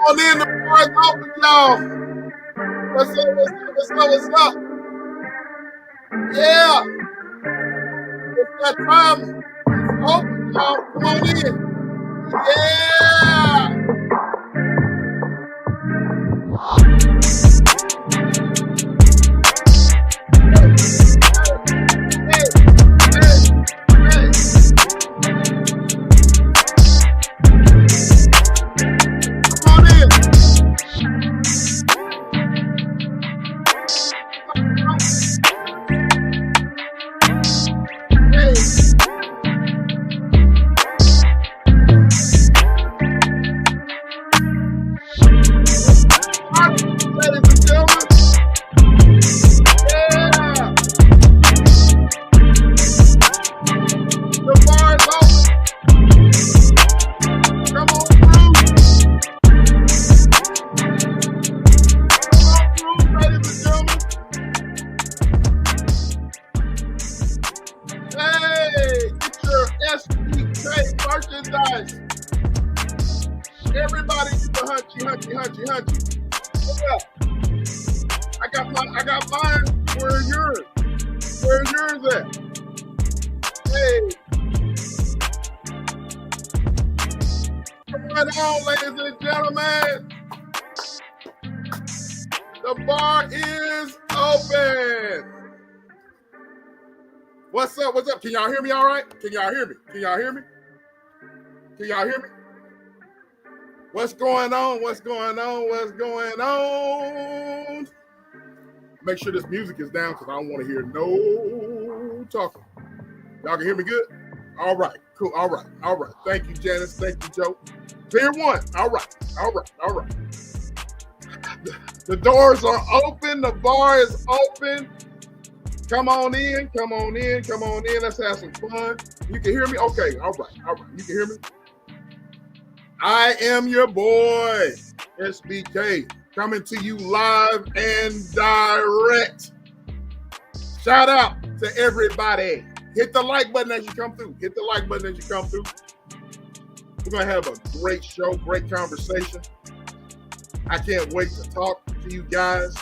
on in, the bar is open, y'all. What's up, what's up, what's up, what's up? Yeah, it's that time. It's open, y'all. Come on in. Yeah. Merchandise. Everybody get the hunchy. Yeah. I got mine. Where are yours? Where are yours at? Hey. Come on, ladies and gentlemen. The bar is open. What's up? What's up? Can y'all hear me all right? Can y'all hear me? Can y'all hear me? Can y'all hear me? What's going on? What's going on? What's going on? Make sure this music is down because I don't want to hear no talking. Y'all can hear me good? All right. Cool. All right. All right. Thank you, Janice. Thank you, Joe. Clear one. All right. All right. All right. The doors are open. The bar is open. Come on in. Come on in. Come on in. Let's have some fun. You can hear me? Okay. All right. All right. You can hear me? I am your boy, SBK, coming to you live and direct. Shout out to everybody. Hit the like button as you come through. Hit the like button as you come through. We're going to have a great show, great conversation. I can't wait to talk to you guys.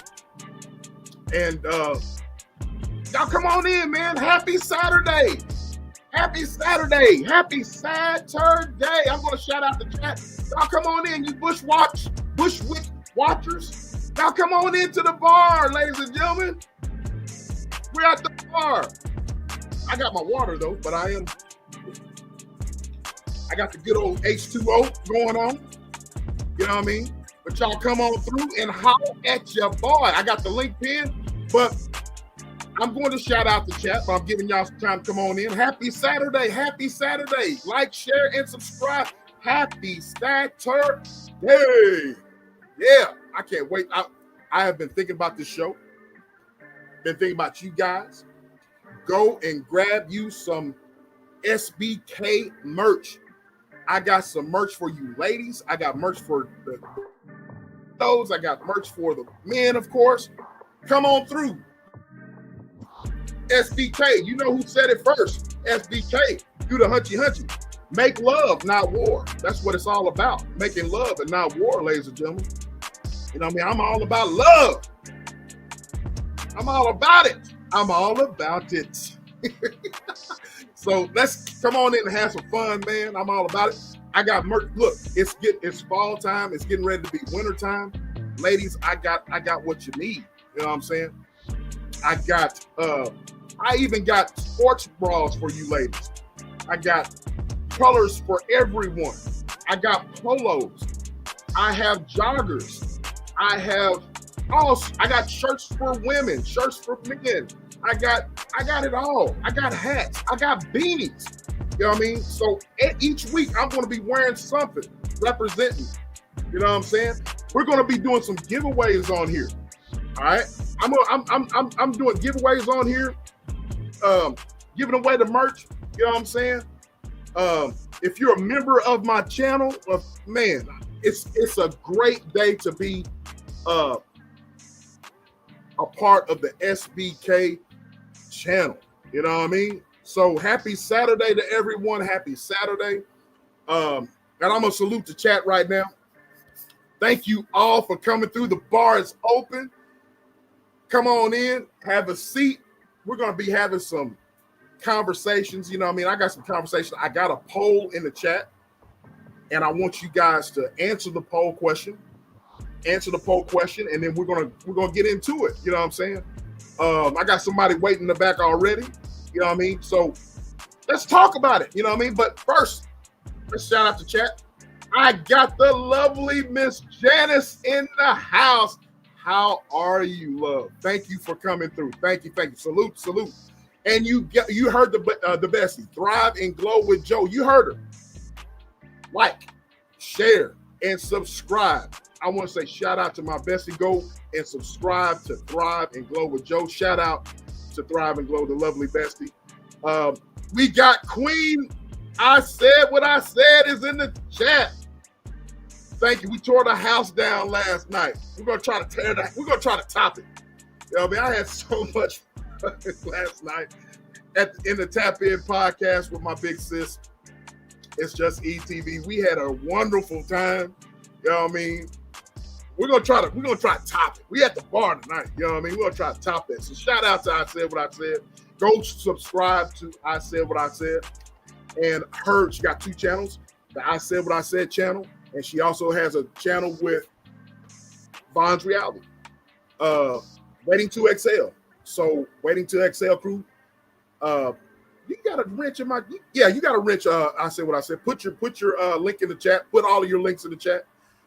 And y'all come on in, man. Happy Saturday. Happy Saturday. Happy Saturday. I'm going to shout out the chat. Y'all come on in, you Bushwick watchers. Y'all come on into the bar, ladies and gentlemen. We're at the bar. I got my water, though, but I got the good old H2O going on. You know what I mean? But y'all come on through and holler at your boy. I got the link pinned, but I'm going to shout out the chat, but I'm giving y'all some time to come on in. Happy Saturday. Happy Saturday. Like, share, and subscribe. Happy Saturday. Yeah, I can't wait. I have been thinking about this show. Been thinking about you guys. Go and grab you some SBK merch. I got some merch for you ladies. I got merch for those. I got merch for the men, of course. Come on through. SBK, you know who said it first. SBK, do the hunchy. Make love, not war. That's what it's all about. Making love and not war, ladies and gentlemen. You know what I mean? I'm all about love. I'm all about it. I'm all about it. So let's come on in and have some fun, man. I'm all about it. I got merch. Look, it's fall time. It's getting ready to be winter time. Ladies, I got what you need. You know what I'm saying? I even got sports bras for you ladies. I got colors for everyone. I got polos. I have joggers. I got shirts for women, shirts for men. I got it all. I got hats. I got beanies. You know what I mean? So each week I'm going to be wearing something representing. You know what I'm saying? We're going to be doing some giveaways on here. All right. I'm doing giveaways on here. Giving away the merch. You know what I'm saying? If you're a member of my channel, man, it's a great day to be a part of the SBK channel. You know what I mean? So happy Saturday to everyone. Happy Saturday. And I'm going to salute the chat right now. Thank you all for coming through. The bar is open. Come on in, have a seat. We're going to be having some conversations. You know what I mean? I got some conversations. I got a poll in the chat, and I want you guys to answer the poll question. And then we're gonna get into it. You know what I'm saying? I got somebody waiting in the back already. You know what I mean? So let's talk about it. You know what I mean? But first, let's shout out the chat. I got the lovely Miss Janice in the house. How are you, love? Thank you for coming through. Thank you. Salute. And you heard the bestie. Thrive and Glow with Joe. You heard her. Like, share, and subscribe. I want to say shout out to my bestie. Go and subscribe to Thrive and Glow with Joe. Shout out to Thrive and Glow, the lovely bestie. We got Queen. I said what I said is in the chat. Thank you. We tore the house down last night. We're gonna try to tear that. We're gonna try to top it. You know what I mean? I had so much fun last night in the Tap In podcast with my big sis. It's just ETV. We had a wonderful time. You know what I mean? We're gonna try to top it. We at the bar tonight. You know what I mean? We're gonna try to top that. So shout out to I Said What I Said. Go subscribe to I Said What I Said. And her, she got 2 channels, the I Said What I Said channel, and she also has a channel with Von's Reality. Waiting to Excel. So Waiting to Excel crew. You got a wrench in you got a wrench. I Said What I Said. Put your link in the chat. Put all of your links in the chat.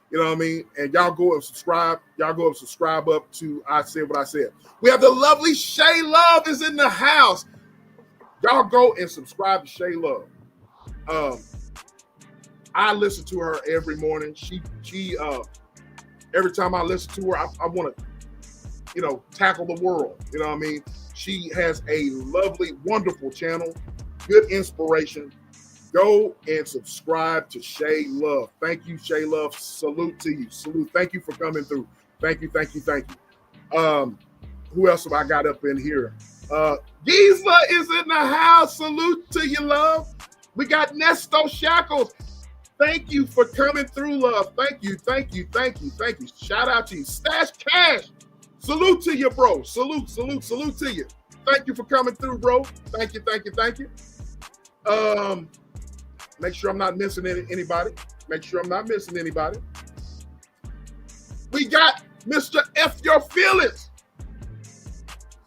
You know what I mean? And y'all go and subscribe. Y'all go and subscribe up to I Said What I Said. We have the lovely Shay Love is in the house. Y'all go and subscribe to Shay Love. I listen to her every morning. She every time I listen to her, I want to, tackle the world. You know what I mean? She has a lovely, wonderful channel, good inspiration. Go and subscribe to Shay Love. Thank you, Shay Love. Salute to you. Salute. Thank you for coming through. Thank you. Who else have I got up in here? Gisela is in the house. Salute to you, love. We got Nesto Shackles. Thank you for coming through, love. Thank you. Shout out to you. Stash Cash. Salute to you, bro. Salute to you. Thank you for coming through, bro. Thank you. Make sure I'm not missing anybody. We got Mr. F Your Feelings.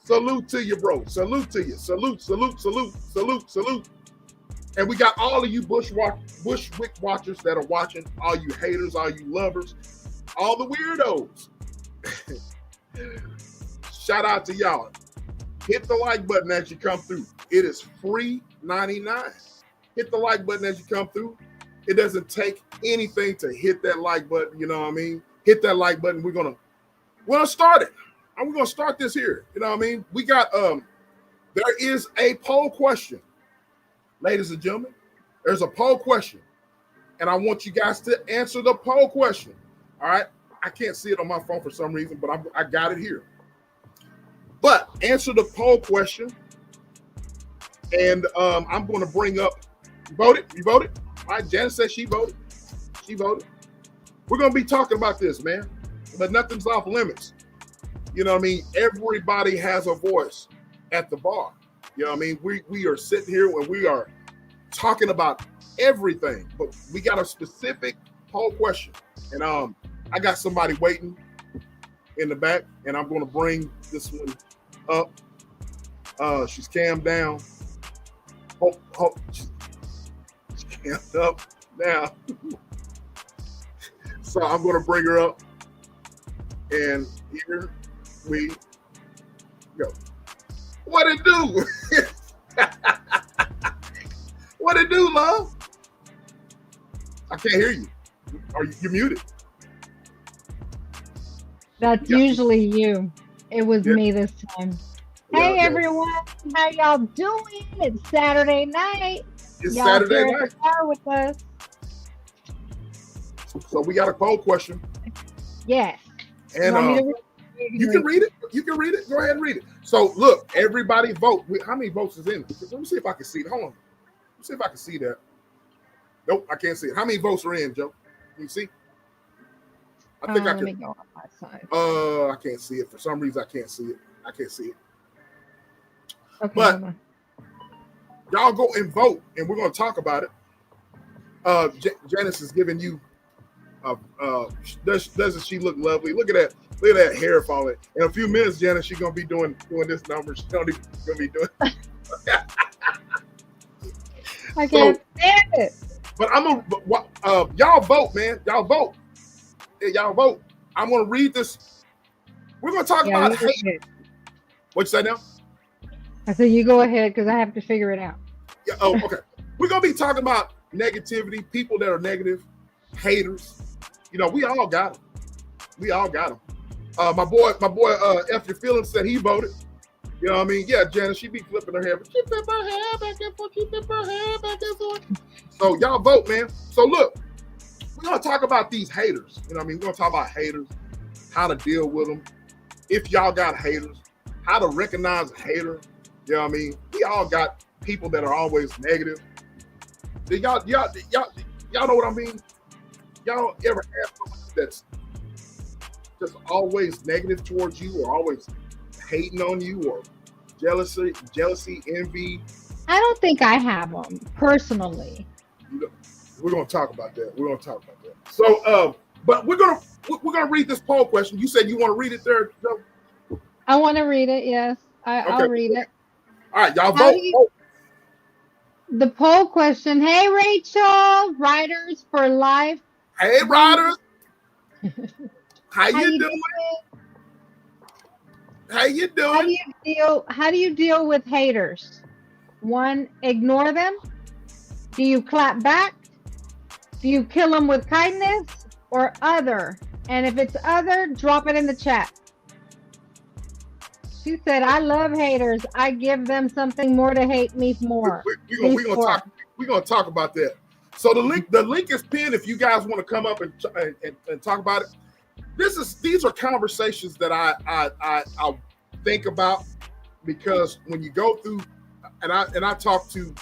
Salute to you, bro. Salute to you. Salute. And we got all of you Bushwick watchers that are watching, all you haters, all you lovers, all the weirdos. Shout out to y'all. Hit the like button as you come through. It is free 99. Hit the like button as you come through. It doesn't take anything to hit that like button. You know what I mean? Hit that like button. We're gonna start it. And we're gonna start this here. You know what I mean? We got there is a poll question. Ladies and gentlemen, there's a poll question. And I want you guys to answer the poll question. All right. I can't see it on my phone for some reason, but I got it here. But answer the poll question. And I'm going to bring up, you voted? All right, Janice says she voted. We're going to be talking about this, man. But nothing's off limits. You know what I mean? Everybody has a voice at the bar. You know what I mean? We are sitting here and we are talking about everything. But we got a specific poll question. And I got somebody waiting in the back. And I'm going to bring this one up. She's cammed down. She's cammed up now. So I'm going to bring her up. And here we go. What it do? What it do, love? I can't hear you. You're muted. That's usually you. It was me this time. Hey, everyone. How y'all doing? It's Saturday night. It's y'all Saturday night. At the bar with us. So we got a poll question. Yes. And you can read it. Go ahead and read it. So look, everybody vote. How many votes is in it? Let me see if I can see it. Hold on. Let me see if I can see that. Nope, I can't see it. How many votes are in, Joe? Can you see? I think I Let me can. go on my side. I can't see it for some reason. I can't see it. I can't see it. Okay, But hold on. y'all go and vote, and we're gonna talk about it. Janice is giving you. Doesn't she look lovely? Look at that. Look at that hair falling. In a few minutes, Janice, she's gonna be doing this number. She's gonna be doing. I can't stand it. But I'm gonna y'all vote, man. Y'all vote. Yeah, y'all vote. I'm gonna read this. We're gonna talk about hate. What you say now? I said you go ahead because I have to figure it out. Yeah. Oh, okay. We're gonna be talking about negativity, people that are negative, haters. You know, we all got them. We all got them. My boy, F Your Feelings said he voted. You know what I mean? Yeah, Janice, she be flipping her hair, but she flip her hair back and forth. She flip her hair back and forth. So y'all vote, man. So look, we're gonna talk about these haters. You know what I mean? We're gonna talk about haters, how to deal with them. If y'all got haters, how to recognize a hater. You know what I mean? We all got people that are always negative. Y'all know what I mean? Y'all ever have someone that's just always negative towards you, or always hating on you, or jealousy, envy? I don't think I have them personally. We're gonna talk about that. So, but we're gonna read this poll question. You said you want to read it there, Joe? I want to read it. Yes, I'll read it. All right, y'all vote. The poll question. Hey, Rachel, Writers for Life. Hey, Writers. How you doing? How you doing? How do you deal with haters? 1, ignore them. Do you clap back? Do you kill them with kindness or other? And if it's other, drop it in the chat. She said, I love haters. I give them something more to hate me more. We're gonna talk about that. So the link is pinned if you guys want to come up and talk about it. These are conversations that I think about, because when you go through, and I talk to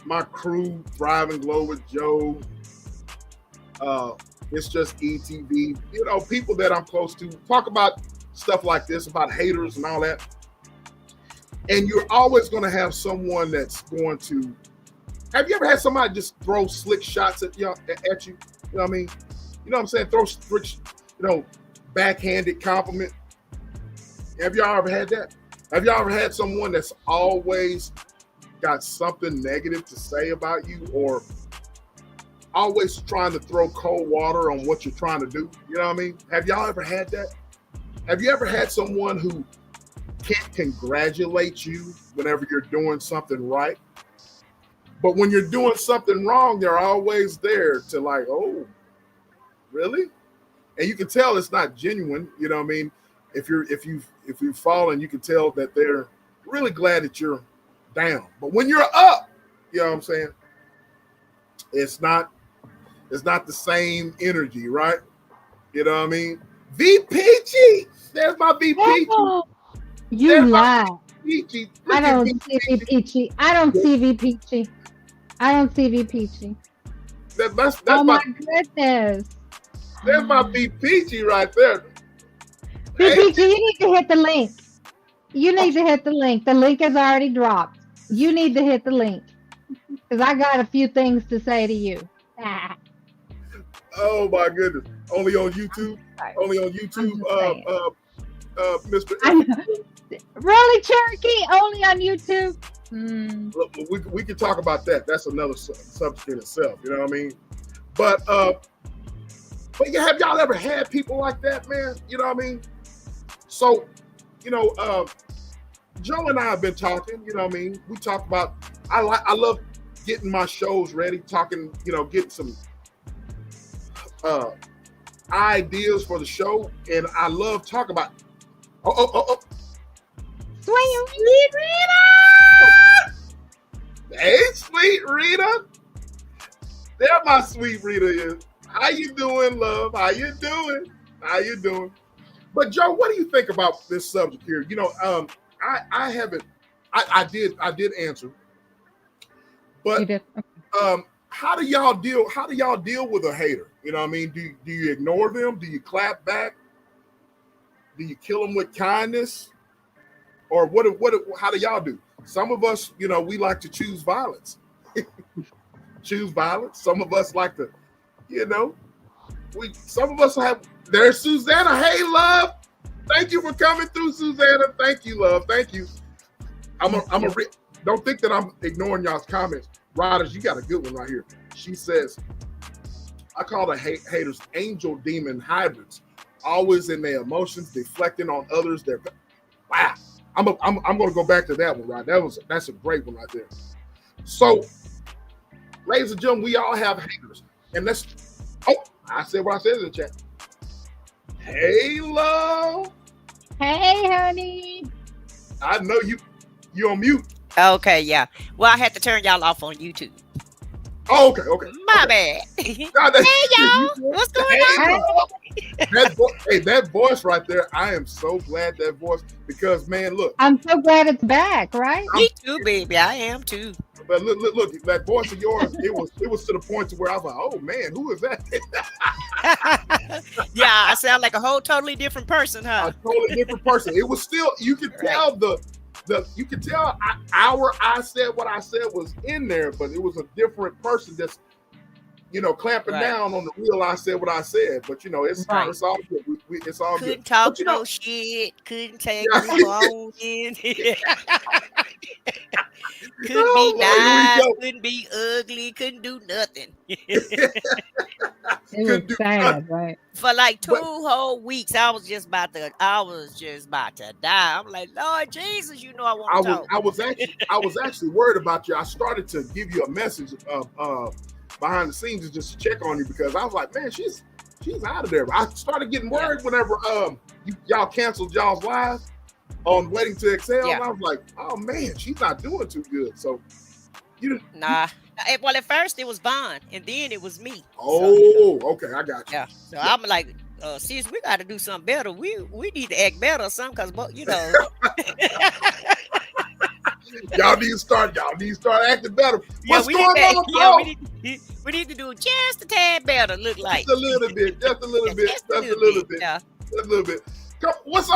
my crew, Thrive and Glow with Joe, it's just ETV, you know, people that I'm close to, talk about stuff like this, about haters and all that. And you're always going to have someone that's going to. Have you ever had somebody just throw slick shots at you? You know what I mean? You know what I'm saying? Throw slick, backhanded compliment. Have y'all ever had that? Have y'all ever had someone that's always got something negative to say about you, or always trying to throw cold water on what you're trying to do? You know what I mean? Have y'all ever had that? Have you ever had someone who can't congratulate you whenever you're doing something right, but when you're doing something wrong, they're always there to like, oh, really? And you can tell it's not genuine. You know what I mean? If you've fallen, you can tell that they're really glad that you're down. But when you're up, you know what I'm saying? It's not the same energy, right? You know what I mean? VPG. There's my VPG. Oh, you lie. I don't see VPG. I don't see VPG. That's oh my goodness. There's my VPG right there. VPG, you need to hit the link. The link is already dropped. You need to hit the link, because I got a few things to say to you. Oh my goodness. Only on YouTube? Mr. Really, Cherokee? Only on YouTube? Look, we can talk about that. That's another subject in itself. You know what I mean? But yeah, have y'all ever had people like that, man? You know what I mean? So, Joe and I have been talking. You know what I mean? We talk about. I love getting my shows ready, talking. Getting some ideas for the show, and I love talking about. Sweet Rita! Hey, Sweet Rita. There my Sweet Rita is. How you doing, love? How you doing? But Joe, what do you think about this subject here? I haven't. I did answer. But how do y'all deal? How do y'all deal with a hater? You know what I mean? Do you ignore them? Do you clap back? Do you kill them with kindness? Or what? How do y'all do? Some of us, you know, we like to choose violence. Choose violence. Some of us like to, you know, some of us have. There's Susanna. Hey, love. Thank you for coming through, Susanna. Thank you, love. Thank you. Don't think that I'm ignoring y'all's comments. Riders, you got a good one right here. She says, I call the haters angel demon hybrids, always in their emotions, deflecting on others. Wow. I'm going to go back to that one, right? That's a great one right there. So, ladies and gentlemen, we all have haters. And I said what I said in the chat. Hey, love. Hey, honey. I know you on mute. Okay, yeah. Well, I had to turn y'all off on YouTube. Oh, okay. My bad. Hey, y'all. What's going on? That voice right there, I am so glad that voice, because, man, look. I'm so glad it's back, right? Me too, baby. I am too. But look, that voice of yours, it was to the point to where I was like, oh, man, who is that? Yeah, I sound like a whole totally different person, huh? A totally different person. It was still, you could tell you could tell I said what I said was in there, but it was a different person that's, you know, clamping down on the real I said what I said. But, you know, it's all good. It's all couldn't good. Talk but, you no know, shit. Couldn't take no on in. Couldn't be nice. Couldn't be ugly. Couldn't do nothing. It was sad, right? For like 2 whole weeks, I was just about to die. I'm like, Lord Jesus, you know I want to talk. I was actually worried about you. I started to give you a message behind the scenes just to check on you, because I was like, man, she's out of there. I started getting worried whenever y'all canceled y'all's live on Waiting to Excel. And I was like, oh man, she's not doing too good. So nah. Well, at first it was Vaughn, and then it was me. Oh, so, okay, I got you. Yeah. So I'm like, sis, we got to do something better. We need to act better or something, because, you know. Y'all need to start acting better. What's going on? We need to do just a tad better. Look like just a little bit. Just a little bit. Come, what's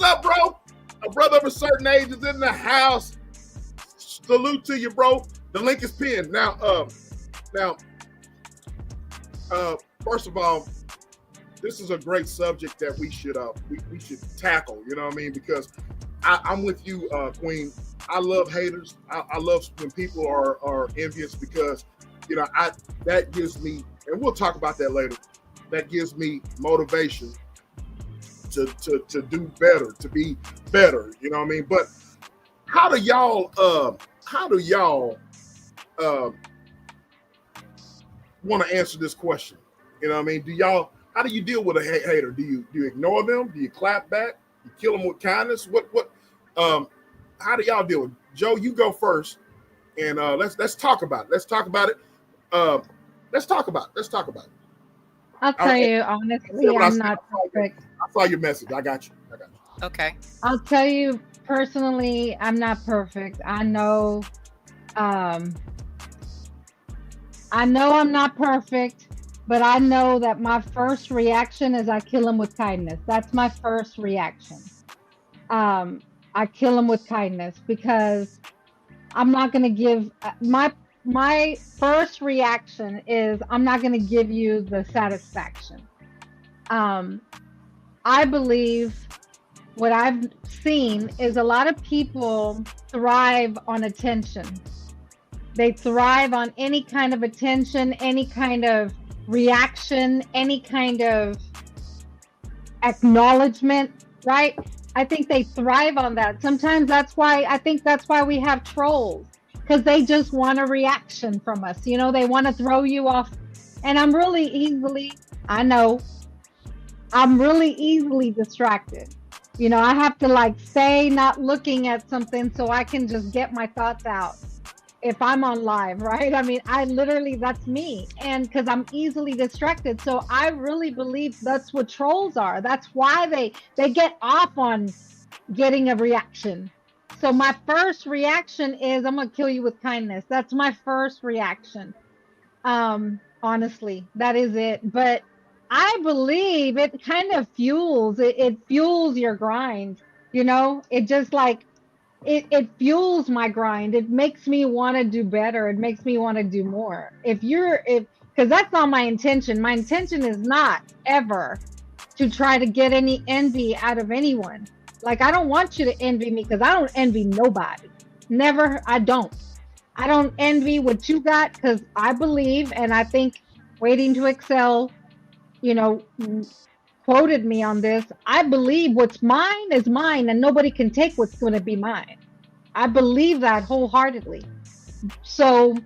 up, bro? A brother of a certain age is in the house. Salute to you, bro. The link is pinned. Now, first of all, this is a great subject that we should tackle. You know what I mean? Because I'm with you, Queen. I love haters. I love when people are envious, because, you know, that gives me, and we'll talk about that later. That gives me motivation to do better, to be better. You know what I mean? But how do y'all want to answer this question? You know what I mean? How do you deal with a hater? Do you ignore them? Do you clap back? You kill them with kindness? How do y'all deal with it? Joe, you go first, and let's talk about it. Let's talk about it. I'll tell you honestly, I'm not perfect. I saw your message. I got you. Okay. I'll tell you personally, I'm not perfect. I know I'm not perfect, but I know that my first reaction is I kill him with kindness. That's my first reaction. I kill him with kindness, because I'm not going to give my first reaction is I'm not going to give you the satisfaction. I believe what I've seen is a lot of people thrive on attention. They thrive on any kind of attention, any kind of reaction, any kind of acknowledgement, right? I think they thrive on that. Sometimes that's why we have trolls, because they just want a reaction from us. You know, they want to throw you off. And I'm really easily distracted. You know, I have to stay not looking at something so I can just get my thoughts out if I'm on live, right? I mean, that's me. And because I'm easily distracted. So I really believe that's what trolls are. That's why they get off on getting a reaction. So my first reaction is I'm going to kill you with kindness. That's my first reaction. Honestly, that is it. But I believe it kind of fuels it. It fuels your grind. You know, it just like it fuels my grind. It makes me want to do better. It makes me want to do more. If because that's not my intention. My intention is not ever to try to get any envy out of anyone. Like I don't want you to envy me because I don't envy nobody. Never, I don't. I don't envy what you got because I believe and I think Waiting to Excel, you know, quoted me on this. I believe what's mine is mine and nobody can take what's going to be mine. I believe that wholeheartedly. So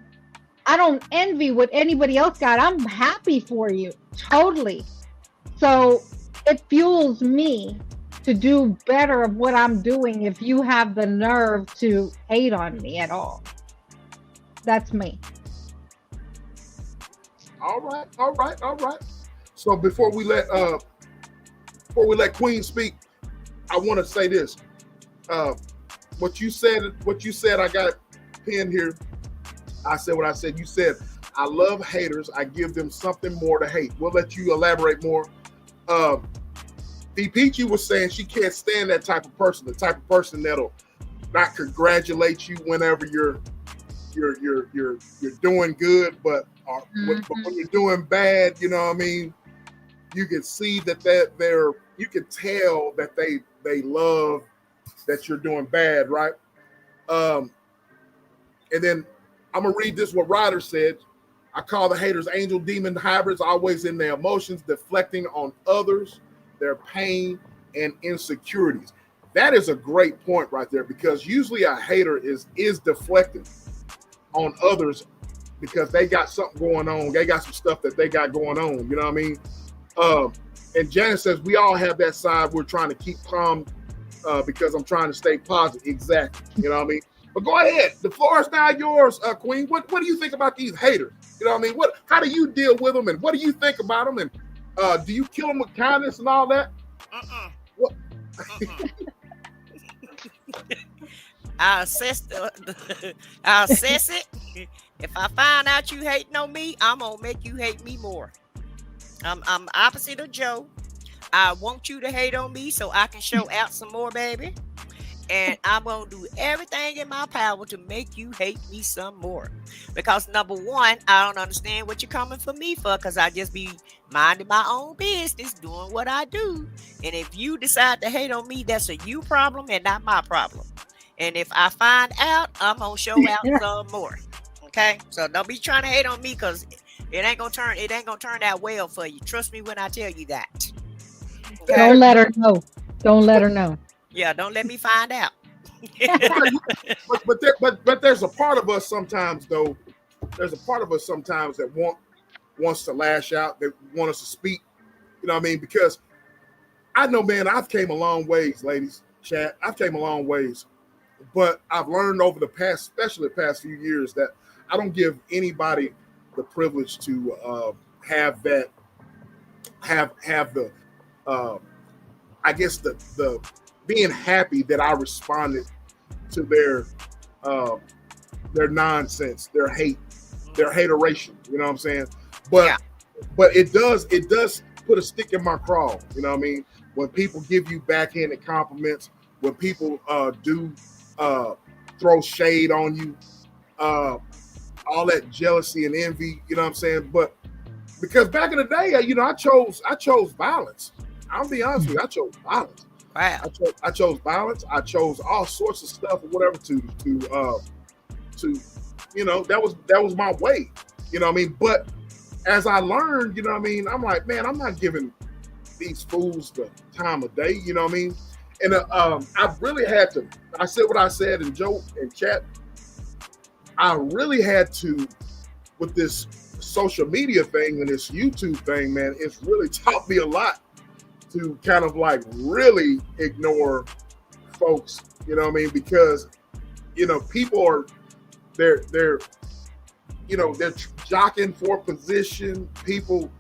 I don't envy what anybody else got. I'm happy for you. Totally. So it fuels me to do better of what I'm doing if you have the nerve to hate on me at all. That's me. All right, all right, all right. So before we let Queen speak, I want to say this. What you said, I got it pinned here. I said what I said. You said, I love haters. I give them something more to hate. We'll let you elaborate more. Peachy was saying she can't stand that type of person, the type of person that'll not congratulate you whenever you're doing good, but when you're doing bad, you know what I mean? You can see that you can tell that they love that you're doing bad, right? And then I'm gonna read this what Ryder said. I call the haters angel demon hybrids, always in their emotions, deflecting on others, their pain and insecurities. That is a great point right there, because usually a hater is deflecting on others because they got something going on. They got some stuff that they got going on. You know what I mean? And Janet says, we all have that side we're trying to keep calm because I'm trying to stay positive. Exactly. You know what I mean? But go ahead. The floor is now yours, Queen. What do you think about these haters? You know what I mean? How do you deal with them, and what do you think about them? And do you kill them with kindness and all that? What? I'll assess I'll assess it. If I find out you hating on me, I'm gonna make you hate me more. I'm opposite of Joe. I want you to hate on me so I can show out some more, baby. And I'm gonna do everything in my power to make you hate me some more. Because number one, I don't understand what you're coming for me for, because I just be minding my own business, doing what I do. And if you decide to hate on me, that's a you problem and not my problem. And if I find out, I'm gonna show out some more. Okay, so don't be trying to hate on me, because it ain't gonna turn out well for you. Trust me when I tell you that. Okay? Don't let her know. Don't let her know. Yeah, don't let me find out. but there's a part of us sometimes, though. There's a part of us sometimes that wants to lash out, that want us to speak. You know what I mean? Because I know, man, I've came a long ways, ladies, chat. I've came a long ways. But I've learned over the past, especially the past few years, that I don't give anybody the privilege to have the I guess the being happy that I responded to their nonsense, their hate, their hateration. You know what I'm saying? But it does put a stick in my craw. You know what I mean? When people give you backhanded compliments, when people do throw shade on you, all that jealousy and envy. You know what I'm saying? But because back in the day, I chose violence. I'll be honest with you, I chose violence. Wow. I chose violence. I chose all sorts of stuff or whatever to that was my way. You know what I mean? But as I learned, you know what I mean, I'm like, man, I'm not giving these fools the time of day. You know what I mean? And I really had to. I said what I said in Joe and chat. I really had to, with this social media thing and this YouTube thing, man. It's really taught me a lot to kind of like really ignore folks, you know what I mean? Because, people are, they're jockeying for position. People,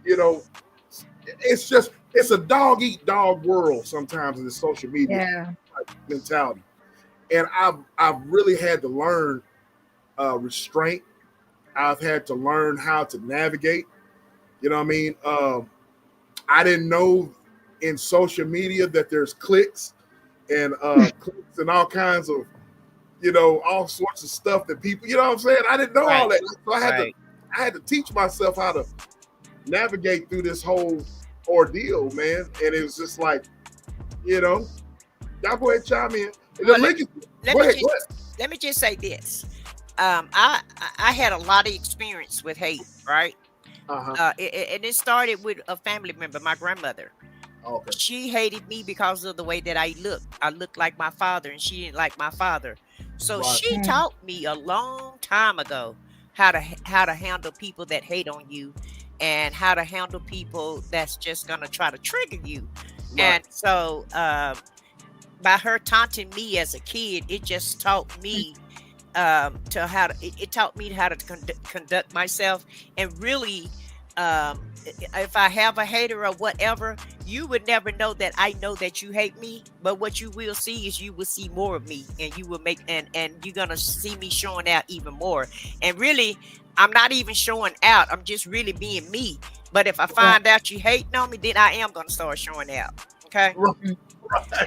it's a dog eat dog world sometimes in the social media mentality. And I've really had to learn restraint. I've had to learn how to navigate. You know what I mean? I didn't know in social media that there's clicks and all kinds of, all sorts of stuff that people, you know what I'm saying? I didn't know all Right. that. So Right. I had to teach myself how to navigate through this whole ordeal, man. And it was just like, y'all go ahead, chime in. And Well, then let, Lincoln, let go me ahead, just go ahead. let me just say this. I had a lot of experience with hate, right? Uh-huh. And it started with a family member, my grandmother. Okay. She hated me because of the way that I looked. I looked like my father, and she didn't like my father. So Right. she Mm. taught me a long time ago how to handle people that hate on you, and how to handle people that's just gonna try to trigger you. Right. And so, by her taunting me as a kid, it just taught me to how to it taught me how to conduct myself. And really, if I have a hater or whatever, you would never know that I know that you hate me. But what you will see is you will see more of me, and you will make and you're gonna see me showing out even more. And really, I'm not even showing out, I'm just really being me. But if I find out you hating on me, then I am gonna start showing out. Okay. Right.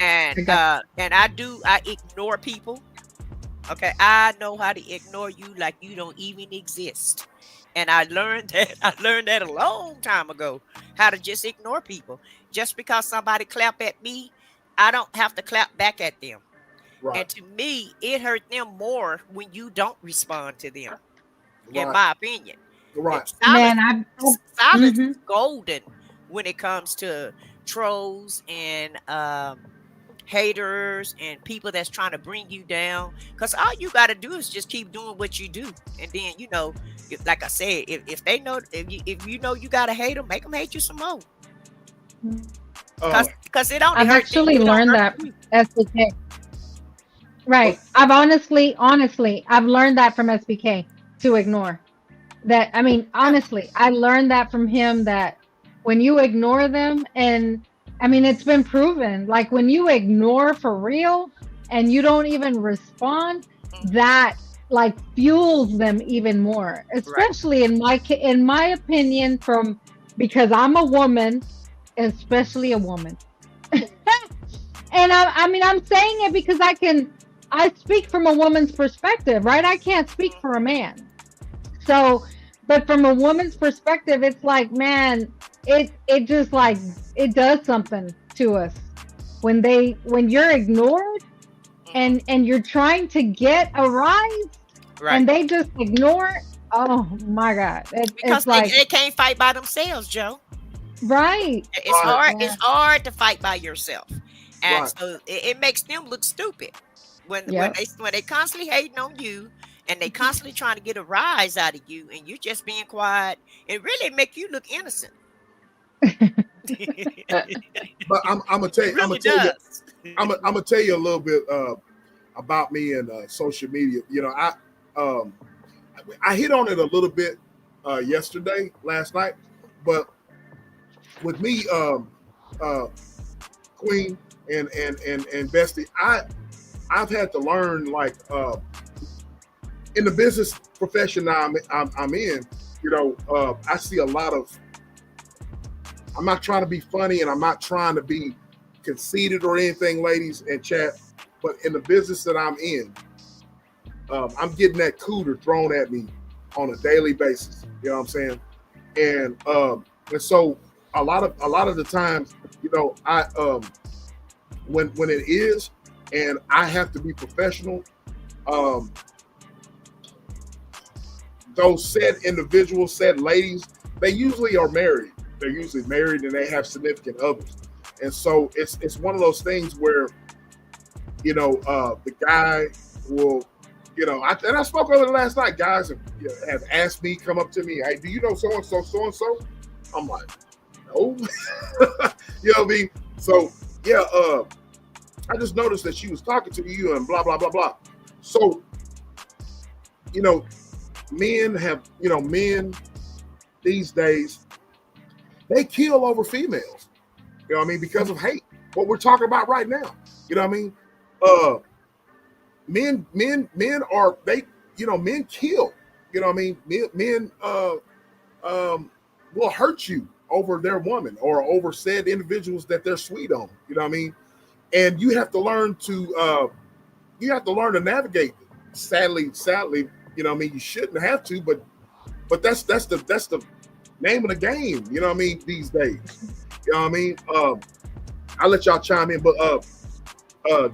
And I got I ignore people. Okay, I know how to ignore you like you don't even exist. And I learned that I learned that a long time ago, how to just ignore people. Just because somebody clap at me, I don't have to clap back at them. Right. And to me, it hurt them more when you don't respond to them, in Right. my opinion. Right. man. Silence Mm-hmm. is golden when it comes to trolls and haters and people that's trying to bring you down, because all you got to do is just keep doing what you do. And then, like I said, if they know, if you know you got to hate them, make them hate you some more, Uh, because it only I've hurt them, actually it don't learned hurt that you. from SBK. but, Right. I've honestly, I've learned that from SBK to ignore. That, I mean, Yeah. honestly, I learned that from him, that when you ignore them, and I mean, it's been proven, like when you ignore for real and you don't even respond, Mhm. that like fuels them even more. Right. Especially in my opinion, from because I'm a woman, especially a woman. And I mean, I'm saying it because I speak from a woman's perspective, right? I can't speak for a Mhm. man. So, but from a woman's perspective, it's like, man, it just like it does something to us when you're ignored, Mhm. and you're trying to get a rise, Right. and they just ignore. Oh my God, Because it's they, like, they can't fight by themselves, Joe. right, It's right. hard. yeah, It's hard to fight by yourself, and Right. so it makes them look stupid when yep. they constantly hating on you, and they constantly trying to get a rise out of you, and you just being quiet, and really make you look innocent. It But I'm gonna tell you, really does. I'm gonna tell you a little bit about me and social media. Um, I hit on it a little bit last night, but with me, uh, Queen and Bestie, I've had to learn, like, in the business profession now I'm in. I see a lot of. I'm not trying to be funny, and I'm not trying to be conceited or anything, ladies and chat. But in the business that I'm in, I'm getting that cooter thrown at me on a daily basis. You know what I'm saying? And so a lot of the times, I when it is, and I have to be professional. Um, those said individuals, said ladies, they usually are married. They're usually married and they have significant others. And so it's one of those things where, the guy will, and I spoke of it last night. Guys have asked me, come up to me, hey, do you know so and so, so and so? I'm like, no. You know what I mean? So yeah, I just noticed that she was talking to you and blah blah blah blah. So, you know, men these days, they kill over females. You know what I mean? Because of hate. What we're talking about right now. You know what I mean? Men are, men kill. You know what I mean? Men will hurt you over their woman or over said individuals that they're sweet on. You know what I mean? And you have to learn to navigate. Sadly, you know what I mean. You shouldn't have to, but that's the name of the game. You know what I mean? These days, you know what I mean. I'll let y'all chime in, but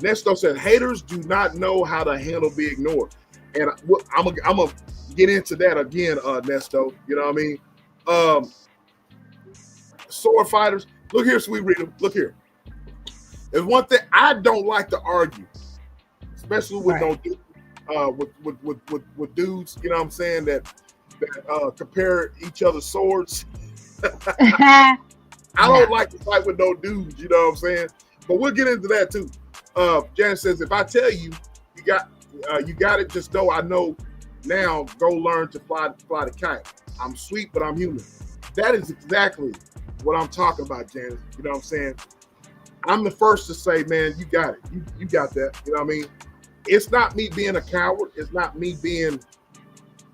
Nesto said haters do not know how to handle being ignored, and I'm gonna get into that again, Nesto. You know what I mean? Sword fighters. Look here, sweet Rita. Look here. There's one thing I don't like to argue, especially with with dudes. You know what I'm saying that compare each other's swords. I don't like to fight with no dudes. You know what I'm saying? But we'll get into that too. Janet says, if I tell you, you got it. Just know I know now. Go learn to fly the kite. I'm sweet, but I'm human. That is exactly what I'm talking about, Janet. You know what I'm saying? I'm the first to say, man, you got it. You got that. You know what I mean? It's not me being a coward. It's not me being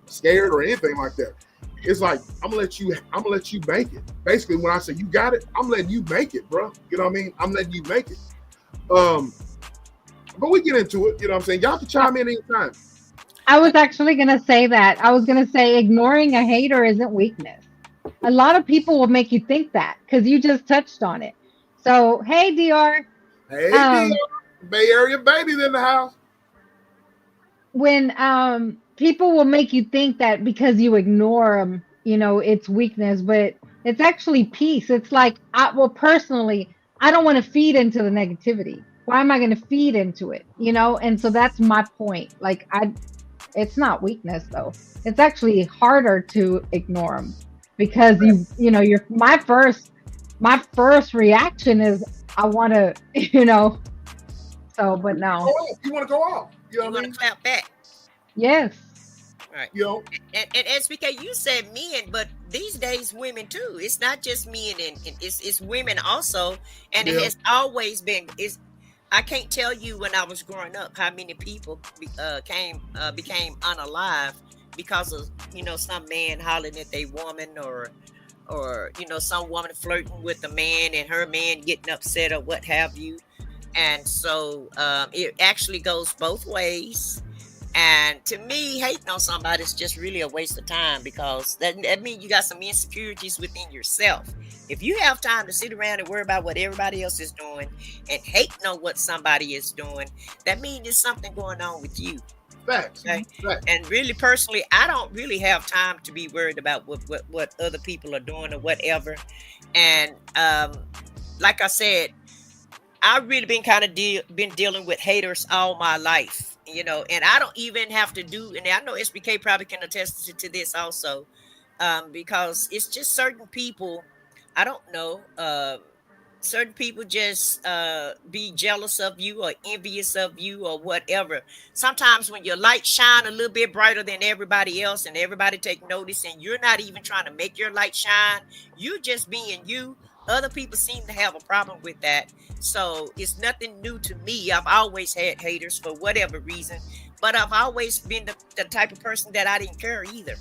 scared or anything like that. It's like I'm gonna let you make it. Basically, when I say you got it, I'm letting you make it, bro. You know what I mean? I'm letting you make it. But we get into it. You know what I'm saying? Y'all can chime in anytime. I was actually gonna say that. I was gonna say ignoring a hater isn't weakness. A lot of people will make you think that because you just touched on it. So hey, Dr. Hey, Dr. Bay Area babies in the house. When people will make you think that because you ignore them, you know, it's weakness, but it's actually peace. It's like, personally, I don't want to feed into the negativity. Why am I going to feed into it? You know, and so that's my point. Like, it's not weakness though. It's actually harder to ignore them because my first reaction is I want to, so, but no. You want to go off. You want to clap back. Yes. Right. And SBK, you said men, but these days women too. It's not just men, and it's women also. And it has always been. I can't tell you when I was growing up how many people became unalive because of some man hollering at their woman or some woman flirting with a man and her man getting upset or what have you. And so it actually goes both ways. And to me, hating on somebody is just really a waste of time because that means you got some insecurities within yourself. If you have time to sit around and worry about what everybody else is doing and hating on what somebody is doing, that means there's something going on with you. Facts. Okay? And really, personally, I don't really have time to be worried about what other people are doing or whatever. And like I said, I've really been been dealing with haters all my life. And I don't even have to do, and I know SBK probably can attest to this also, because it's just certain people, I don't know, certain people just be jealous of you or envious of you or whatever. Sometimes when your light shine a little bit brighter than everybody else and everybody take notice and you're not even trying to make your light shine, you're just being you. Other people seem to have a problem with that. So it's nothing new to me. I've always had haters for whatever reason, but I've always been the type of person that I didn't care either.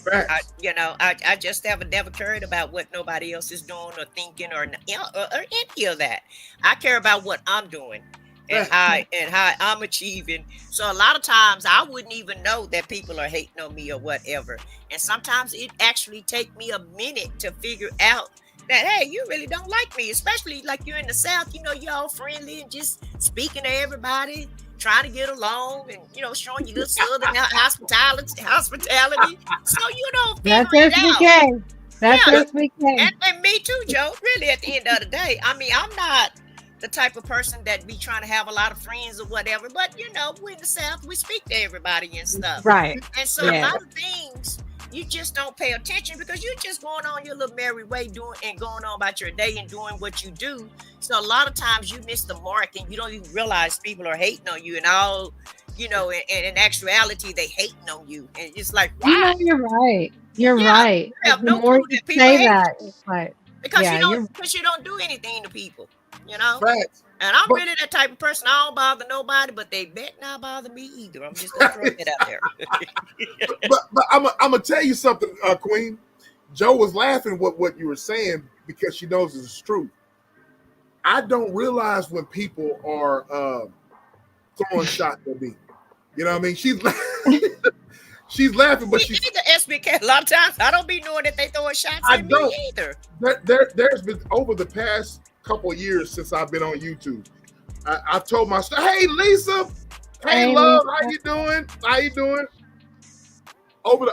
I just never cared about what nobody else is doing or thinking or any of that. I care about what I'm doing and how I'm achieving. So a lot of times I wouldn't even know that people are hating on me or whatever. And sometimes it actually take me a minute to figure out that, hey, you really don't like me, especially like you're in the South, you're all friendly and just speaking to everybody, trying to get along and, showing you little Southern hospitality. So, that's figure it out. That's SBK. And me too, Joe. Really, at the end of the day, I mean, I'm not the type of person that be trying to have a lot of friends or whatever, but, we're in the South, we speak to everybody and stuff. Right. And so a lot of things, you just don't pay attention because you're just going on your little merry way going on about your day and doing what you do. So a lot of times you miss the mark and you don't even realize people are hating on you and all, and in actuality, they hating on you. And it's like, wow. You're right. You're right. You have the no more clue you that people say hate that, it's like, because you don't do anything to people. You know? Facts. And I'm But- really that type of person. I don't bother nobody, but they bet not bother me either. I'm just gonna throw it out there. but I'm gonna tell you something, Queen. Joe was laughing at what you were saying because she knows it's true. I don't realize when people are throwing shots at me. You know what I mean? She's laughing, but she's the SBK. A lot of times I don't be knowing that they throwing shots at me either. There's been over the past couple of years since I've been on YouTube. I've told my story. Hey Lisa, hey love, Lisa. How you doing? How you doing?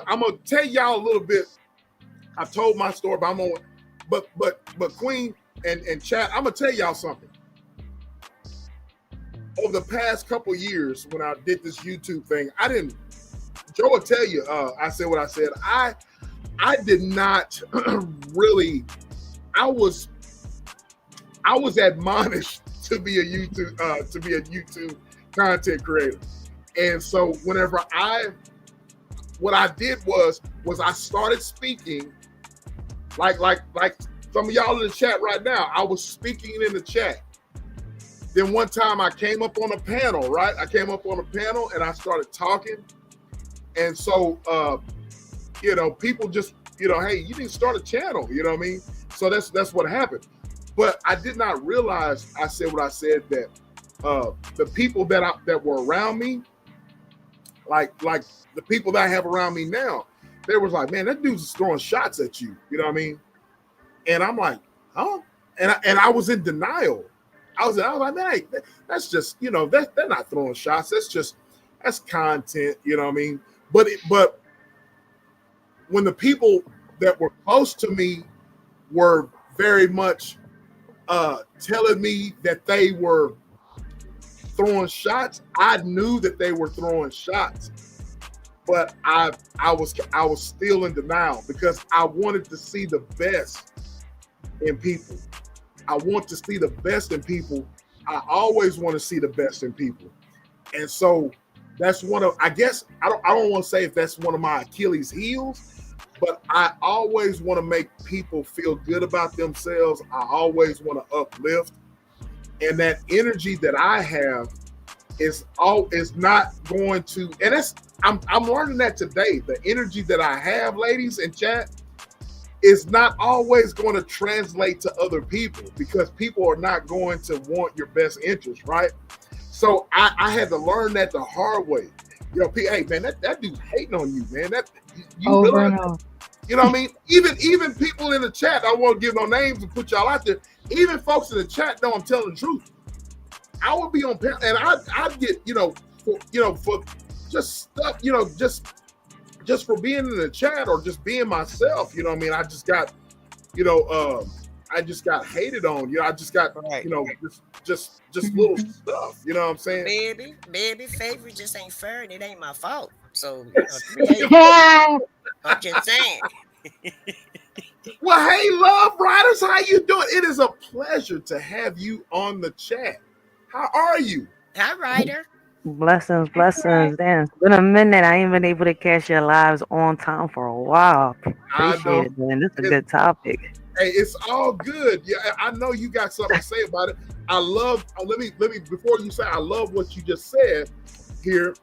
I'm gonna tell y'all a little bit. I've told my story, but Queen and chat, I'm gonna tell y'all something. Over the past couple of years, when I did this YouTube thing, Joe will tell you, I said what I said. I did not really. I was admonished to be a YouTube content creator, and so whenever what I did was I started speaking, like some of y'all in the chat right now. I was speaking in the chat. Then one time I came up on a panel, right? I came up on a panel and I started talking. And so, people just, hey, you didn't start a channel, you know what I mean? So that's what happened. But I did not realize, I said what I said, that the people that were around me, like the people that I have around me now, they was like, man, that dude's just throwing shots at you, you know what I mean? And I'm like, huh? And I was in denial. I was like, man, hey, that's just, they're not throwing shots. That's content, you know what I mean? But when the people that were close to me were very much telling me that they were throwing shots, I knew that they were throwing shots, but I was still in denial because I wanted to see the best in people. I want to see the best in people. I always want to see the best in people. And so that's I guess, I don't want to say if that's one of my Achilles heels, but I always want to make people feel good about themselves. I always want to uplift. And that energy that I have is not going to, and I'm learning that today. The energy that I have, ladies in chat, is not always going to translate to other people because people are not going to want your best interest, right? So I had to learn that the hard way. Hey man, that dude's hating on you, man. You realize, you know what I mean? Even people in the chat, I won't give no names and put y'all out there. Even folks in the chat know I'm telling the truth. I would be on, and I'd get, for just stuff, just for being in the chat or just being myself, you know what I mean? I just got, I just got hated on, I just got, just little stuff, you know what I'm saying? Baby, favor just ain't fair and it ain't my fault. So, I'm just saying. Well, hey, Love Riders, how you doing? It is a pleasure to have you on the chat. How are you? Hi, Ryder. Blessings. Damn, it's been a minute. I ain't been able to catch your lives on time for a while. Appreciate it, man. This is a good topic. Hey, it's all good. Yeah, I know you got something to say about it. I love. Let me. Before you say, I love what you just said here.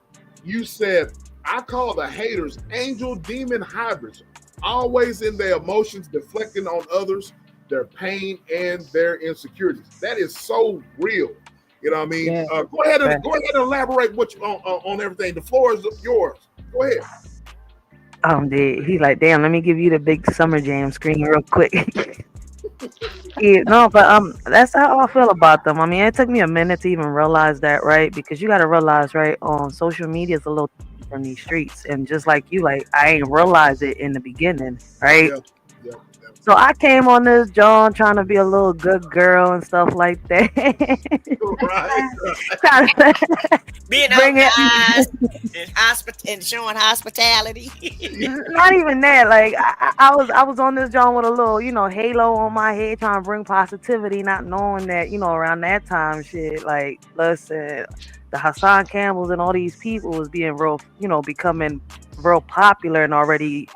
You said, I call the haters angel demon hybrids, always in their emotions, deflecting on others, their pain and their insecurities. That is so real. You know what I mean? Yeah. Go ahead and elaborate on everything. The floor is yours. Go ahead. He's like, damn, let me give you the big summer jam screen real quick. Yeah, no, but that's how I feel about them. I mean, it took me a minute to even realize that, right? Because you got to realize, right, on social media is a little from these streets, and just like you, like I ain't realize it in the beginning, right? Yeah. So I came on this John trying to be a little good girl and stuff like that. Right. Being nice and showing hospitality. Not even that. Like I was on this John with a little, halo on my head, trying to bring positivity, not knowing that, around that time, shit. Like, listen, the Hassan Campbells and all these people was being real, becoming real popular and already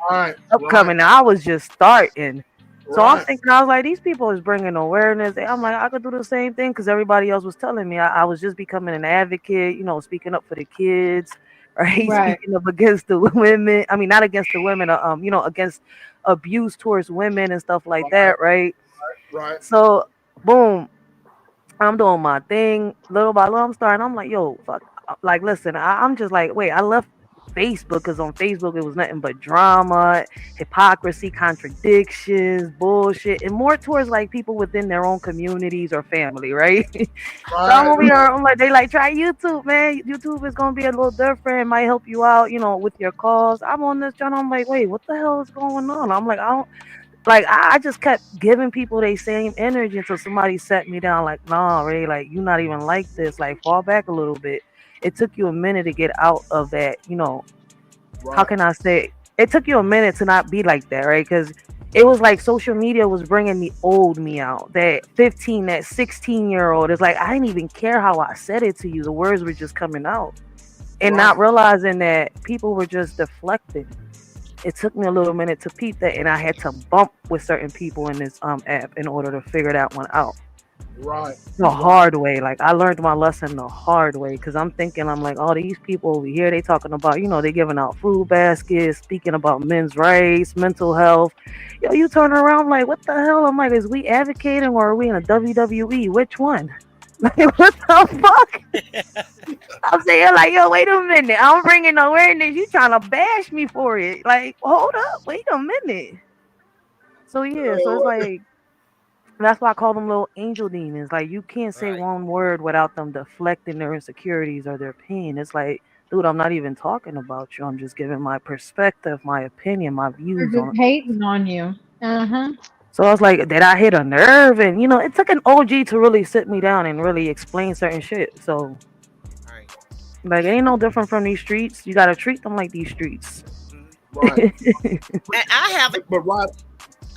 upcoming. Right. I was just starting. So I'm Right. thinking, I was like, these people is bringing awareness. I'm like, I could do the same thing because everybody else was telling me I was just becoming an advocate, speaking up for the kids, right? Right. Speaking up against the women. I mean, not against the women, against abuse towards women and stuff like Right. that, right? Right. So, boom, I'm doing my thing little by little. I'm starting. I'm like, yo, fuck. Like, listen, I'm just like, wait, I left Facebook because on Facebook it was nothing but drama, hypocrisy, contradictions, bullshit, and more towards like people within their own communities or family, right? So I'm Right. over here. I'm like, they like try YouTube, man. YouTube is gonna be a little different. It might help you out, with your cause. I'm on this channel. I'm like, wait, what the hell is going on? I'm like, I don't. Like I just kept giving people the same energy until somebody set me down. Like, nah, Ray, like you not even like this. Like, fall back a little bit. It took you a minute to get out of that. How Right. can I say? It took you a minute to not be like that, right? Because it was like social media was bringing the old me out. That 15, that 16-year-old. It's like I didn't even care how I said it to you. The words were just coming out, and not Right. realizing that people were just deflecting. It took me a little minute to peep that, and I had to bump with certain people in this app in order to figure that one out Right. the Right. hard way. Like I learned my lesson the hard way because I'm thinking, I'm like, oh, these people over here, they talking about, they giving out food baskets, speaking about men's rights, mental health. Yo, you turn around like, what the hell? I'm like, is we advocating or are we in a WWE? Which one? Like, what the fuck? I'm saying, like, yo, wait a minute. I'm bringing awareness. You trying to bash me for it? Like, hold up, wait a minute. So yeah, so it's Uh, like that's why I call them little angel demons. Like you can't say Right. one word without them deflecting their insecurities or their pain. It's like, dude, I'm not even talking about you. I'm just giving my perspective, my opinion, my They're views on just it. hating on you. Uh-huh. So I was like, did I hit a nerve? And it took an OG to really sit me down and really explain certain shit. So Right. like, it ain't no different from these streets. You gotta treat them like these streets. Mhm. right. And I haven't. But Rod,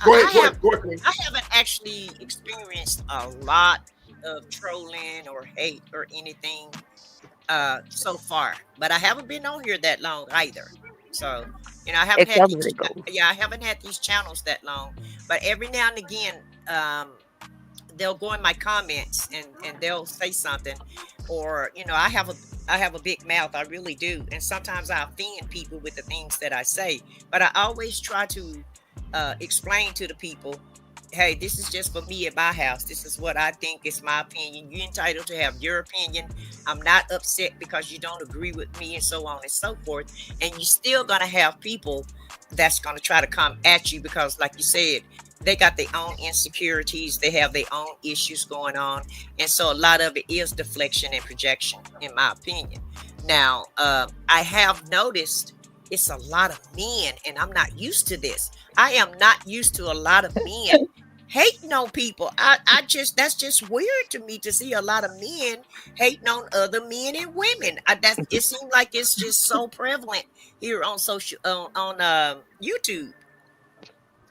I go ahead. I Go have. ahead. Go ahead, Queen. I haven't actually experienced a lot of trolling or hate or anything so far, but I haven't been on here that long either. So, I haven't It had comes and these it goes. yeah, I haven't had these channels that long. But every now and again, they'll go in my comments and they'll say something, or I have a big mouth, I really do, and sometimes I offend people with the things that I say, but I always try to explain to the people, hey, this is just for me at my house. This is what I think. It's my opinion. You're entitled to have your opinion. I'm not upset because you don't agree with me, and so on and so forth. And you're still gonna have people that's gonna try to come at you because, like you said, they got their own insecurities. They have their own issues going on, and so a lot of it is deflection and projection, in my opinion. Now, I have noticed it's a lot of men, and I'm not used to this. I am not used to a lot of men hating on people. I just that's just weird to me to see a lot of men hating on other men and women. It seems like it's just so prevalent here on social on YouTube.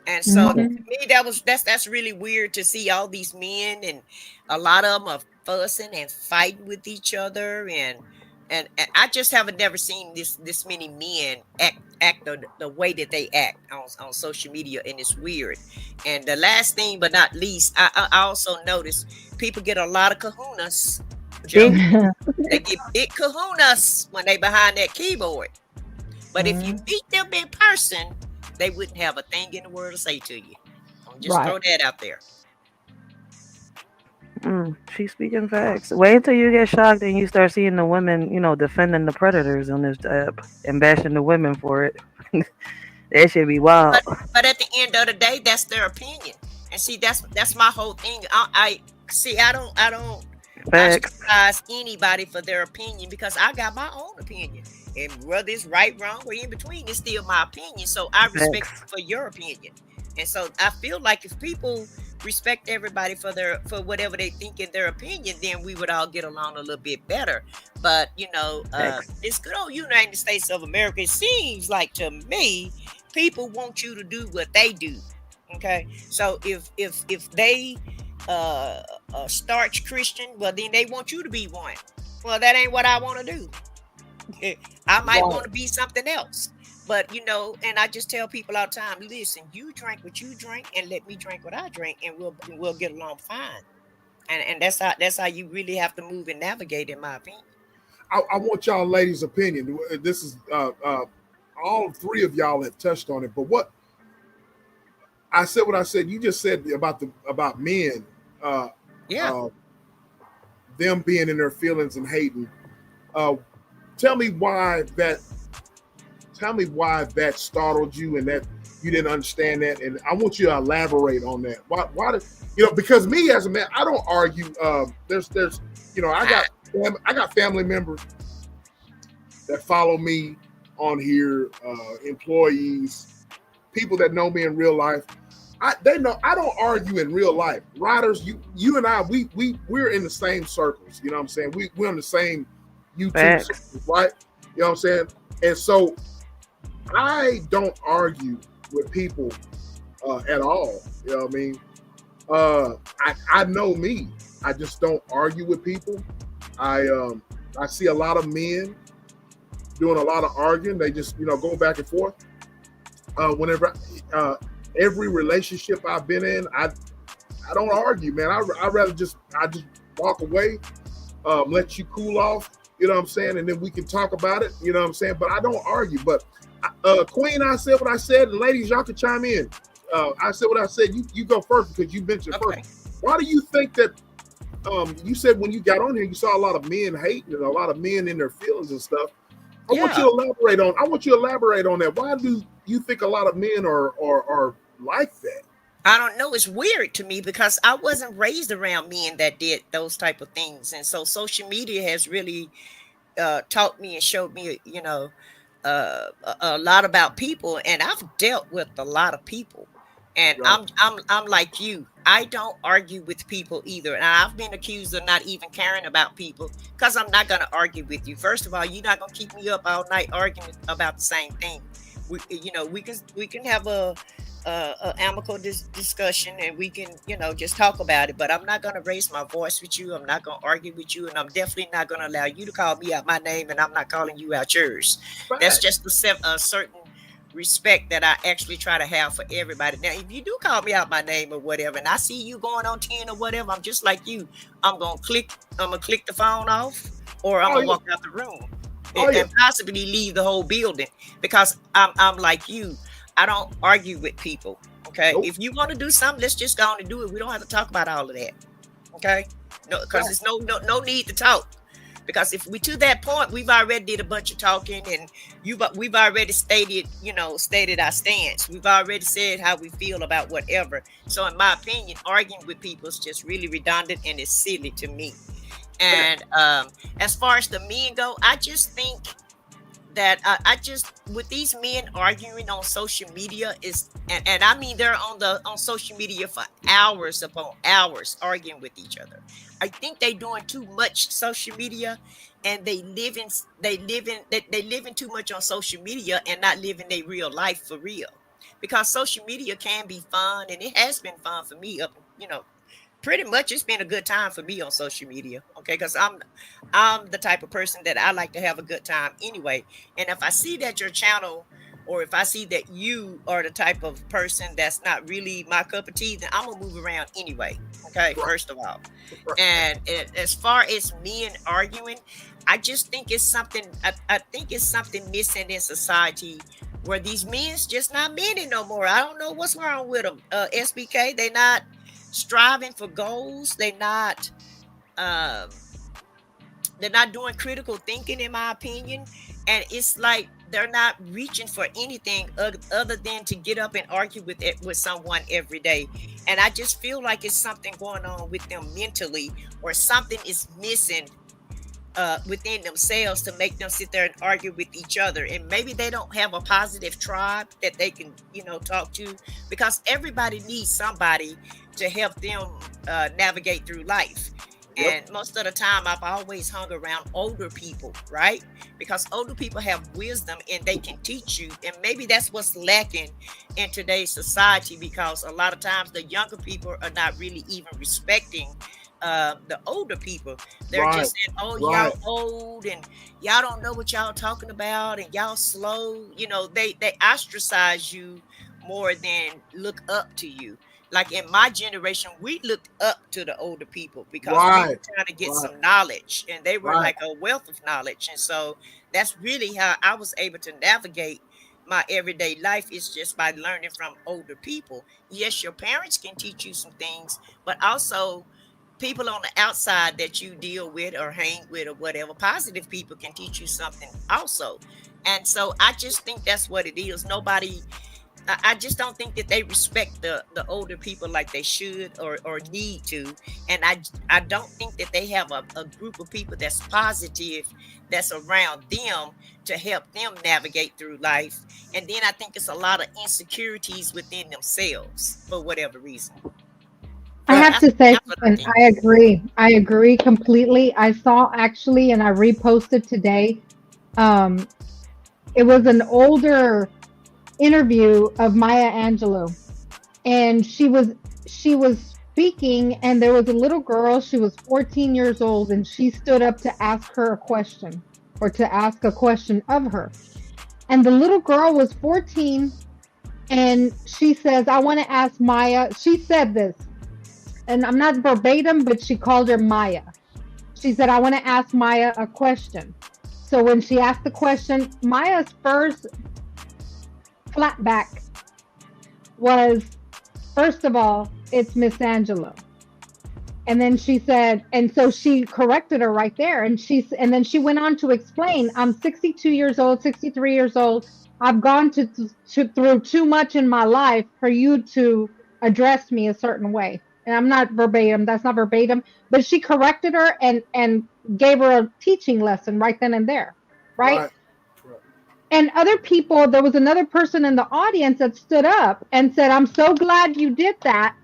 And so to Oh, Hmm. me, that's really weird to see all these men, and a lot of them are fussing and fighting with each other, and I just haven't never seen this many men act the way that they act on social media, and it's weird. And the last thing but not least, I also noticed people get a lot of kahunas, Joe. big. They get big kahunas when they behind that keyboard. But if you Mm, meet them in person, they wouldn't have a thing in the world to say to you. I'll just Right. throw that out there. she's speaking facts. Wait until you get shocked and you start seeing the women, defending the predators on this app and bashing the women for it. That should be wild. But but at the end of the day, that's their opinion. And see, that's my whole thing. I see. I don't Facts. ostracize anybody for their opinion because I got my own opinion. And whether it's right, wrong, or in between, it's still my opinion. So I respect Facts. you for your opinion. And so I feel like if people respect everybody for whatever they think in their opinion, then we would all get along a little bit better. But Facts. this good old United States of America, it seems like to me, people want you to do what they do. Okay, so if they starch Christian, well then they want you to be one. Well, that ain't what I want to do. I might Right. want to be something else. But and I just tell people all the time, listen, you drink what you drink and let me drink what I drink, and we'll get along fine. And that's how you really have to move and navigate, in my opinion. I want y'all ladies' opinion. This is all three of y'all have touched on it, but what I said, what I said, you just said about men, uh, Yeah. uh, them being in their feelings and hating. Uh, tell me why that. Tell me why that startled you and that you didn't understand that, and I want you to elaborate on that. Why did because me as a man, I don't argue. There's I got family members that follow me on here, employees, people that know me in real life. They know I don't argue in real life. Riders, you and I, we're in the same circles. You know what I'm saying? We're on the same YouTube circles, right? You know what I'm saying? And so I don't argue with people at all. You know what I mean? I know me. I just don't argue with people. I see a lot of men doing a lot of arguing. They just go back and forth. Whenever every relationship I've been in, I don't argue, man. I rather just walk away, let you cool off. You know what I'm saying, and then we can talk about it. You know what I'm saying, but I don't argue. But Queen, I said what I said, and ladies, y'all can chime in. I said what I said. You go first because you mentioned Okay. first. Why do you think that? You said when you got on here, you saw a lot of men hating and a lot of men in their feelings and stuff. I want you to elaborate on. I want you to elaborate on that. Why do you think a lot of men are like that? I don't know. It's weird to me because I wasn't raised around men that did those type of things, and so social media has really taught me and showed me, a lot about people, and I've dealt with a lot of people, and Right. I'm like you. I don't argue with people either, and I've been accused of not even caring about people because I'm not going to argue with you. First of all, you're not going to keep me up all night arguing about the same thing. We can have a amicable discussion, and we can just talk about it, but I'm not going to raise my voice with you. I'm not going to argue with you, and I'm definitely not going to allow you to call me out my name, and I'm not calling you out yours. That's Facts. just a certain respect that I actually try to have for everybody. Now if you do call me out my name or whatever, and I see you going on 10 or whatever, I'm just like you. I'm gonna click the phone off, or I'm Oh gonna yeah. walk out the room Oh yeah. and possibly leave the whole building, because I'm like you. I don't argue with people. Okay. Nope. If you want to do something, let's just go on and do it. We don't have to talk about all of that. Okay. No, because there's no need to talk. Because if we to that point, we've already did a bunch of talking, and we've already stated our stance. We've already said how we feel about whatever. So in my opinion, arguing with people is just really redundant and it's silly to me. And as far as the men go, I just think that I just, with these men arguing on social media, is, and I mean they're on social media for hours upon hours arguing with each other. I think they doing too much social media, and they living too much on social media and not living their real life for real. Because social media can be fun, and it has been fun for me up, pretty much it's been a good time for me on social media. Okay, because I'm the type of person that I like to have a good time anyway. And if I see that your channel, or if I see that you are the type of person that's not really my cup of tea, then I'm gonna move around anyway. Okay, Right. first of all. Right. And as far as men arguing, I just think it's something. I think it's something missing in society, where these men's just not men no more. I don't know what's wrong with them. SBK, they not striving for goals. Um, they're not doing critical thinking, in my opinion. And it's like they're not reaching for anything other than to get up and argue with someone every day. And I just feel like it's something going on with them mentally, or something is missing within themselves to make them sit there and argue with each other. And maybe they don't have a positive tribe that they can talk to, because everybody needs somebody to help them navigate through life. Yep. And most of the time, I've always hung around older people, right? Because older people have wisdom and they can teach you. And maybe that's what's lacking in today's society, because a lot of times the younger people are not really even respecting the older people. They're Right, just saying, "Oh, right. y'all old and y'all don't know what y'all talking about and y'all slow." You know, they ostracize you more than look up to you. Like in my generation, we looked up to the older people because we were Right, trying to get right, some knowledge, and they were right. like a wealth of knowledge. And so that's really how I was able to navigate my everyday life, is just by learning from older people. Yes, your parents can teach you some things, but also people on the outside that you deal with or hang with or whatever, positive people can teach you something also. And so I just think that's what it is. Nobody, I just don't think that they respect the older people like they should or need to. And I don't think that they have a group of people that's positive, that's around them to help them navigate through life. And then I think it's a lot of insecurities within themselves for whatever reason. I have That's, to say that's what I something. think. I agree. I agree completely. I saw actually, and I reposted today. Um, it was an older interview of Maya Angelou, and she was speaking, and there was a little girl. She was 14 years old, and she stood up to ask her a question, or to ask a question of her. And the little girl was 14, and she says, "I want to ask Maya." She said this, and I'm not verbatim, but she called her Maya. She said, "I want to ask Maya a question." So when she asked the question, Maya's first flatback was, first of all, it's Miss Angelo. And then she said, and so she corrected her right there. And then she went on to explain, "I'm 62 years old, 63 years old. I've gone through too much in my life for you to address me a certain way." And I'm not verbatim, that's not verbatim, but she corrected her and gave her a teaching lesson right then and there. Right. Right. Right. And other people, there was another person in the audience that stood up and said, "I'm so glad you did that,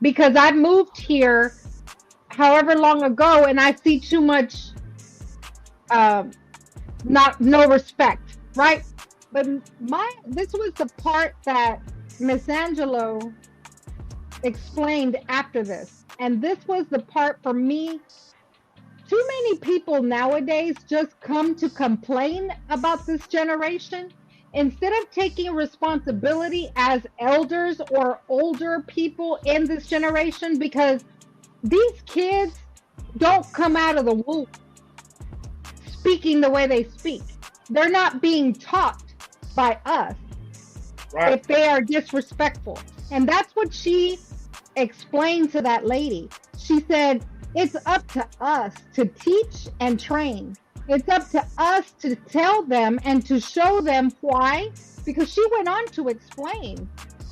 because I moved here however long ago, and I see too much not no respect," right? But this was the part that Miss Angelo explained after this. And this was the part for me. Too many people nowadays just come to complain about this generation instead of taking responsibility as elders or older people in this generation, because these kids don't come out of the womb speaking the way they speak. They're not being taught by us Right. if they are disrespectful. And that's what she explained to that lady. She said, "It's up to us to teach and train. It's up to us to tell them and to show them why." Because she went on to explain,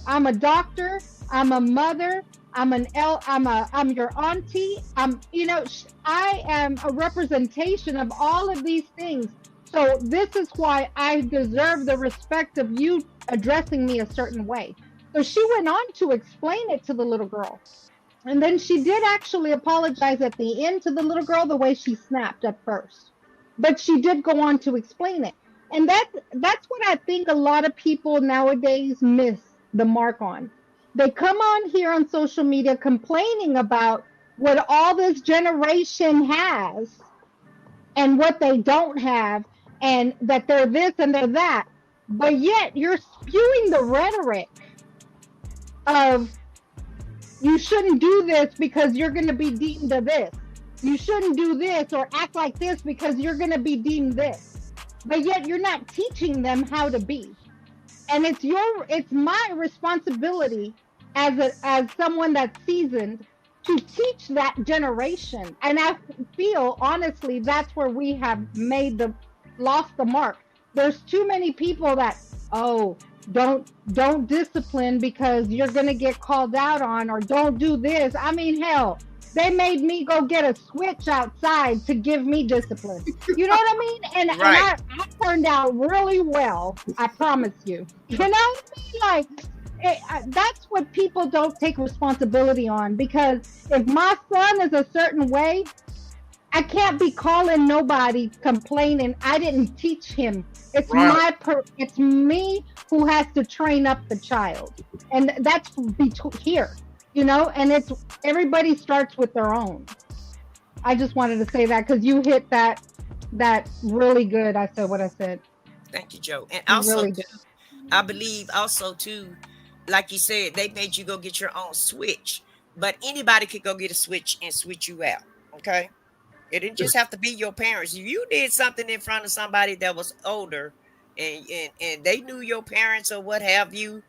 "I'm a doctor, I'm a mother, I'm your auntie. I am a representation of all of these things. So this is why I deserve the respect of you addressing me a certain way." So she went on to explain it to the little girl. And then she did actually apologize at the end to the little girl, the way she snapped at first. But she did go on to explain it. And that's what I think a lot of people nowadays miss the mark on. They come on here on social media complaining about what all this generation has and what they don't have, and that they're this and they're that. But yet you're spewing the rhetoric of, "You shouldn't do this because you're going to be deemed a this. You shouldn't do this or act like this because you're going to be deemed this." But yet you're not teaching them how to be. And it's my responsibility as someone that's seasoned to teach that generation. And I feel honestly that's where we have lost the mark. There's too many people that, "Oh, don't discipline because you're going to get called out on," or "Don't do this." I mean, hell, they made me go get a switch outside to give me discipline. You know what I mean? And Right. I turned out really well, I promise you. You know what I mean? Like, that's what people don't take responsibility on. Because if my son is a certain way, I can't be calling nobody complaining I didn't teach him. It's Right. it's me who has to train up the child. And that's here. And it's everybody starts with their own. I just wanted to say that because you hit that really good. I said what I said. Thank you, Joe. And You also really too, did. I believe also too, like you said, they made you go get your own switch, but anybody could go get a switch and switch you out. Okay. It didn't just have to be your parents. If you did something in front of somebody that was older and they knew your parents or what have you,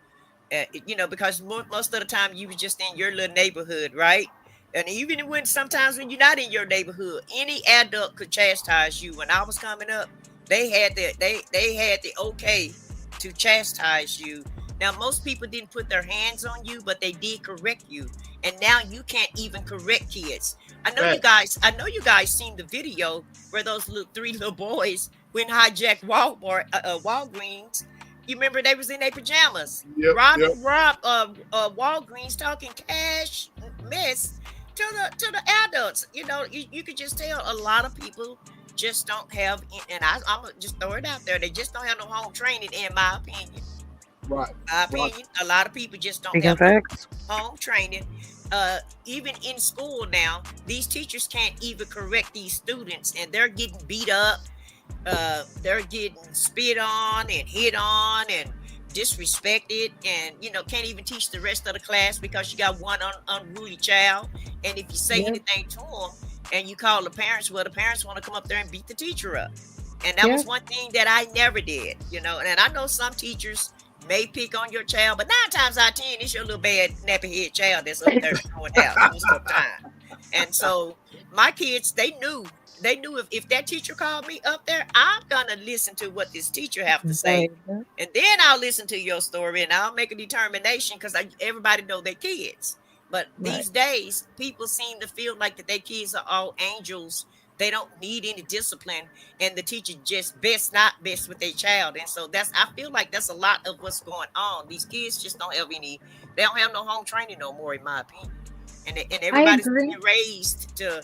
because most of the time you was just in your little neighborhood, right? And even when sometimes when you're not in your neighborhood, any adult could chastise you. When I was coming up, they had the okay to chastise you. Now most people didn't put their hands on you, but they did correct you. And now you can't even correct kids. Fact. I know you guys seen the video where those three little boys went hijacked Walgreens. You remember they was in their pajamas, Yep, yep. rob Walgreens, talking cash mess to the adults. You could just tell a lot of people just don't have, and I'm gonna just throw it out there. They just don't have no home training, in my opinion. Right, My right. opinion, a lot of people just don't Speaking have no facts. home training. Even in school now, these teachers can't even correct these students, and they're getting beat up. They're getting spit on and hit on and disrespected, and can't even teach the rest of the class because you got one unruly child. And if you say Yep. anything to them and you call the parents, well, the parents want to come up there and beat the teacher up. And that was Yep. one thing that I never did. And I know some teachers may pick on your child, but 9 times out of 10, it's your little bad nappy head child that's up there throwing out most of the time. And so my kids, they knew if that teacher called me up there, I'm gonna listen to what this teacher have to say, Right. and then I'll listen to your story and I'll make a determination because everybody know their kids. But Right. these days, people seem to feel like that their kids are all angels. They don't need any discipline, and the teacher just best with their child. And so I feel like that's a lot of what's going on. These kids just don't have any. They don't have no home training no more, in my opinion. And I everybody's agree. being raised to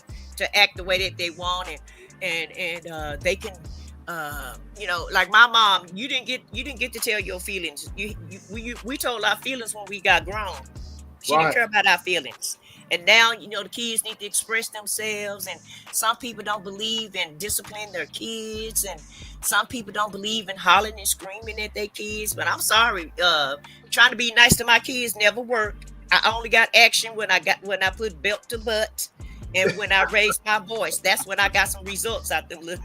act the way that they want, and they can like my mom, you didn't get to tell your feelings. We told our feelings when we got grown. She didn't Right. care about our feelings. And now, the kids need to express themselves. And some people don't believe in disciplining their kids. And some people don't believe in hollering and screaming at their kids. But I'm sorry, trying to be nice to my kids never worked. I only got action when I put belt to butt and when I raised my voice. That's when I got some results out them little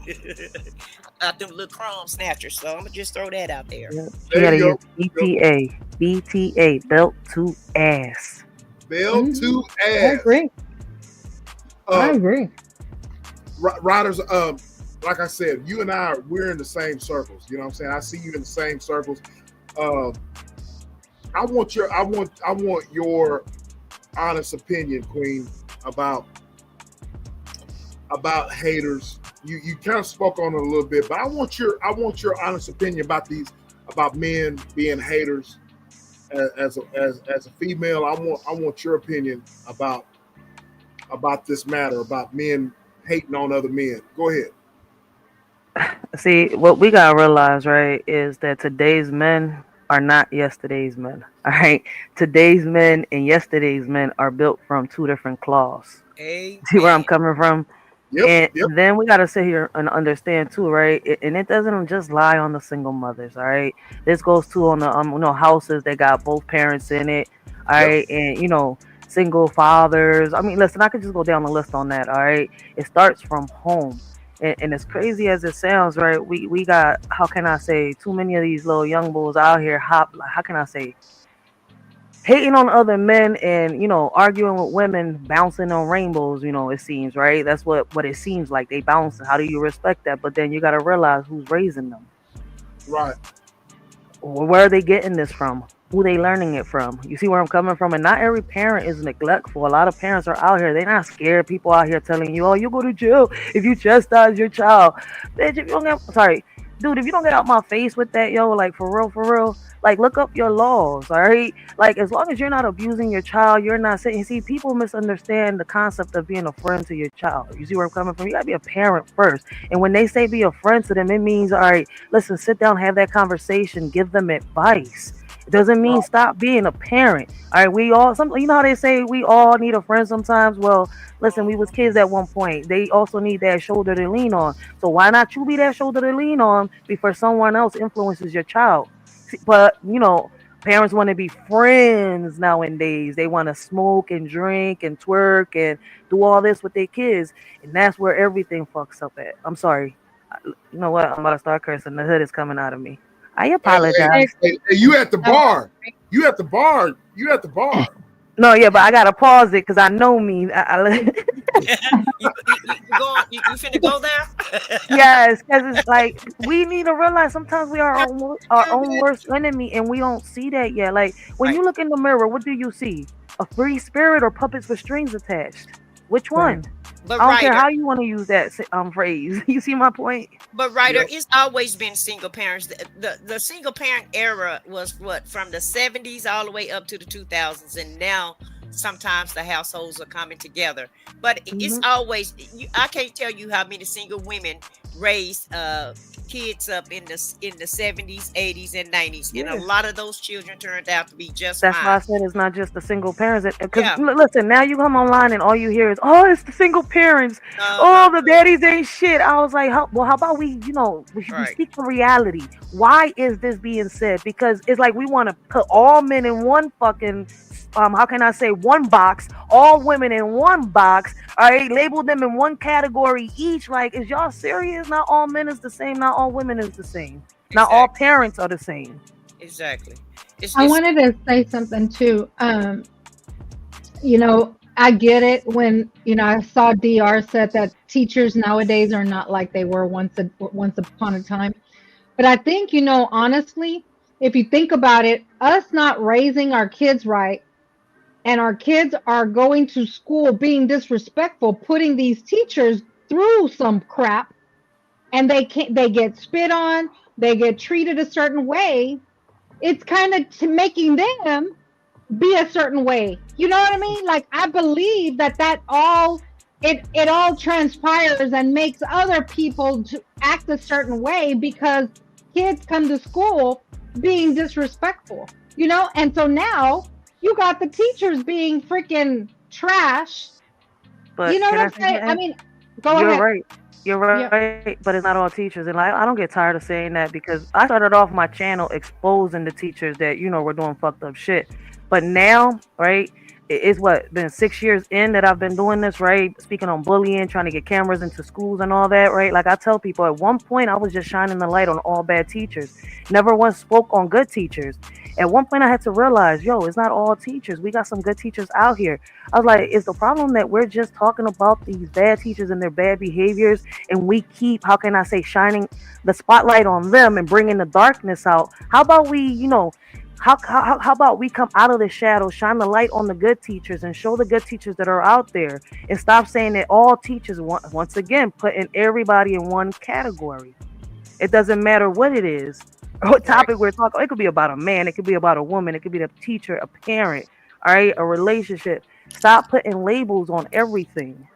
out them little crumb snatchers. So I'm gonna just throw that out there. Yep. You There gotta you use go. Go. BTA, belt to ass. Bell Mhm. to I ass. agree. I Uh, agree. Riders. Like I said, you and we're in the same circles. You know what I'm saying? I see you in the same circles. Um, I want your honest opinion, Queen, about haters. You kind of spoke on it a little bit, but I want your honest opinion about men being haters. As a female, I want your opinion about this matter, about men hating on other men. Go ahead. See, what we gotta realize, right, is that today's men are not yesterday's men. All right, today's men and yesterday's men are built from two different claws. See where I'm Amen. coming from? Yep, And yep, then we gotta sit here and understand too, right? And it doesn't just lie on the single mothers, all right? This goes too on the houses that got both parents in it, all yep. right, and single fathers. I mean, listen, I could just go down the list on that, all right? It starts from home. And as crazy as it sounds, right? We got, how can I say, too many of these little young bulls out here how can I say, hating on other men and arguing with women, bouncing on rainbows. It seems, right? That's what it seems like. They bounce. How do you respect that? But then you got to realize who's raising them. Right. Where are they getting this from? Who they learning it from? You see where I'm coming from? And not every parent is neglectful. A lot of parents are out here. They're not scared. People out here telling you, "Oh, you go to jail if you chastise your child." Bitch, if you don't get, sorry, dude, if you don't get out my face with that, yo, like for real, like look up your laws, all right? Like as long as you're not abusing your child, you're not saying. See, people misunderstand the concept of being a friend to your child. You see where I'm coming from? You gotta be a parent first. And when they say be a friend to them, it means, all right, listen, sit down, have that conversation, give them advice. It doesn't mean Right. stop being a parent. All right, we all some you know how they say we all need a friend sometimes. Well, listen, we was kids at one point. They also need that shoulder to lean on. So why not you be that shoulder to lean on before someone else influences your child? But parents want to be friends nowadays. They want to smoke and drink and twerk and do all this with their kids, and that's where everything fucks up at. I'm sorry. You know what? I'm about to start cursing. The hood is coming out of me. I Hey, hey, Hey, apologize. hey, you at the um, bar? You at the bar? You at the bar? No, yeah, but I gotta pause it because I know me. You go on, you finna go there? Yes, because it's like we need to realize sometimes we are our own worst enemy, and we don't see that yet. Like when Right. you look in the mirror, what do you see? A free spirit or puppets with strings attached? Which right. one? But I don't care writer, how you want to use that phrase. You see my point? But Yep. it's always been single parents. The single parent era was what, from the 70s all the way up to the 2000s, and now sometimes the households are coming together. But it's Hmm. always I can't tell you how many single women raised kids up in the 70s, 80s, and 90s, and a Yeah. lot of those children turned out to be just That's why I fine. said it's not just the single parents. Because Yeah. listen, now you come online and all you hear is, "Oh, it's the single parents. No, no, Oh, the no. daddies ain't shit." I was like, how about we Right. speak to reality? Why is this being said? Because it's like we want to put all men in one fucking how can I say one box, all women in one box. All right, label them in one category each. Like, is y'all serious? Not all men is the same. Not all women is the same. Not all Exactly. parents are the same. Exactly. I It's wanted to say something too. I get it when, I saw DR said that teachers nowadays are not like they were once upon a time. But I think, honestly, if you think about it, us not raising our kids right and our kids are going to school being disrespectful, putting these teachers through some crap, and they get spit on, they get treated a certain way. It's kind of to making them be a certain way. You know what I mean? Like, I believe that all it all transpires and makes other people to act a certain way because kids come to school being disrespectful. And so now you got the teachers being freaking trash. You But know can what I I'm say saying? I something? mean, go You're ahead. right. You're Yeah. right, but it's not all teachers. And like, I don't get tired of saying that because I started off my channel exposing the teachers that, were doing fucked up shit. But now, right, it's what, been 6 years in that I've been doing this, right? Speaking on bullying, trying to get cameras into schools and all that, right? Like I tell people, at one point I was just shining the light on all bad teachers. Never once spoke on good teachers. At one point I had to realize, yo, it's not all teachers. We got some good teachers out here. I was like, is the problem that we're just talking about these bad teachers and their bad behaviors, and we keep, how can I say, shining the spotlight on them and bringing the darkness out? How about we, how about we come out of the shadows, shine the light on the good teachers, and show the good teachers that are out there, and stop saying that all teachers, once again, putting everybody in one category. It doesn't matter what it is, what right. topic we're talking. It could be about a man, it could be about a woman, it could be the teacher, a parent, all right, a relationship. Stop putting labels on everything.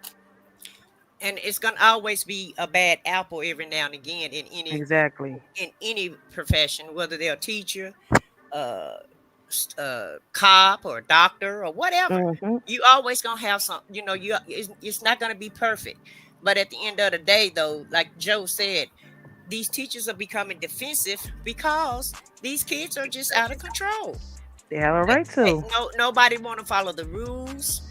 And it's gonna always be a bad apple every now and again Exactly. in any profession, whether they're a teacher, uh, cop, or doctor, or whatever. Hmm. You always gonna have some. It's not gonna be perfect. But at the end of the day, though, like Joe said, these teachers are becoming defensive because these kids are just out of control. They have a Hey, right hey, to. no, nobody want to follow the rules.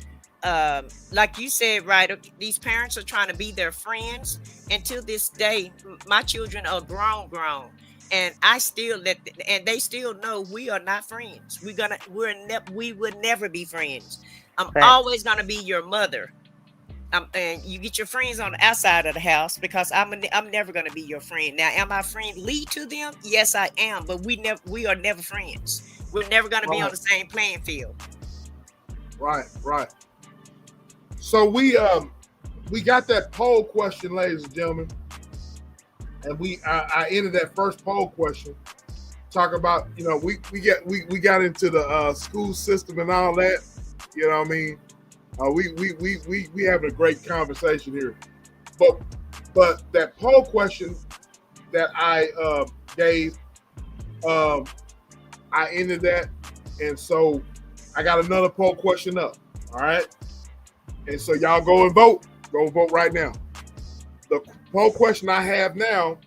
Like you said, right? These parents are trying to be their friends, and to this day, my children are grown, and I still and they still know we are not friends. We would never be friends. I'm Facts. always gonna be your mother. And you get your friends on the outside of the house because I'm never gonna be your friend. Now, am I friendly to them? Yes, I am. But we are never friends. We're never gonna be on Right, the same playing field. right, right. So we got that poll question, ladies and gentlemen, and I ended that first poll question. Talk about, we got into the school system and all that. You know what I mean? We having a great conversation here, but that poll question that I gave, um, I ended that, and so I got another poll question up. All right, and so y'all go and vote. Go vote right now. The poll question I have now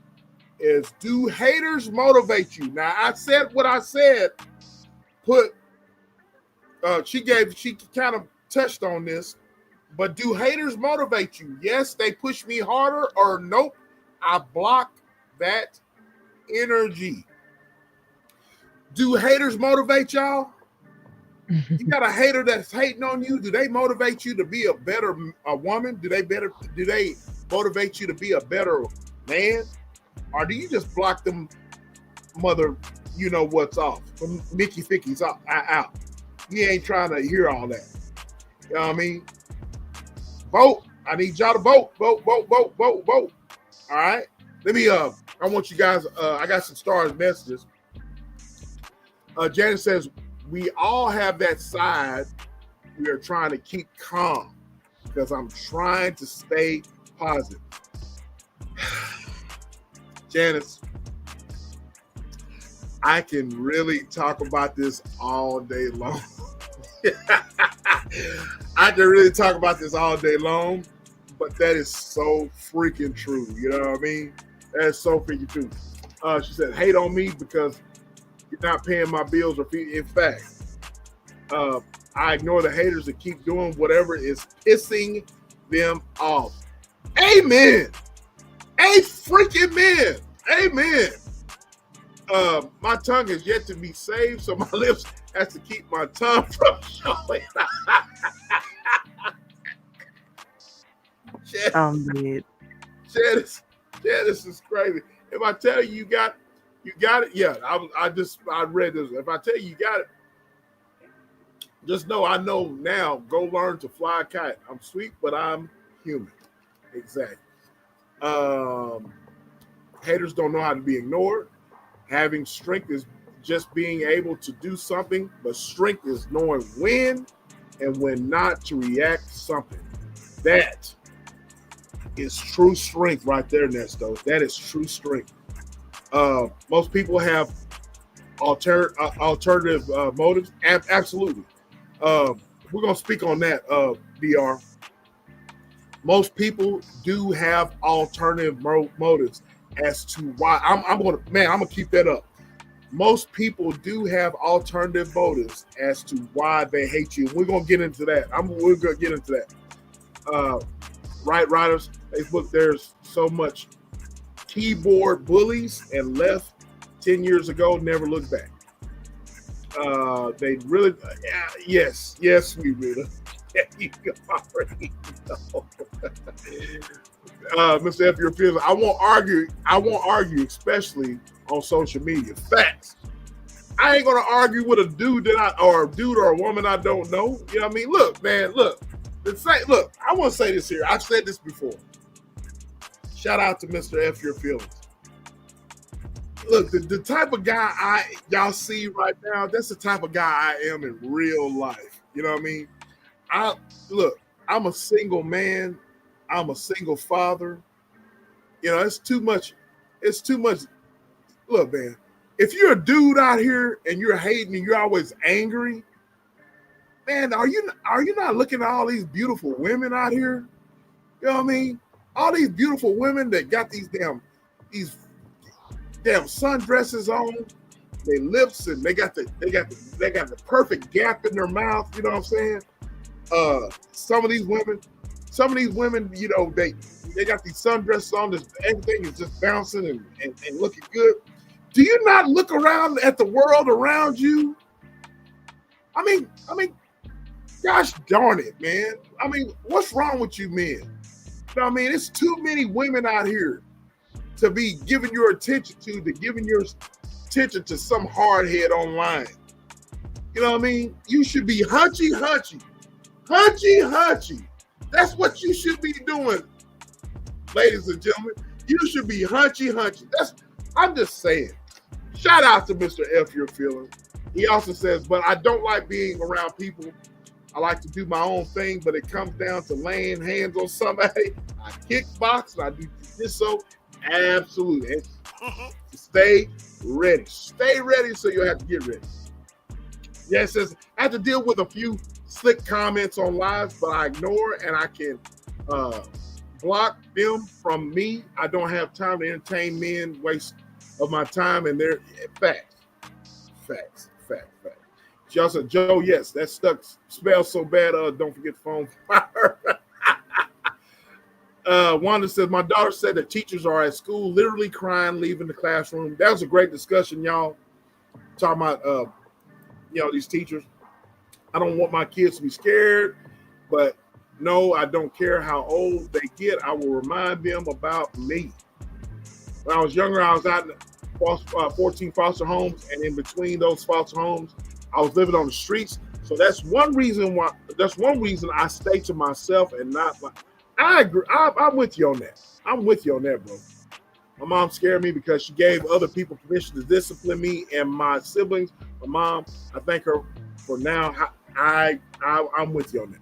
is: do haters motivate you? Now I said what I said. She kind of touched on this, but do haters motivate you? Yes, they push me harder, or nope, I block that energy. Do haters motivate y'all? You got a hater that's hating on you. Do they motivate you to be a better woman? Do they motivate you to be a better man? Or do you just block them mother, you know what's off? From Mickey Ficky's out. You ain't trying to hear all that. You know what I mean? Vote. I need y'all to vote. Vote. All right. Let me I want you guys, I got some stars messages. Janet says, we all have that side we are trying to keep calm because I'm trying to stay positive. Janice, I can really talk about this all day long. I can really talk about this all day long, but that is so freaking true. You know what I mean? That is so freaking true. She said, hate on me because you're not paying my bills or feeding. In fact, I ignore the haters that keep doing whatever is pissing them off. Amen. A freaking man. Amen. My tongue is yet to be saved, so my lips has to keep my tongue from showing. Janice is crazy. If I tell you you got it, yeah. I read this. If I tell you got it, just know I know now. Go learn to fly a kite. I'm sweet, but I'm human. Exactly. Haters don't know how to be ignored. Having strength is just being able to do something, but strength is knowing when and when not to react to something. That is true strength right there, Nesto. That is true strength. Most people have alternative motives. Absolutely. We're going to speak on that, DR. Most people do have alternative motives as to why. I'm going to keep that up. Most people do have alternative motives as to why they hate you. We're going to get into that. We're going to get into that. Right, Riders, Facebook, there's so much keyboard bullies and left 10 years ago, never looked back. They really, yes, we really. You already know. Mr. F, your feelings. I won't argue, especially on social media. Facts. I ain't gonna argue with a dude or a woman I don't know. You know what I mean? Look, man, look. I want to say this here. I've said this before. Shout out to Mr. F, your feelings. Look, the type of guy y'all see right now, that's the type of guy I am in real life. You know what I mean? I'm a single man. I'm a single father. You know, it's too much. Look, man, if you're a dude out here and you're hating and you're always angry, man, are you not looking at all these beautiful women out here? You know what I mean? All these beautiful women that got these damn sundresses on, their lips, and they got the perfect gap in their mouth. You know what I'm saying? Some of these women, you know, they got these sundresses on. Everything is just bouncing and looking good. Do you not look around at the world around you? I mean, gosh darn it, man. I mean, what's wrong with you men? You know what I mean? It's too many women out here to be giving your attention to some hard head online. You know what I mean? You should be hunchy. That's what you should be doing, ladies and gentlemen. You should be hunchy. I'm just saying. Shout out to Mr. F, your feelings. He also says, but I don't like being around people. I like to do my own thing, but it comes down to laying hands on somebody. I kickbox and I do this. So absolutely. To stay ready. Stay ready so you'll have to get ready. Yeah, it says, I have to deal with a few slick comments on lives, but I ignore and I can block them from me. I don't have time to entertain men, waste of my time, and they're facts. She also said, Joe, yes, that stuck smells so bad. Don't forget the phone fire. Wanda says, my daughter said that teachers are at school literally crying, leaving the classroom. That was a great discussion, y'all. Talking about, these teachers. I don't want my kids to be scared, but no, I don't care how old they get. I will remind them about me. When I was younger, I was out in 14 foster homes, and in between those foster homes, I was living on the streets. So that's one reason why. That's one reason I stay to myself and not. I agree. I'm with you on that. I'm with you on that, bro. My mom scared me because she gave other people permission to discipline me and my siblings. My mom, I thank her for now. I'm with you on that.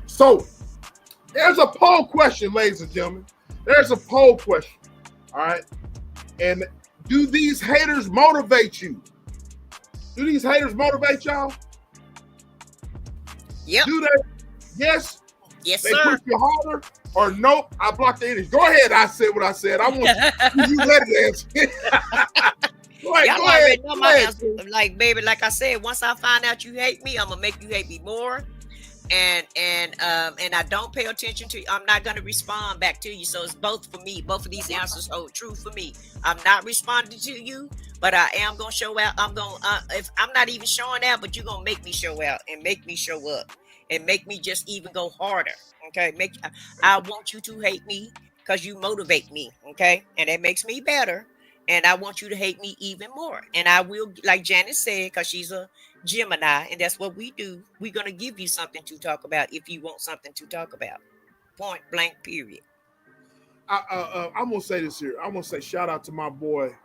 So there's a poll question, ladies and gentlemen. There's a poll question. All right. And do these haters motivate you? Do these haters motivate y'all? Yep. Do they? Yes. Yes, They sir. push you harder, or nope? I blocked the energy. Go ahead. I said what I said. I want you let it answer. Go ahead. Y'all Go already ahead. know Go my ahead. answer. Like, baby, like I said, once I find out you hate me, I'm gonna make you hate me more. And I don't pay attention to you. I'm not gonna respond back to you. So it's both for me. Both of these answers hold true for me. I'm not responding to you, but I am gonna show out. I'm gonna if I'm not even showing out, but you're gonna make me show out and make me show up and make me just even go harder. Okay, I want you to hate me because you motivate me. Okay, and that makes me better. And I want you to hate me even more. And I will, like Janet said, because she's a Gemini, and that's what we do. We're going to give you something to talk about if you want something to talk about. Point blank, period. I'm gonna say this here. I'm gonna say shout out to my boy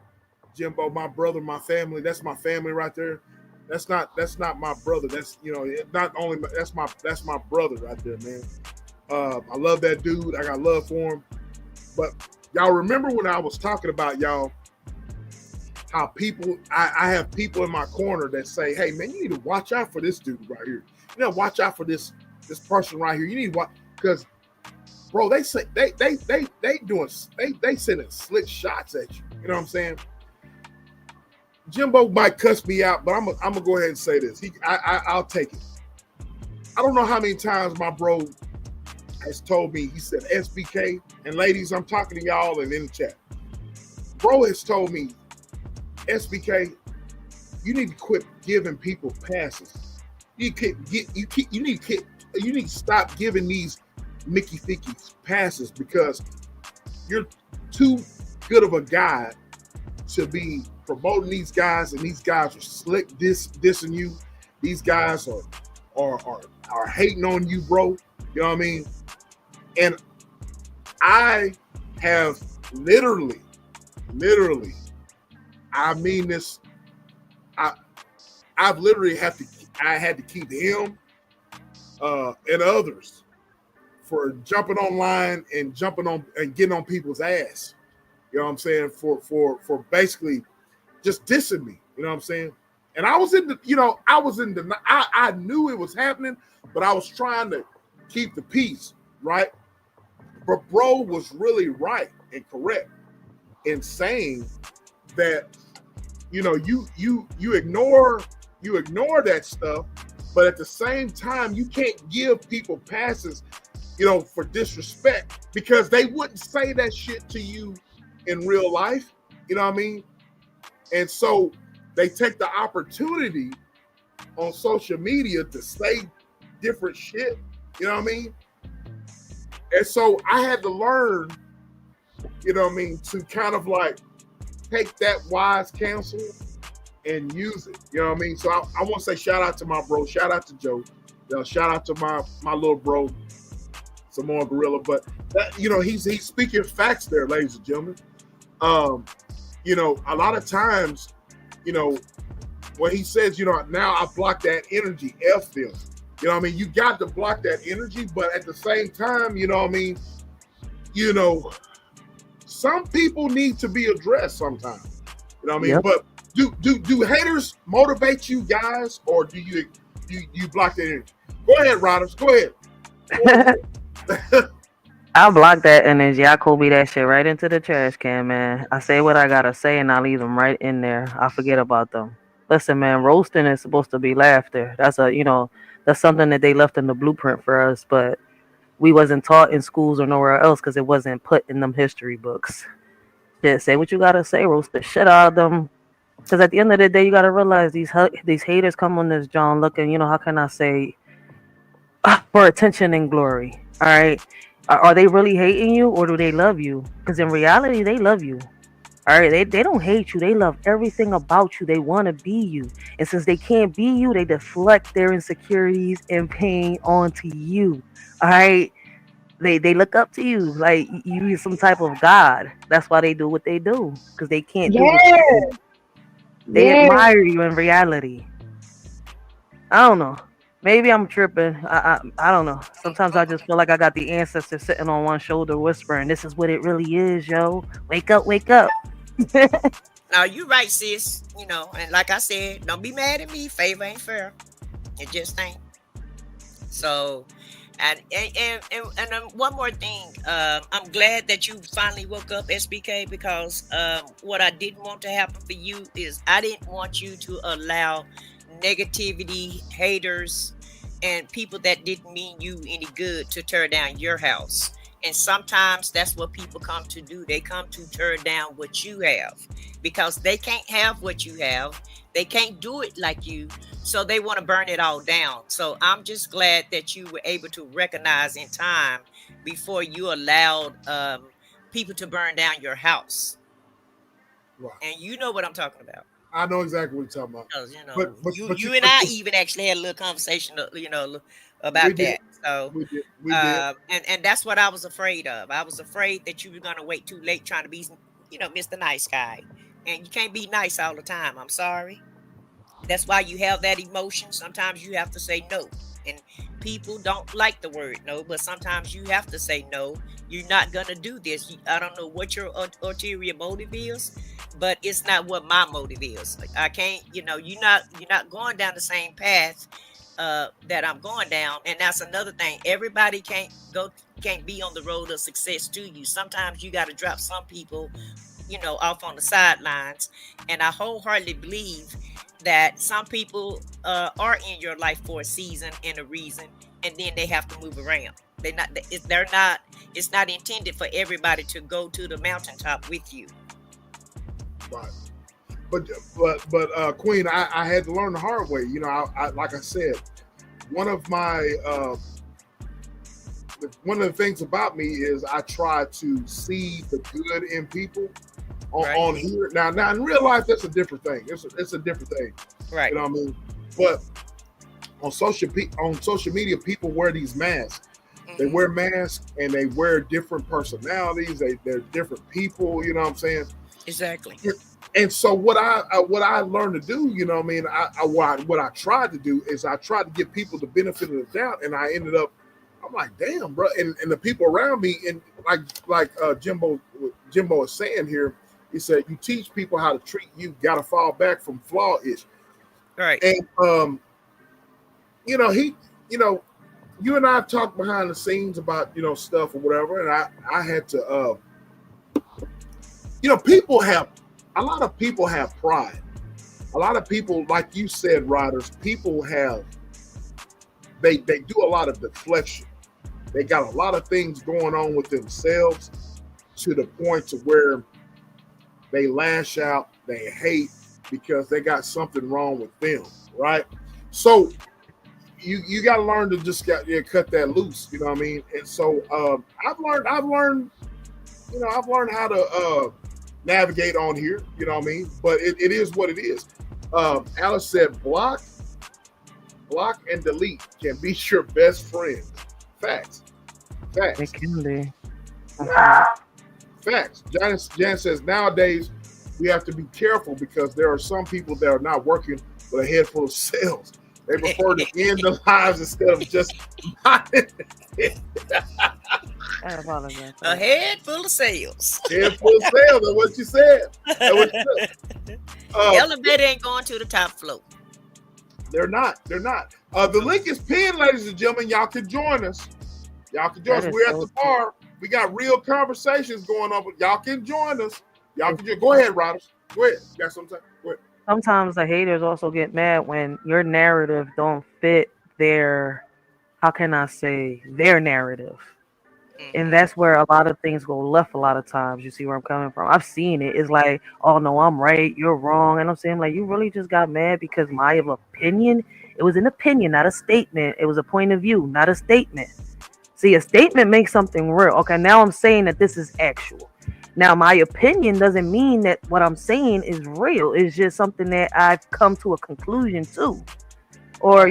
Jimbo, my brother, my family. That's my family right there. That's not my brother. That's not only that's my brother right there, man. I love that dude. I got love for him. But y'all remember when I was talking about y'all how people I have people in my corner that say, hey man, you need to watch out for this dude right here. You know, watch out for this person right here. You need to watch because bro, they say they sending slick shots at you. You know what I'm saying? Jimbo might cuss me out, but I'm gonna go ahead and say this. I'll take it. I don't know how many times my bro has told me, he said, SBK, and ladies, I'm talking to y'all and in the chat. Bro has told me, SBK, you need to quit giving people passes. You need to stop giving these Mickey Fickies passes because you're too good of a guy to be promoting these guys, and these guys are slick dissing you. These guys are hating on you, bro. You know what I mean? And I have literally, I mean this. I've literally had to keep him and others for jumping online and jumping on and getting on people's ass. You know what I'm saying? For basically just dissing me. You know what I'm saying? And I was in the, I knew it was happening, but I was trying to keep the peace, right? But bro was really right and correct in saying that, you ignore that stuff, but at the same time, you can't give people passes, for disrespect because they wouldn't say that shit to you in real life. You know what I mean? And so they take the opportunity on social media to say different shit. You know what I mean? And so I had to learn, to kind of like take that wise counsel and use it. You know what I mean? So I want to say shout out to my bro. Shout out to Joe. Shout out to my little bro, Samoa Gorilla. But that, he's speaking facts there, ladies and gentlemen. A lot of times, when he says, now I block that energy, F them. You know what I mean? You got to block that energy, but at the same time, some people need to be addressed sometimes. You know what I mean? Yep. But Do haters motivate you guys, or do you block that energy? Go ahead, Riders. Go ahead. I'll block that energy. I Kobe that shit right into the trash can, man. I say what I gotta say, and I leave them right in there. I forget about them. Listen, man, roasting is supposed to be laughter. That's something that they left in the blueprint for us, but we wasn't taught in schools or nowhere else because it wasn't put in them history books. Just say what you gotta say, roast the shit out of them. Because at the end of the day, you gotta realize these haters come on this John looking. How can I say, for attention and glory? All right, are they really hating you or do they love you? Because in reality, they love you. All right, they don't hate you. They love everything about you. They want to be you. And since they can't be you, they deflect their insecurities and pain onto you. All right. They look up to you like you some type of god. That's why they do what they do. Because they can't do what you Yeah. do. They Yeah. admire you in reality. I don't know. Maybe I'm tripping. I don't know. Sometimes I just feel like I got the ancestors sitting on one shoulder whispering, "This is what it really is, yo. Wake up, wake up." Now you right, sis. And like I said, don't be mad at me. Favor ain't fair. It just ain't. So, and one more thing. I'm glad that you finally woke up, SBK, because what I didn't want to happen for you is I didn't want you to allow negativity, haters, and people that didn't mean you any good to tear down your house. And sometimes that's what people come to do. They come to tear down what you have because they can't have what you have. They can't do it like you. So they want to burn it all down. So I'm just glad that you were able to recognize in time before you allowed people to burn down your house. Right. And you know what I'm talking about. I know exactly what you're talking about. Because you and I even actually had a little conversation, about that. So we did. And that's what I was afraid of. I was afraid that you were gonna wait too late trying to be, Mr. Nice Guy. And you can't be nice all the time. I'm sorry. That's why you have that emotion. Sometimes you have to say no. And people don't like the word no, but sometimes you have to say no. You're not gonna do this. I don't know what your ulterior motive is, but it's not what my motive is. Like, I can't, you're not going down the same path that I'm going down. And that's another thing. Everybody can't be on the road of success to you. Sometimes you got to drop some people, off on the sidelines. And I wholeheartedly believe that some people are in your life for a season and a reason, and then they have to move around. It's not intended for everybody to go to the mountaintop with you. Right. But Queen, I had to learn the hard way. I like I said, one of the things about me is I try to see the good in people on here. Now in real life, that's a different thing. It's a different thing. Right. You know what I mean? But on social media, people wear these masks. Mm-hmm. They wear masks and they wear different personalities. They're different people. You know what I'm saying? Exactly. And so what I learned to do, you know what I mean? What I tried to do is I tried to give people the benefit of the doubt, and I ended up, I'm like, damn, bro. And the people around me, and like Jimbo is saying here, he said, you teach people how to treat you, got to fall back from flaw-ish. Right. And you and I talked behind the scenes about stuff or whatever, and I had to a lot of people have pride. A lot of people, like you said, Riders, people have they do a lot of deflection. They got a lot of things going on with themselves to the point to where they lash out, they hate because they got something wrong with them, right? So you got to learn to just cut that loose, you know what I mean? And so I've learned how to navigate on here, you know what I mean? But it is what it is. Alice said, block and delete can be your best friend. Facts. It can be. Facts. Jan says, nowadays we have to be careful because there are some people that are not working with a head full of sales. They prefer to end their lives instead of just not. A head full of sales. Head full of sales. That's what you said. Elevator ain't going to the top floor. They're not. The link is pinned, ladies and gentlemen. Y'all can join us. We're at the bar. We got real conversations going on. But y'all can join us. Go ahead, Riders. Go ahead. You got something? Go ahead. Sometimes the haters also get mad when your narrative don't fit their, how can I say, their narrative. And that's where a lot of things go left a lot of times. You see where I'm coming from? I've seen it. It's like, oh no, I'm right, you're wrong. And I'm saying, like, you really just got mad because my opinion, it was an opinion, not a statement. It was a point of view, not a statement. See, a statement makes something real. Okay, now I'm saying that this is actual. Now, my opinion doesn't mean that what I'm saying is real. It's just something that I've come to a conclusion to. Or,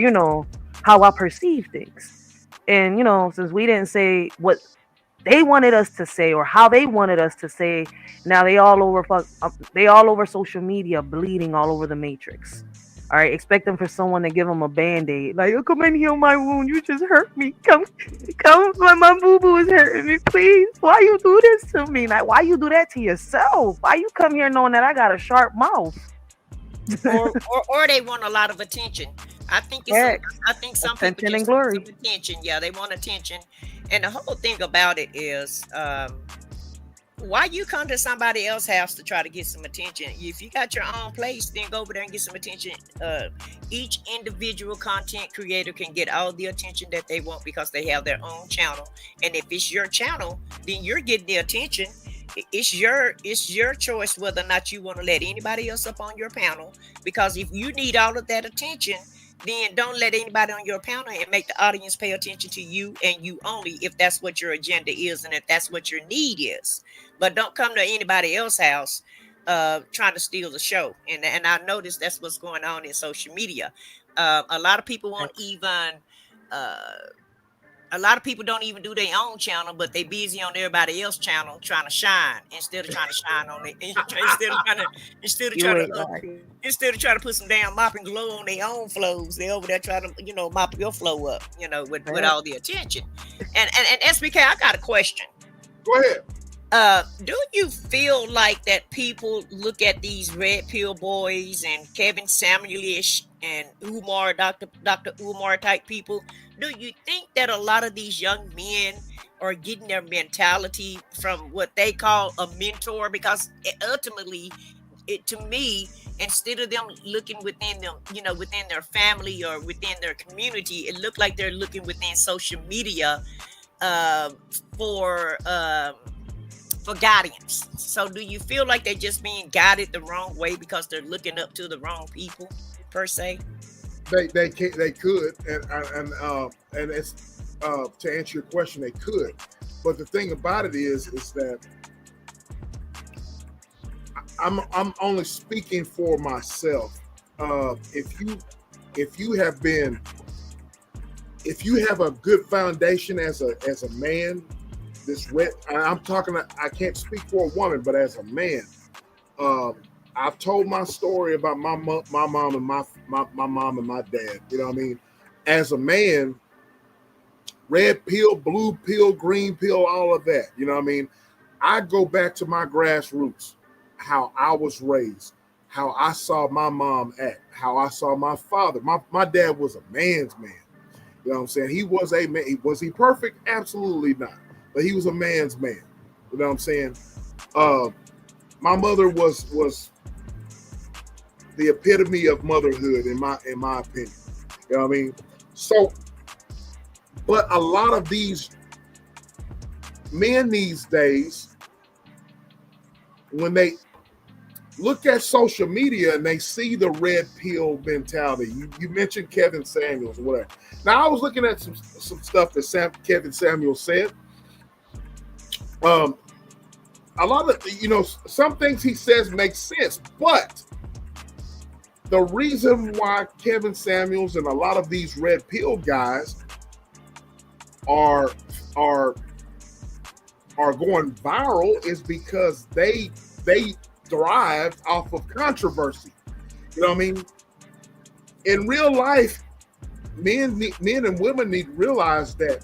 how I perceive things. And, since we didn't say what they wanted us to say or how they wanted us to say, now they all over social media, bleeding all over the matrix. All right, expecting for someone to give them a band-aid, like, oh, come and heal my wound, you just hurt me, come, my boo-boo is hurting me, please, why you do this to me? Like, why you do that to yourself? Why you come here knowing that I got a sharp mouth? or they want a lot of attention. I think some people just want some attention. Yeah, they want attention. And the whole thing about it is, why you come to somebody else's house to try to get some attention? If you got your own place, then go over there and get some attention. Each individual content creator can get all the attention that they want because they have their own channel. And if it's your channel, then you're getting the attention. It's your choice whether or not you want to let anybody else up on your panel. Because if you need all of that attention, then don't let anybody on your panel and make the audience pay attention to you and you only if that's what your agenda is and if that's what your need is. But don't come to anybody else's house trying to steal the show. And I noticed that's what's going on in social media. A lot of people won't even a lot of people don't even do their own channel, but they busy on everybody else's channel trying to shine instead of trying to shine on it. Instead of trying to put some damn mopping glow on their own flows, they over there trying to mop your flow up, with all the attention. And SBK, I got a question. Go ahead. Do you feel like that people look at these red pill boys and Kevin Samuel-ish and Umar, Dr. Umar type people? Do you think that a lot of these young men are getting their mentality from what they call a mentor? Because ultimately, to me, instead of them looking within them, within their family or within their community, it looked like they're looking within social media for guidance. So do you feel like they're just being guided the wrong way because they're looking up to the wrong people per se? They could, and it's to answer your question, they could. But the thing about it is that I'm only speaking for myself. If you have a good foundation as a man, I can't speak for a woman, but as a man, I've told my story about my mom and my mom and my dad. You know what I mean? As a man, red pill, blue pill, green pill, all of that. You know what I mean? I go back to my grassroots, how I was raised, how I saw my mom act, how I saw my father. My dad was a man's man. You know what I'm saying? He was a man. Was he perfect? Absolutely not. But he was a man's man. You know what I'm saying? My mother was the epitome of motherhood in my opinion. You know what I mean? So, but a lot of these men these days, when they look at social media and they see the red pill mentality, you mentioned Kevin Samuels or whatever. Now I was looking at some stuff that Kevin Samuels said. A lot of, some things he says make sense, but the reason why Kevin Samuels and a lot of these red pill guys are going viral is because they thrive off of controversy. You know what I mean? In real life, men and women need to realize that,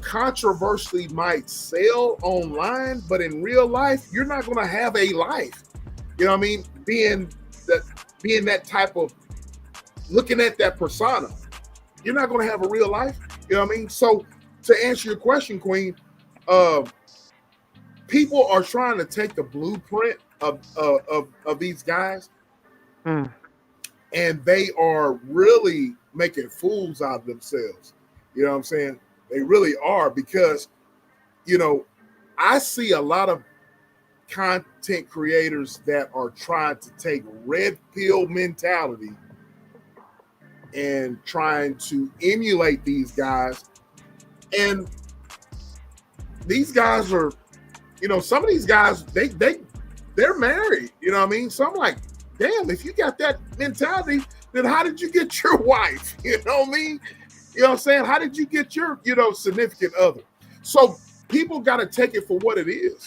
controversy might sell online, but in real life, you're not going to have a life. You You know what I mean? Being that type of looking at that persona, you're not going to have a real life. You know what I mean? So to answer your question, Queen, people are trying to take the blueprint of these guys, and they are really making fools out of themselves. You know what I'm saying? They really are, because, you know, I see a lot of content creators that are trying to take red pill mentality and trying to emulate these guys. And these guys are, you know, some of these guys, they're married. You know what I mean? So I'm like, damn, if you got that mentality, then how did you get your wife? You know what I mean? You know what I'm saying? How did you get your, you know, significant other? So people got to take it for what it is.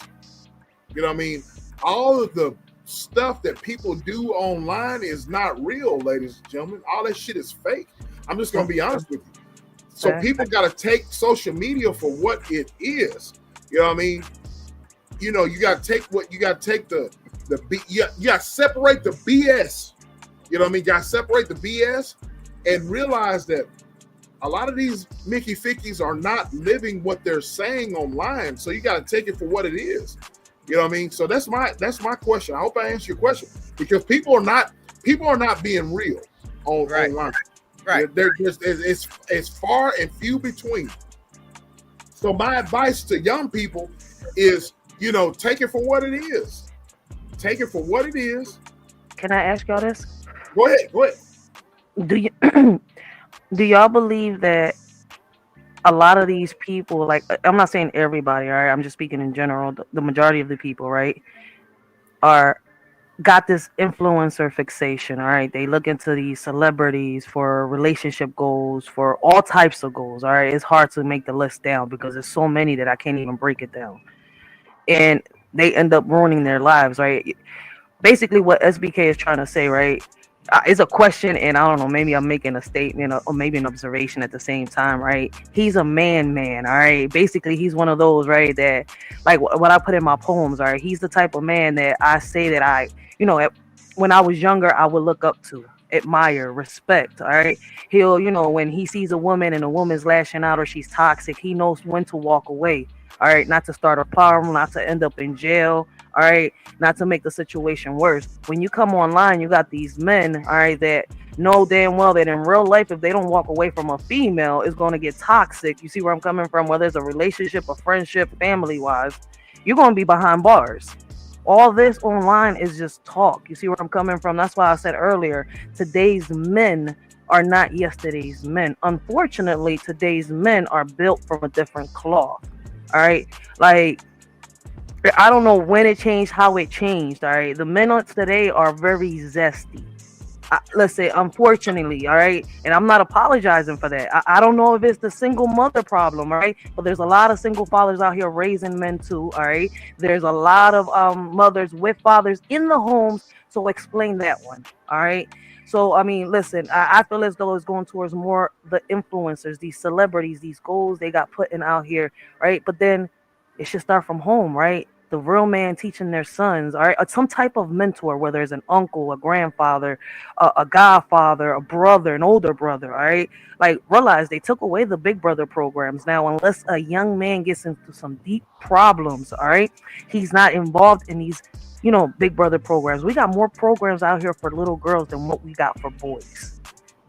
You know what I mean? All of the stuff that people do online is not real, ladies and gentlemen. All that shit is fake. I'm just going to be honest with you. So people got to take social media for what it is. You know what I mean? You know, you got to take the you got to separate the BS. You know what I mean? You got to separate the BS and realize that a lot of these Mickey Fickies are not living what they're saying online. So you got to take it for what it is. You know what I mean? So that's my question. I hope I answer your question, because people are not being real online. Right. They're just it's far and few between. So my advice to young people is, you know, take it for what it is. Take it for what it is. Can I ask y'all this? Go ahead. Do y'all believe that a lot of these people, like, I'm not saying everybody, all right, I'm just speaking in general, the majority of the people, right, got this influencer fixation, all right? They look into these celebrities for relationship goals, for all types of goals, all right? It's hard to make the list down because there's so many that I can't even break it down. And they end up ruining their lives, right? Basically what SBK is trying to say, right, it's a question, and I don't know, maybe I'm making a statement or maybe an observation at the same time, right? He's a man, all right? Basically, he's one of those, right, that, like what I put in my poems, all right? He's the type of man that I say that I, you know, when I was younger, I would look up to, admire, respect, all right? He'll, you know, when he sees a woman and a woman's lashing out or she's toxic, he knows when to walk away, all right? Not to start a problem, not to end up in jail, all right, not to make the situation worse. When you come online, you got these men, all right, that know damn well that in real life, if they don't walk away from a female, it's going to get toxic. You see where I'm coming from? Whether it's a relationship, a friendship, family-wise, you're going to be behind bars. All this online is just talk. You see where I'm coming from? That's why I said earlier, today's men are not yesterday's men. Unfortunately, today's men are built from a different cloth, all right? Like, I don't know when it changed, how it changed, all right? The men of today are very zesty. Let's say, unfortunately, all right? And I'm not apologizing for that. I don't know if it's the single mother problem, all right? But there's a lot of single fathers out here raising men too, all right? There's a lot of mothers with fathers in the homes, so explain that one, all right? So, I mean, listen, I feel as though it's going towards more the influencers, these celebrities, these goals they got putting out here, right? But then it should start from home, right? The real man teaching their sons, all right, some type of mentor, whether it's an uncle, a grandfather, a godfather, a brother, an older brother, all right? Like, realize they took away the big brother programs. Now, unless a young man gets into some deep problems, all right, he's not involved in these, you know, big brother programs. We got more programs out here for little girls than what we got for boys,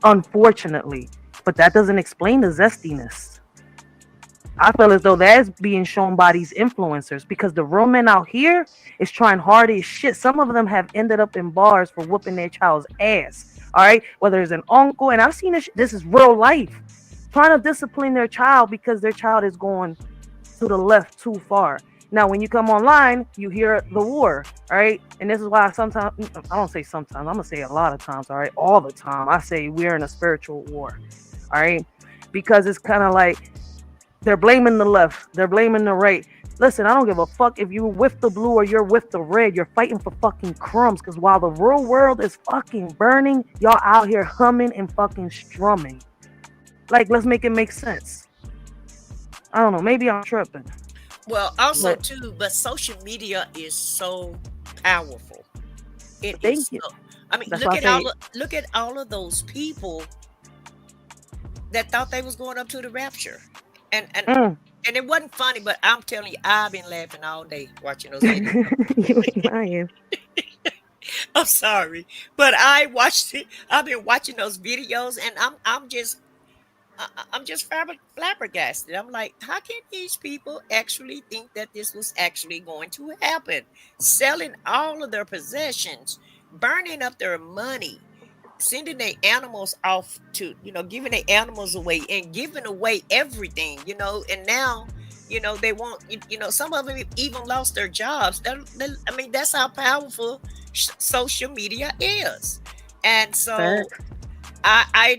unfortunately. But that doesn't explain the zestiness. I feel as though that's being shown by these influencers, because the real men out here is trying hard as shit. Some of them have ended up in bars for whooping their child's ass. All right, whether it's an uncle, and I've seen this. This is real life. Trying to discipline their child because their child is going to the left too far. Now, when you come online, you hear the war. All right, and this is why sometimes, I don't say sometimes, I'm gonna say a lot of times. All right, all the time, I say we're in a spiritual war. All right, because it's kind of like, they're blaming the left. They're blaming the right. Listen, I don't give a fuck if you're with the blue or you're with the red. You're fighting for fucking crumbs. Because while the real world is fucking burning, y'all out here humming and fucking strumming. Like, let's make it make sense. I don't know. Maybe I'm tripping. Well, also, too, but social media is so powerful. It Thank is. you. So, I mean, That's why I say, look at all of those people that thought they was going up to the rapture, and and mm. and it wasn't funny. But I'm telling you, I've been laughing all day watching those videos. You ain't lying. I'm sorry, but I watched it. I've been watching those videos, and I'm just flabbergasted. I'm like, how can these people actually think that this was actually going to happen? Selling all of their possessions, burning up their money, sending their animals off to, giving their animals away and giving away everything, and now, they want, some of them even lost their jobs. I mean, that's how powerful social media is. And so Facts. I,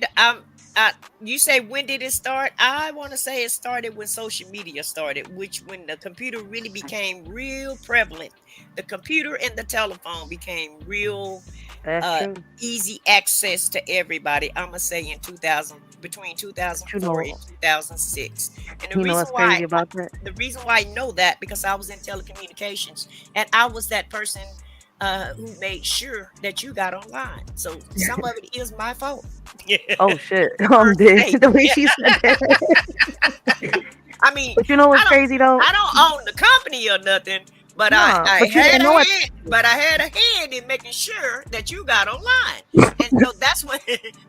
you say when did it start? I want to say it started when social media started, which when the computer really became real prevalent. The computer and the telephone became real That's uh true. easy access to everybody. I'm gonna say in 2000, between But 2004 and 2006. And you know what's crazy about that? the reason why I know that, because I was in telecommunications, and I was that person who made sure that you got online. So some of it is my fault. Oh shit, I'm dead. Hey, The way she said that. I mean, But you know I what's don't crazy though? I don't own the company or nothing, but Nah, I but you had a know what? hand, in making sure that you got online. And so that's when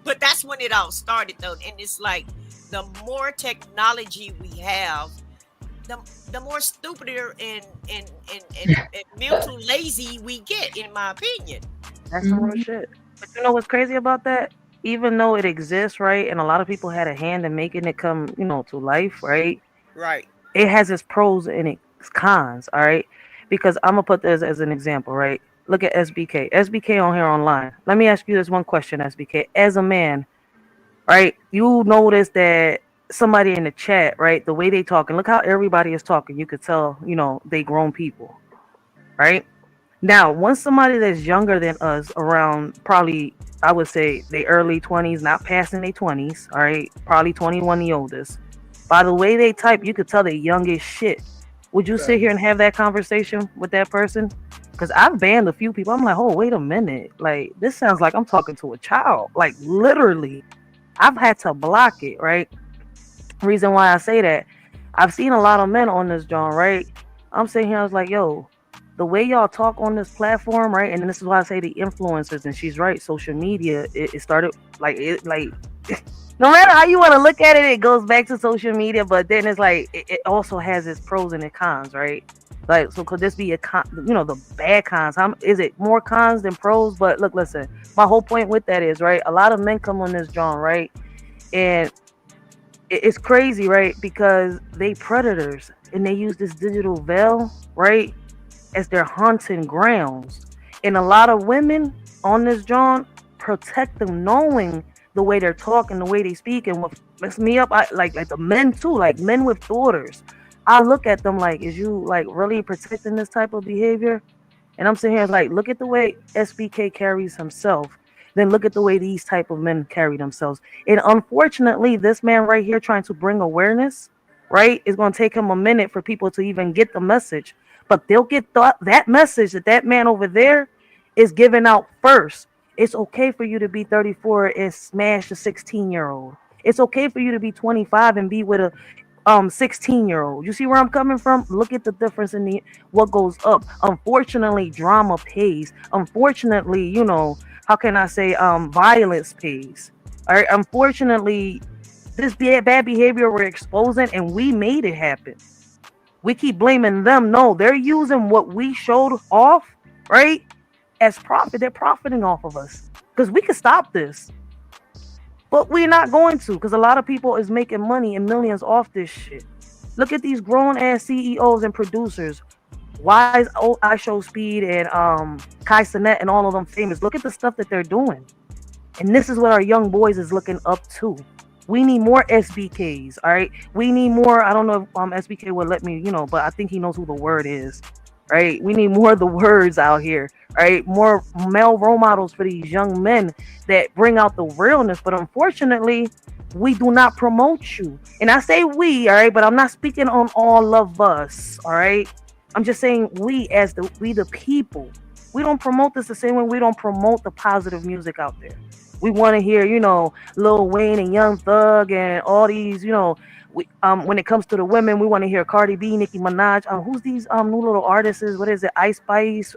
but that's when it all started though. And it's like the more technology we have, the more stupider and mental lazy we get, in my opinion. That's some real shit. But you know what's crazy about that? Even though it exists, right, and a lot of people had a hand in making it come, to life, right? Right. It has its pros and its cons, all right? Because I'm gonna put this as an example, right? Look at SBK. SBK on here online. Let me ask you this one question, SBK. As a man, right? You notice that somebody in the chat, right? The way they talk, and look how everybody is talking. You could tell, they grown people, right? Now, once somebody that's younger than us, around probably, I would say, the early 20s, not passing their 20s, all right, probably 21, the oldest. By the way they type, you could tell they're young as shit. Would you sit Facts. here and have that conversation with that person? Because I've banned a few people. I'm like, oh, wait a minute. Like, this sounds like I'm talking to a child. Like, literally, I've had to block it, right? Reason why I say that, I've seen a lot of men on this John, right? I'm sitting here, I was like, yo, the way y'all talk on this platform, right? And this is why I say the influencers, and she's right, social media, it started like no matter how you want to look at it, it goes back to social media, but then it's like it also has its pros and its cons, right? Like, so could this be a con, the bad cons? How is it more cons than pros? But look, listen, my whole point with that is, right, a lot of men come on this John, right? And it's crazy, right? Because they predators and they use this digital veil, right, as their hunting grounds. And a lot of women on this John protect them, knowing the way they're talking, the way they speak, and what mess me up. I like the men too, like men with daughters. I look at them like, is you like really protecting this type of behavior? And I'm sitting here like, look at the way SBK carries himself. Then look at the way these type of men carry themselves. And unfortunately, this man right here trying to bring awareness, right, is going to take him a minute for people to even get the message. But they'll get that message that man over there is giving out first. It's okay for you to be 34 and smash a 16-year-old. It's okay for you to be 25 and be with a 16-year-old. You see where I'm coming from? Look at the difference in the what goes up. Unfortunately, drama pays. Unfortunately, how can I say violence pays. All right. Unfortunately, this bad behavior we're exposing, and we made it happen. We keep blaming them. No, they're using what we showed off, right, as profit. They're profiting off of us because we can stop this. But we're not going to, because a lot of people is making money and millions off this shit. Look at these grown ass CEOs and producers. Why is I Show Speed and Kai Cenat and all of them famous? Look at the stuff that they're doing. And this is what our young boys is looking up to. We need more SBKs, all right? We need more, I don't know if SBK would let me, but I think he knows who the word is, right? We need more of the words out here, right? More male role models for these young men that bring out the realness. But unfortunately, we do not promote you. And I say we, all right? But I'm not speaking on all of us, all right? I'm just saying we the people. We don't promote this the same way we don't promote the positive music out there. We want to hear, Lil Wayne and Young Thug and all these, when it comes to the women, we want to hear Cardi B, Nicki Minaj. Who's these new little artists? What is it? Ice Spice,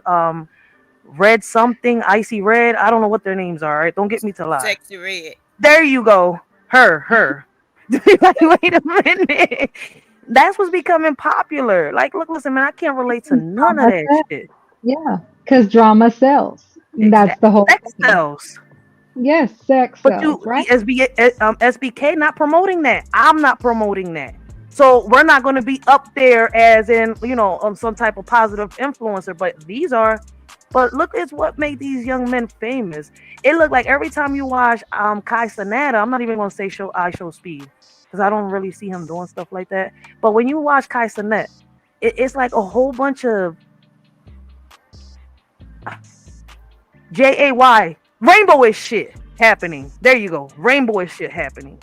Red something, Icy Red. I don't know what their names are. Right? Don't get me to lie. Sexy red. There you go. Her. Like, wait a minute. That's what's becoming popular. Like, look, listen, man, I can't relate to none of Drama that sells. shit. Yeah, because drama sells. That's Exactly. the whole Sex thing. sells. Yes, sex But you sells, right? see, SBK not promoting that. I'm not promoting that. So we're not going to be up there as in, some type of positive influencer. But these are. But look, it's what made these young men famous. It looked like every time you watch Kai Cenat, I'm not even going to say show speed because I don't really see him doing stuff like that. But when you watch Kai Cenat, it's like a whole bunch of JAY rainbowish shit happening. There you go, rainbowish shit happening.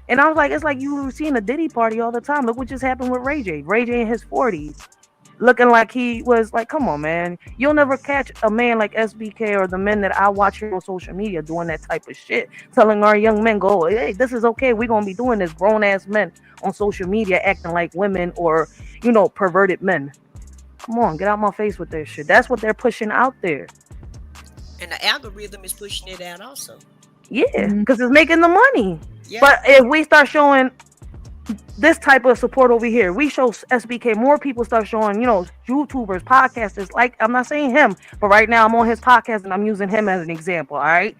And I was like, it's like you were seeing a Diddy party all the time. Look what just happened with Ray J. Ray J in his 40s. Looking like he was like, come on, man. You'll never catch a man like SBK or the men that I watch here on social media doing that type of shit. Telling our young men, go, hey, this is okay. We're going to be doing this. Grown ass men on social media acting like women or, perverted men. Come on, get out my face with this shit. That's what they're pushing out there. And the algorithm is pushing it out also. Yeah, because it's making the money. Yeah. But if we start showing this type of support over here, we show SBK, more people start showing, YouTubers, podcasters, like, I'm not saying him, but right now I'm on his podcast and I'm using him as an example, all right?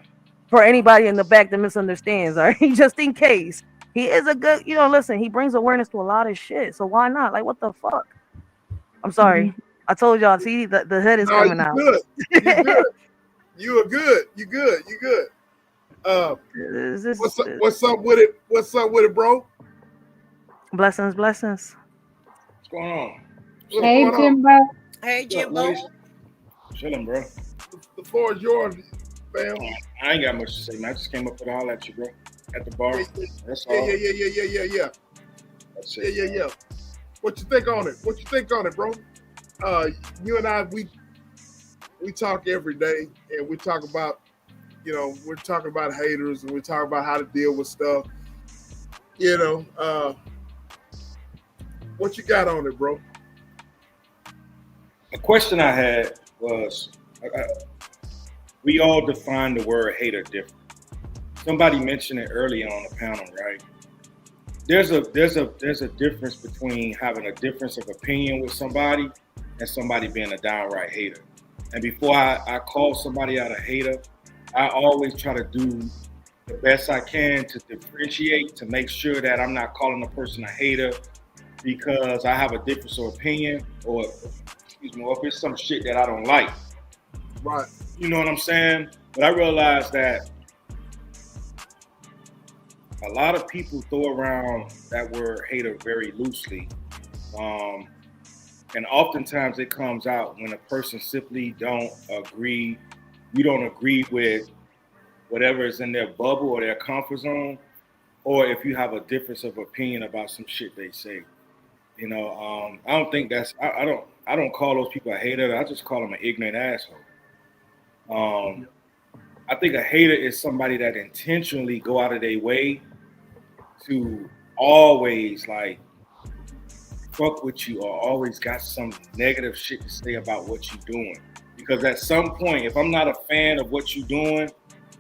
For anybody in the back that misunderstands, all right? Just in case. He is a good, listen, he brings awareness to a lot of shit, so why not? Like, what the fuck? I'm sorry. I told y'all, see, the hood is coming out. Good. You good. You are good. You good. You good. What's up with it? What's up with it, bro? Blessings. What's going on? Hey, Jimbo. Hey, Jimbo. Chilling, bro. The floor is yours, fam. I ain't got much to say, man. I just came up to holler at you, bro. At the bar. That's all. Yeah. That's it. Yeah. What you think on it? Bro? You and I, we talk every day, and we talk about, we're talking about haters, and we talk about how to deal with stuff. What you got on it, bro? A question I had was, we all define the word hater different. Somebody mentioned it earlier on the panel, right? There's a difference between having a difference of opinion with somebody and somebody being a downright hater. And before I call somebody out a hater, I always try to do the best I can to differentiate, to make sure that I'm not calling a person a hater because I have a difference of opinion or if it's some shit that I don't like. Right. You know what I'm saying? But I realized that a lot of people throw around that word hater very loosely. And oftentimes it comes out when a person simply don't agree. You don't agree with whatever is in their bubble or their comfort zone, or if you have a difference of opinion about some shit they say. I don't think that's. I don't call those people a hater. I just call them an ignorant asshole. I think a hater is somebody that intentionally go out of their way to always like fuck with you or always got some negative shit to say about what you're doing. Because at some point, if I'm not a fan of what you're doing,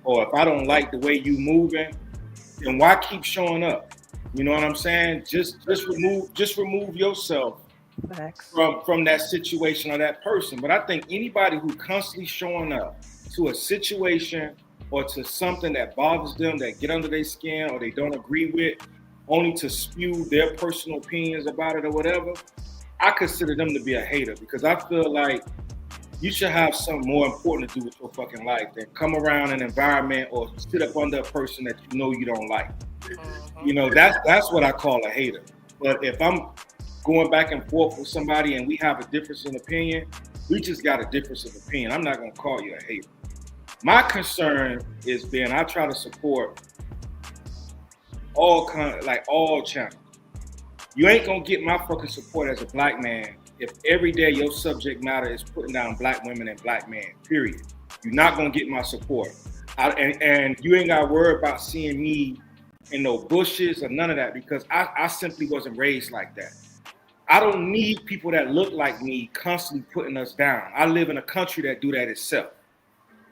or if I don't like the way you moving, then why keep showing up? You know what I'm saying? Just remove yourself from that situation or that person. But I think anybody who constantly showing up to a situation or to something that bothers them, that get under their skin or they don't agree with, only to spew their personal opinions about it or whatever, I consider them to be a hater because I feel like you should have something more important to do with your fucking life than come around an environment or sit up under a person that you know you don't like. That's what I call a hater. But if I'm going back and forth with somebody and we have a difference in opinion, we just got a difference of opinion. I'm not gonna call you a hater. My concern is being I try to support all channels. You ain't gonna get my fucking support as a black man if every day your subject matter is putting down black women and black men, period. You're not gonna get my support. And you ain't gotta worry about seeing me in no bushes or none of that, because I simply wasn't raised like that. I don't need people that look like me constantly putting us down. I live in a country that do that itself.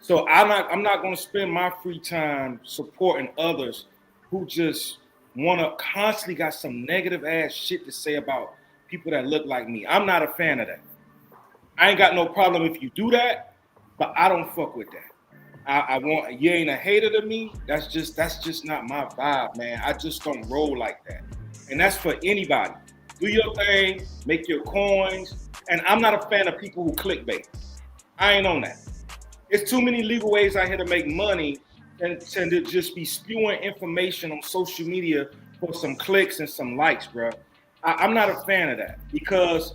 So I'm not gonna spend my free time supporting others who just wanna constantly got some negative ass shit to say about people that look like me. I'm not a fan of that. I ain't got no problem if you do that, but I don't fuck with that. I want, you ain't a hater to me. That's just not my vibe, man. I just don't roll like that. And that's for anybody. Do your thing, make your coins. And I'm not a fan of people who clickbait. I ain't on that. It's too many legal ways out here to make money and to just be spewing information on social media for some clicks and some likes, bro. I'm not a fan of that, because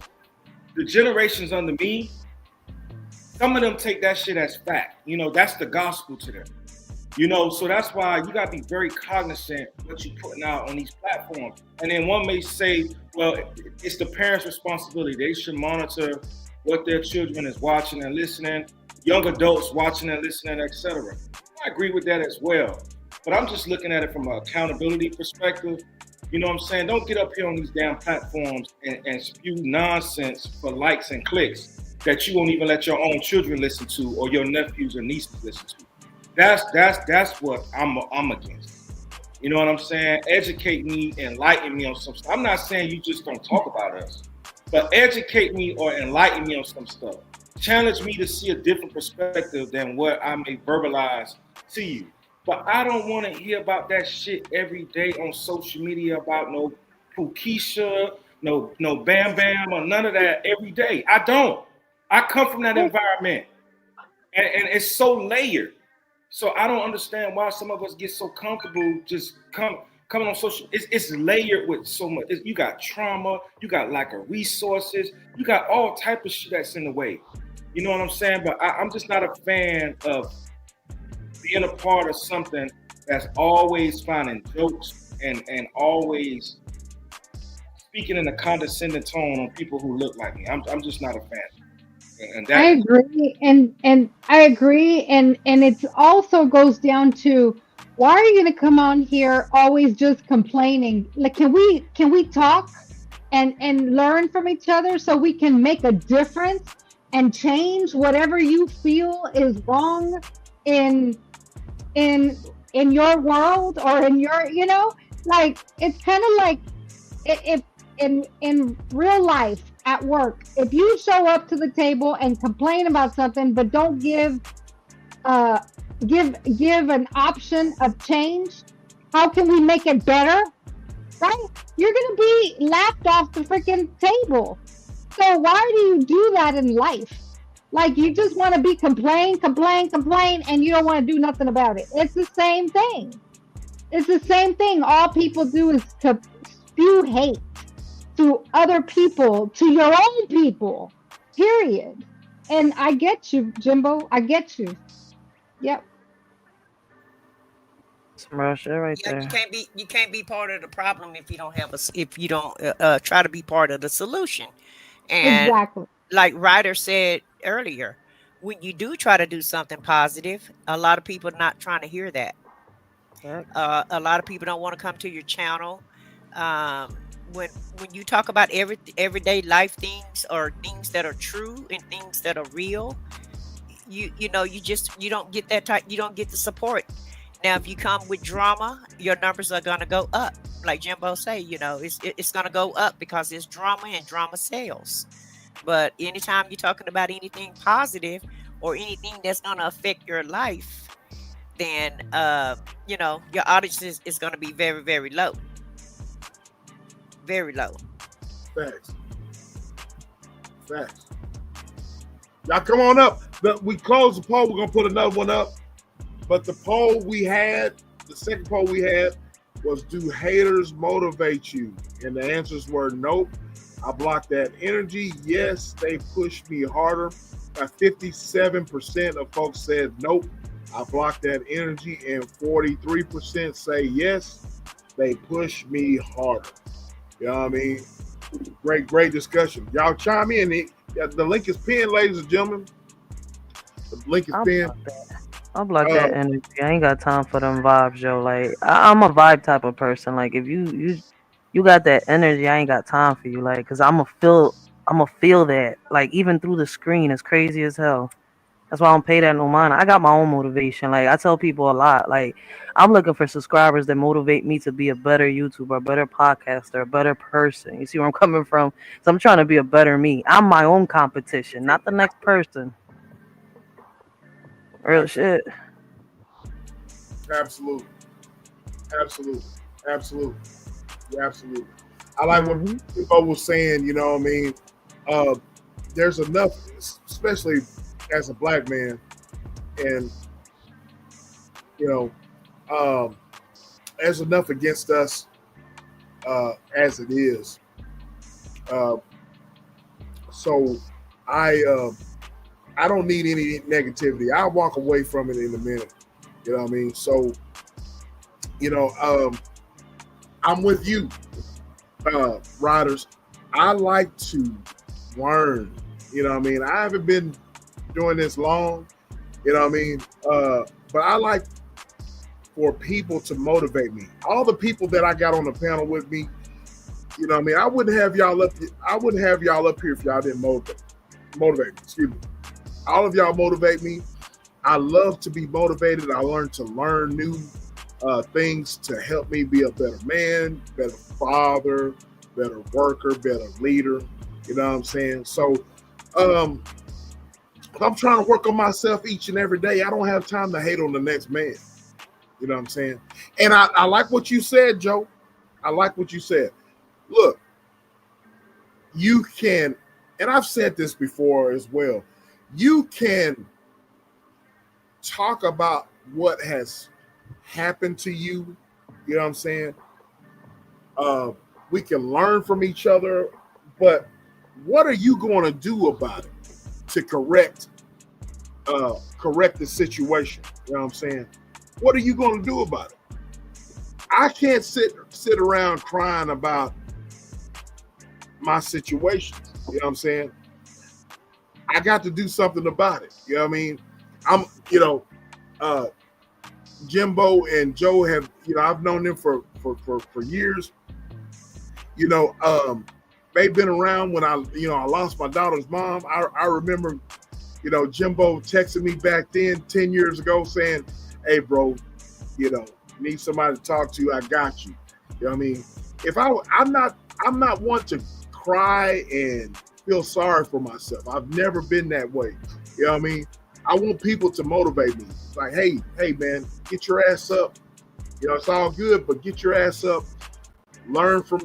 the generations under me, some of them take that shit as fact. You know, that's the gospel to them. You know, so that's why you got to be very cognizant what you're putting out on these platforms. And then one may say, well, it's the parents' responsibility. They should monitor what their children is watching and listening, young adults watching and listening, etc. I agree with that as well. But I'm just looking at it from an accountability perspective. You know what I'm saying? Don't get up here on these damn platforms and spew nonsense for likes and clicks that you won't even let your own children listen to, or your nephews or nieces listen to. That's what I'm against. You know what I'm saying? Educate me, enlighten me on some stuff. I'm not saying you just don't talk about us, but educate me or enlighten me on some stuff. Challenge me to see a different perspective than what I may verbalize to you. But I don't want to hear about that shit every day on social media about no Pukisha, no Bam Bam, or none of that every day. I don't. I come from that environment, and it's so layered. So I don't understand why some of us get so comfortable just coming on social. It's layered with so much. You got trauma, you got lack of resources, you got all type of shit that's in the way. You know what I'm saying? But I'm just not a fan of being a part of something that's always finding jokes and always speaking in a condescending tone on people who look like me. I'm just not a fan. And that, I agree, and I agree, and it also goes down to, why are you going to come on here always just complaining? Like, can we talk and learn from each other so we can make a difference and change whatever you feel is wrong in your world or in your, you know, like, it's kind of like if in real life at work, if you show up to the table and complain about something but don't give an option of change, how can we make it better? Right? You're gonna be laughed off the freaking table. So why do you do that in life? Like, you just want to be complain, and you don't want to do nothing about it. It's the same thing. It's the same thing. All people do is to spew hate to other people, to your own people, period. And I get you, Jimbo. I get you. Yep. Some real shit right Yeah, there. you can't be part of the problem if you don't try to be part of the solution. And Exactly. like Ryder said earlier, when you do try to do something positive, a lot of people are not trying to hear that. A lot of people don't want to come to your channel. When you talk about everyday life things, or things that are true and things that are real, you don't get that type. You don't get the support. Now, if you come with drama, your numbers are gonna go up. Like Jimbo say, it's gonna go up because it's drama, and drama sells. But anytime you're talking about anything positive or anything that's gonna affect your life, then your audience is gonna be very, very low. Very low. Facts. Y'all come on up. We closed the poll. We're gonna put another one up. But the second poll we had was, do haters motivate you? And the answers were nope. I blocked that energy. Yes, they pushed me harder. 57% of folks said nope. I blocked that energy, and 43% say yes, they push me harder. You know what I mean? Great discussion. Y'all chime in. The link is pinned, ladies and gentlemen. The link is I'm pinned. I'm like Uh, that energy. I ain't got time for them vibes, yo. Like I'm a vibe type of person. Like if you got that energy, I ain't got time for you. Like, cause I'ma feel that. Like even through the screen, it's crazy as hell. That's why I don't pay that no mind. I got my own motivation. Like I tell people a lot. Like I'm looking for subscribers that motivate me to be a better YouTuber, a better podcaster, a better person. You see where I'm coming from? So I'm trying to be a better me. I'm my own competition, not the next person. Real shit. absolutely, absolutely, absolutely, yeah, absolutely. I like what Hmm. Bo was saying. You know what I mean? Uh, there's enough, especially as a black man, and you know, um, there's enough against us as it is. Uh, so I I don't need any negativity. I'll walk away from it in a minute. You know what I mean? So you know, I'm with you, riders. I like to learn. You know what I mean? I haven't been doing this long. You know what I mean? But I like for people to motivate me. All the people that I got on the panel with me, you know what I mean? I wouldn't have y'all up. I wouldn't have y'all up here if y'all didn't motivate me. Excuse me. All of y'all motivate me. I love to be motivated. I learn to learn new things to help me be a better man, better father, better worker, better leader. You know what I'm saying? So um, I'm trying to work on myself each and every day. I don't have time to hate on the next man. You know what I'm saying? And I like what you said, Joe. I like what you said. Look, you can, and I've said this before as well, you can talk about what has happened to you. You know what I'm saying? Uh, we can learn from each other, but what are you going to do about it to correct the situation? You know what I'm saying? What are you going to do about it? I can't sit around crying about my situations. You know what I'm saying? I got to do something about it. You know what I mean? I'm, you know, uh, Jimbo and Joe have, you know, I've known them for years. You know, they've been around when I lost my daughter's mom. I remember, you know, Jimbo texted me back then 10 years ago saying, "Hey, bro, you know, need somebody to talk to. I got you." You know what I mean? If I'm not one to cry and feel sorry for myself. I've never been that way. You know what I mean? I want people to motivate me. Like, hey, man, get your ass up. You know, it's all good, but get your ass up. Learn from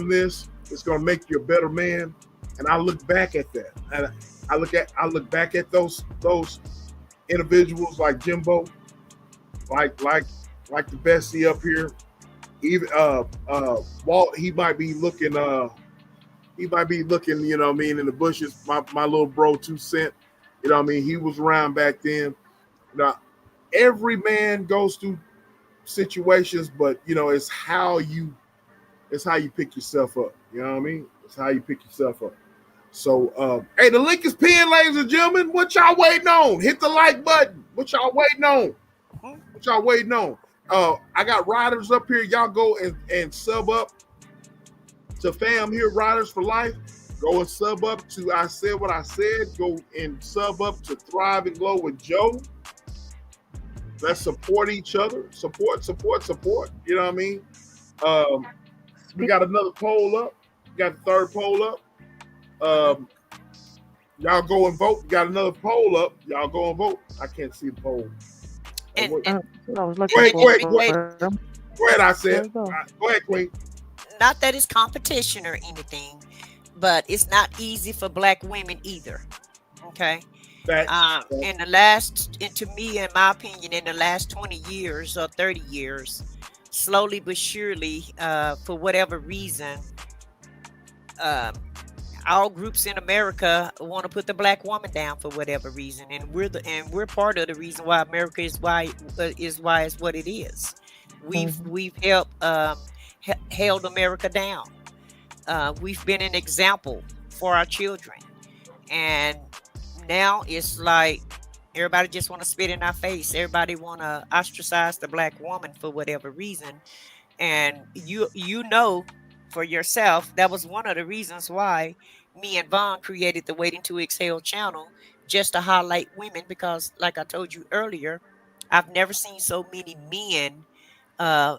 this. It's gonna make you a better man. And I look back at that. And I look back at those individuals like Jimbo, like the bestie up here. Even Walt, he might be looking, you know what I mean, in the bushes. My little bro 2 Cent, you know what I mean, he was around back then. Now every man goes through situations, but you know, it's how you pick yourself up. You know what I mean? It's how you pick yourself up. So hey, the link is pinned, ladies and gentlemen. What y'all waiting on? Hit the like button. What y'all waiting on? Mhm. What y'all waiting on? I got riders up here. Y'all go and sub up to fam here, Riders for Life. Go and sub up to I Said What I Said. Go and sub up to Thrive and Glow with Joe. Let's support each other. Support. You know what I mean? Um, we got another poll up. We got the third poll up. Um, y'all go and vote. We got another poll up. Y'all go and vote. I can't see the poll. And, What- and, I was Go looking ahead, and, for and Ray, them. Go ahead, I There said. we go. Go ahead, Queen. not that it's competition or anything, but it's not easy for black women either. Okay. Facts. In the last, and to me, in my opinion, in the last 20 years or 30 years, slowly but surely, for whatever reason, um, all groups in America want to put the black woman down for whatever reason, and we're part of the reason why America is why it's what it is. We've Mhm. we've helped held America down. we've been an example for our children, and now it's like everybody just want to spit in our face. Everybody want to ostracize the black woman for whatever reason. And you know for yourself that was one of the reasons why me and Vaughn created the Waiting to Exhale channel, just to highlight women, because like I told you earlier, I've never seen so many men uh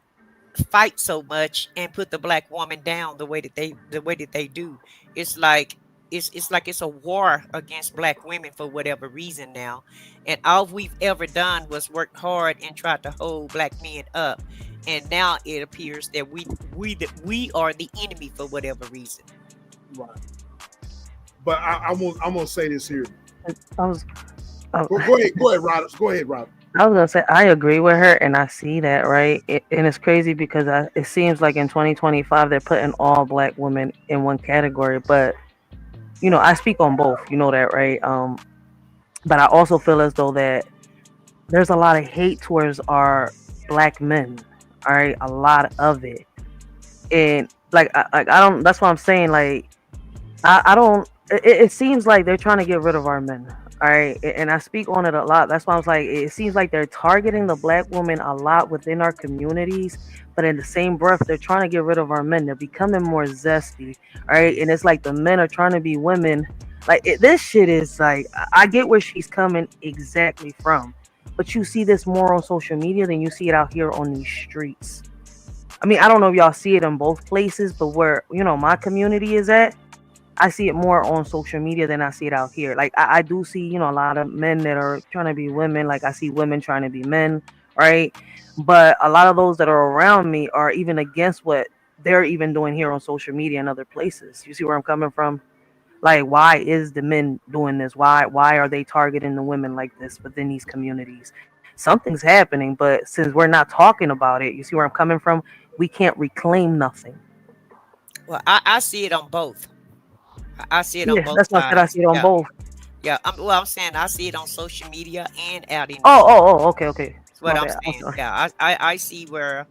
fight so much and put the black woman down the way that they do. It's like it's a war against black women for whatever reason now. And all we've ever done was work hard and try to hold black men up. And now it appears that we are the enemy for whatever reason. Right. But I'm gonna say this here. I was, oh, Go ahead, Robert. Go ahead, Robert. I was gonna say I agree with her, and I see that, right? And it's crazy because it seems like in 2025 they're putting all black women in one category, but I speak on both. You know that, right? But I also feel as though that there's a lot of hate towards our black men. All right, a lot of it, and I don't. That's what I'm saying. Like I don't. It seems like they're trying to get rid of our men. All right, and I speak on it a lot. That's why I was like, it seems like they're targeting the black woman a lot within our communities, but in the same breath, they're trying to get rid of our men. They're becoming more zesty. All right, and it's like the men are trying to be women. Like this shit is like, I get where she's coming exactly from, but you see this more on social media than you see it out here on these streets. I mean, I don't know if y'all see it in both places, but where my community is at, I see it more on social media than I see it out here. Like I do see, a lot of men that are trying to be women. Like I see women trying to be men, right? But a lot of those that are around me are even against what they're even doing here on social media and other places. You see where I'm coming from? Like, why is the men doing this? Why are they targeting the women like this within these communities? Something's happening, but since we're not talking about it, you see where I'm coming from? We can't reclaim nothing. Well, I see it on both. I see it on Yeah, both that's what I said. I sides. see it on Yeah, both. yeah. I'm saying I see it on social media and out in the Oh, street. okay. That's My what I'm bad. I'm saying. sorry. Yeah, I see where,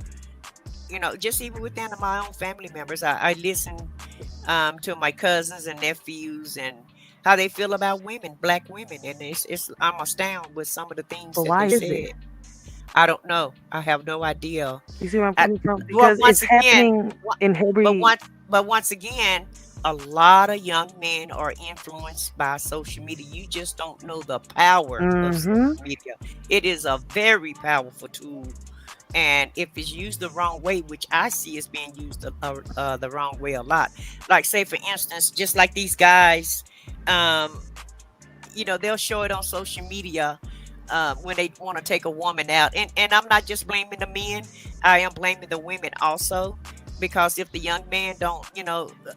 just even within my own family members, I listen to my cousins and nephews and how they feel about women, black women, and it's I'm astounded with some of the things But that they why is it? said. I don't know. I have no idea. You see where I'm I, coming from? well, Because once it's again, happening wa- in but every. once again, a lot of young men are influenced by social media. You just don't know the power of social Mm-hmm. media. It is a very powerful tool, and if it's used the wrong way, which I see is being used the wrong way a lot. Like, say for instance, just like these guys, um, they'll show it on social media when they want to take a woman out. And I'm not just blaming the men, I am blaming the women also. Because if the young man don't,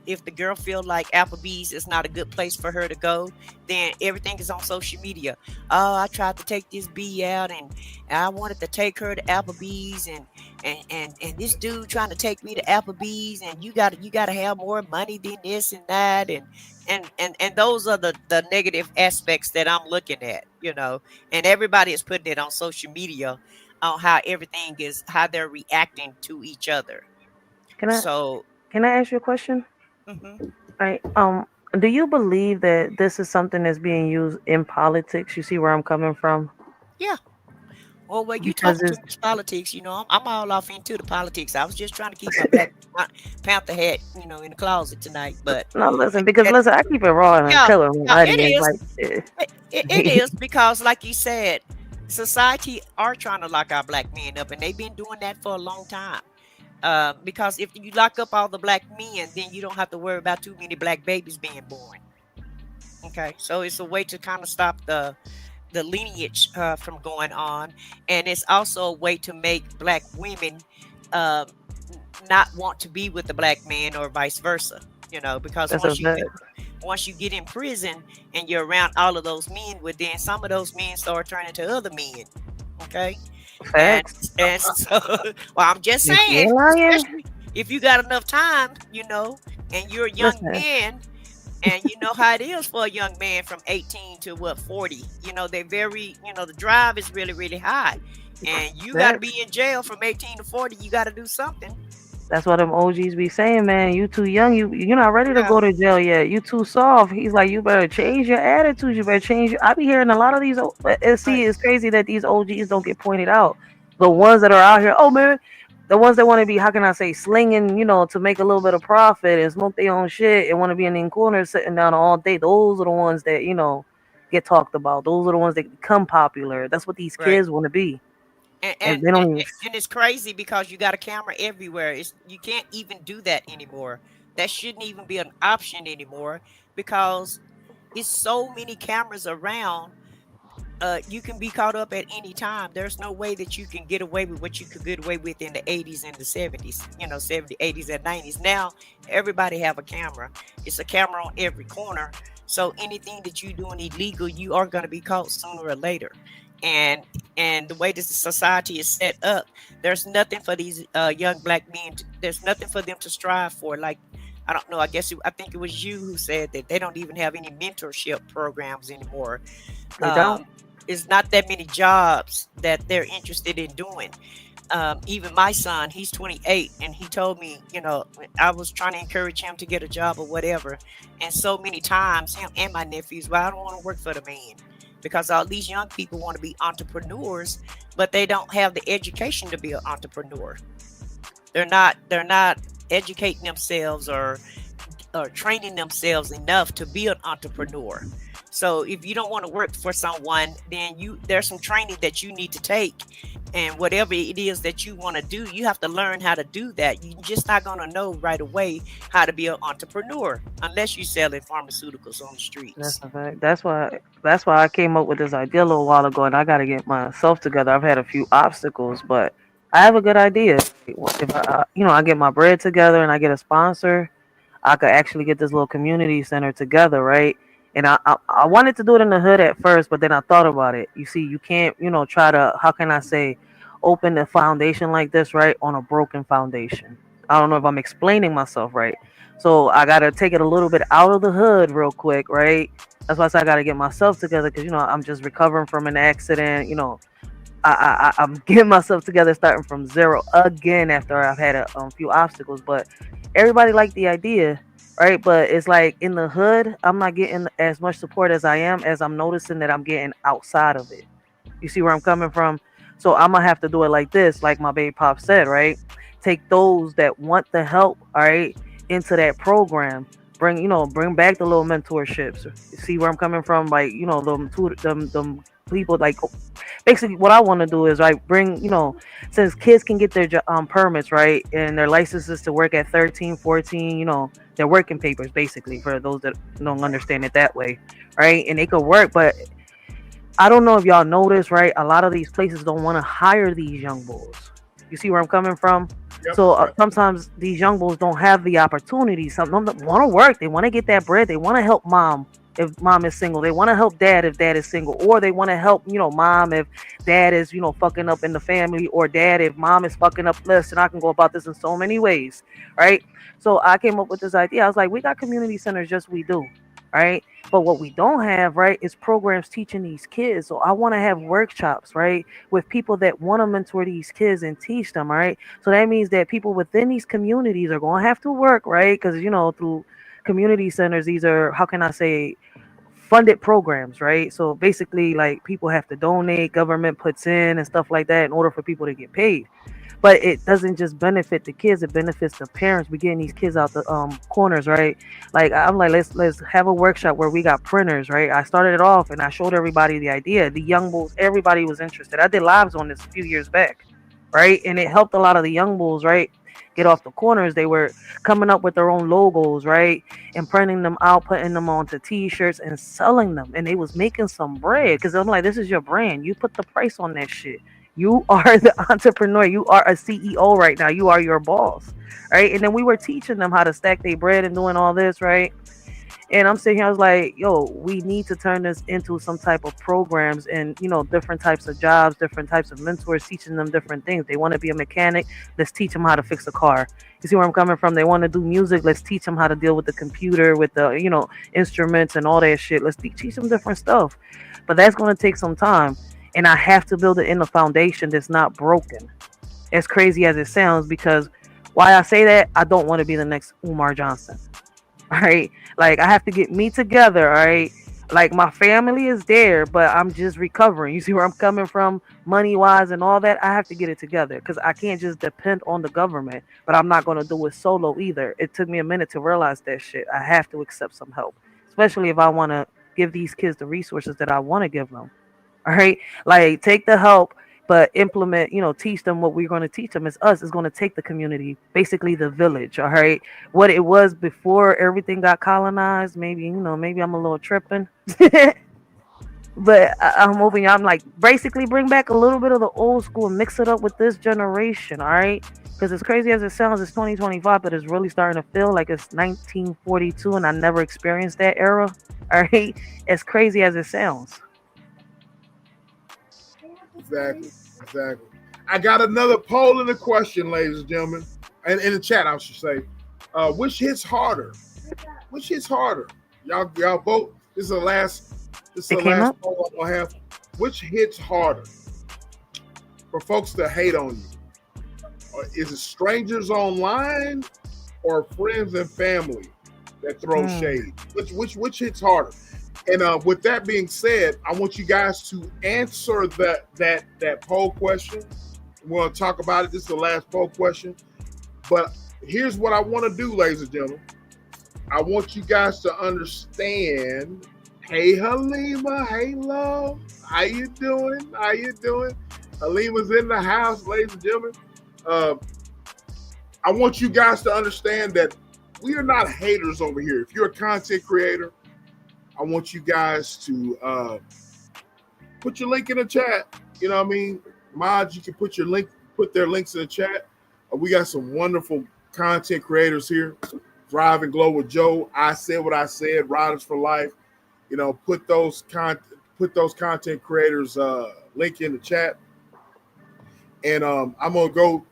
if the girl feel like Applebee's is not a good place for her to go, then everything is on social media. Oh, I tried to take this B out, and I wanted to take her to Applebee's, and this dude trying to take me to Applebee's, and you gotta have more money than this and that, and those are the negative aspects that I'm looking at, and everybody is putting it on social media on how they're reacting to each other. Can I So, can I ask you a question? mhm. Right. Do you believe that this is something that's being used in politics? You see where I'm coming from? Yeah. Well, you Because talking too it's much politics. I'm all off into the politics. I was just trying to keep my Black Panther hat, in the closet tonight. But no, listen. Because eh, listen, I keep it raw and yeah, uncut with yeah, my it audience. is. Like, It is because, like you said, society are trying to lock our black men up, and they've been doing that for a long time. Because if you lock up all the black men, then you don't have to worry about too many black babies being born. Okay, so it's a way to kind of stop the lineage from going on, and it's also a way to make black women um, not want to be with the black man or vice versa. Because that's a fact. once you get in prison and you're around all of those men, well, then some of those men start turning to other men. Okay, and Facts. and so, well, I'm just If you saying, ain't lying, especially if you got enough time, and you're a young listen. man, and you know how it is for a young man from 18 to 40. They're very, the drive is really, really high. And you got to Facts. be in jail from 18 to 40. You got to do something. That's what them OGs be saying, man. You too young. You're not ready to Yeah, go to jail yet. You too soft. He's like, you better change your attitude. You better change. I be hearing a lot of these. See, right, it's crazy that these OGs don't get pointed out. The ones that are out here, oh man, the ones that want to be, how can I say, slinging, to make a little bit of profit and smoke their own shit and want to be in the corner sitting down all day. Those are the ones that get talked about. Those are the ones that become popular. That's what these right. kids want to be, And and and, they and don't even. and it's crazy because you got a camera everywhere. You can't even do that anymore. That shouldn't even be an option anymore because it's so many cameras around. You can be caught up at any time. There's no way that you can get away with what you could get away with in the 80s and the 70s, 70s, 80s, and 90s. Now, everybody have a camera. It's a camera on every corner. So anything that you're doing illegal, you are going to be caught sooner or later. And and the way this society is set up, there's nothing for these young black men. There's nothing for them to strive for. Like, I don't know. I think it was you who said that they don't even have any mentorship programs anymore. They don't. um, it's not that many jobs that they're interested in doing. Even my son, he's 28, and he told me, I was trying to encourage him to get a job or whatever. And so many times, him and my nephews, well, I don't want to work for the man because all these young people want to be entrepreneurs, but they don't have the education to be an entrepreneur. They're not educating themselves or training themselves enough to be an entrepreneur. So if you don't want to work for someone, then there's some training that you need to take. And whatever it is that you want to do, you have to learn how to do that. You're just not going to know right away how to be an entrepreneur unless you're selling pharmaceuticals on the That's streets. a fact. That's why I came up with this idea a little while ago, and I got to get myself together. I've had a few obstacles, but I have a good idea. If I get my bread together and I get a sponsor, I could actually get this little community center together, right? And I wanted to do it in the hood at first, but then I thought about it. You see, you can't, try to, how can I say, open a foundation like this, right, on a broken foundation. I don't know if I'm explaining myself right. So I gotta take it a little bit out of the hood real quick, right? That's why I said I gotta get myself together because I'm just recovering from an accident. I'm getting myself together, starting from zero again after I've had a few obstacles. But everybody liked the idea, right? But it's like in the hood, I'm not getting as much support as I am, as I'm noticing that I'm getting outside of it. You see where I'm coming from? So I'm gonna have to do it like this, like my baby pop said, right? Take those that want the help, all right, into that program. Bring back the little mentorships. You see where I'm coming from? Like, them people, like, basically what I want to do is, right, bring, since kids can get their permits, right, and their licenses to work at 13, 14, their working papers, basically, for those that don't understand it that way, right? And they could work, but I don't know if y'all notice, right? A lot of these places don't want to hire these young bulls. You see where I'm coming from? Yep, So yep. sometimes these young bulls don't have the opportunity. Some of them want to work. They want to get that bread. They want to help mom if mom is single. They want to help dad if dad is single. Or they want to help, mom if dad is, fucking up in the family. Or dad if mom is fucking up. Listen, I can go about this in so many ways, right? So I came up with this idea. I was like, we got community centers, just we do, right? But what we don't have, right, is programs teaching these kids. So I want to have workshops, right, with people that want to mentor these kids and teach them, all right? So that means that people within these communities are going to have to work, right? Because, through community centers, these are, how can I say, funded programs, right? So basically, like, people have to donate, government puts in and stuff like that in order for people to get paid. But it doesn't just benefit the kids; it benefits the parents. We getting these kids out the corners, right? Like, I'm like, let's have a workshop where we got printers, right? I started it off and I showed everybody the idea. The young bulls, everybody was interested. I did lives on this a few years back, right? And it helped a lot of the young bulls, right, get off the corners. They were coming up with their own logos, right, and printing them out, putting them onto T-shirts and selling them. And they was making some bread because I'm like, this is your brand. You put the price on that shit. You are the entrepreneur. You are a CEO right now. You are your boss, right? And then we were teaching them how to stack their bread and doing all this, right? And I'm sitting here, I was like, yo, we need to turn this into some type of programs and, different types of jobs, different types of mentors, teaching them different things. They want to be a mechanic. Let's teach them how to fix a car. You see where I'm coming from? They want to do music. Let's teach them how to deal with the computer, with the, instruments and all that shit. Let's teach them different stuff. But that's going to take some time. And I have to build it in a foundation that's not broken, as crazy as it sounds, because Why I say that? I don't want to be the next Umar Johnson. All right. Like I have to get me together. All right. Like my family is there, but I'm just recovering. You see where I'm coming from, money wise and all that. I have to get it together because I can't just depend on the government. But I'm not going to do it solo either. It took me a minute to realize that shit. I have to accept some help, especially if I want to give these kids the resources that I want to give them. All right, like take the help, but implement. Teach them what we're going to teach them. It's us. It's going to take the community, basically the village. All right, what it was before everything got colonized. Maybe maybe I'm a little tripping. But I'm hoping I'm like basically bring back a little bit of the old school and mix it up with this generation, all right? Because as crazy as it sounds, it's 2025, but it's really starting to feel like it's 1942 and I never experienced that era, all right? As crazy as it sounds. Exactly. I got another poll in the question, ladies and gentlemen, and in the chat, I should say. Which hits harder? Y'all vote. This is the last poll I'm gonna have. Which hits harder for folks to hate on you? Or is it strangers online or friends and family that throw shade? Which hits harder? And with that being said, I want you guys to answer that poll question. We're gonna talk about it. This is the last poll question. But here's what I want to do, ladies and gentlemen. I want you guys to understand. Hey, Halima. Hey, love. How you doing? Halima's in the house, ladies and gentlemen. I want you guys to understand that we are not haters over here. If you're a content creator, I want you guys to put your link in the chat. You know what I mean? Mods, you can put their links in the chat. We got some wonderful content creators here. Thrive and Glow with Joe. I said what I said. Riders for Life. Put those content creators link in the chat. And I'm gonna go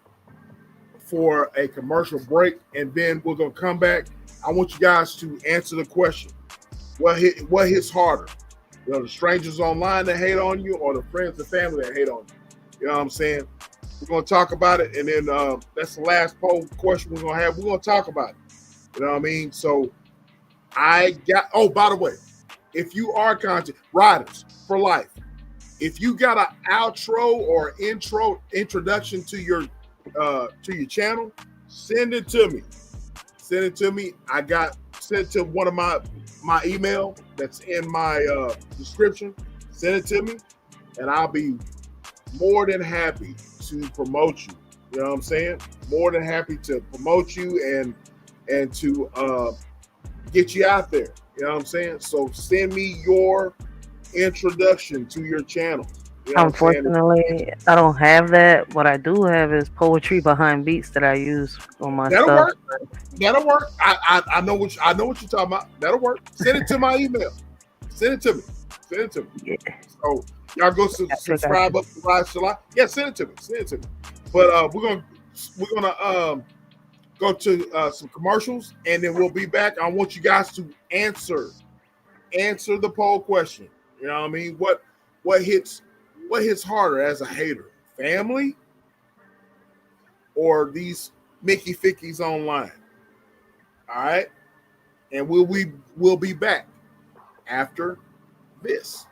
for a commercial break, and then we're gonna come back. I want you guys to answer the question: what hits harder? The strangers online that hate on you, or the friends and family that hate on you? You know what I'm saying? We're gonna talk about it, and then that's the last poll question we're gonna have. We're gonna talk about it. You know what I mean? So by the way, if you are content Riders for Life, if you got an outro or introduction to your channel, send it to me. I sent it to one of my email that's in my description. Send it to me, and I'll be more than happy to promote you. You know what I'm saying? More than happy to promote you and to get you out there. You know what I'm saying? So send me your introduction to your channel. You know Unfortunately, I don't have that. What I do have is poetry behind beats that I use on my stuff. That'll work. I know what you're talking about. That'll work. Send it to my email. Send it to me. Yeah. So y'all go subscribe up to Rise to Life. Yeah, send it to me. But we're gonna go to some commercials, and then we'll be back. I want you guys to answer the poll question. You know what I mean? What hits harder as a hater? Family or these Mickey Fickies online? All right. And we'll be back after this.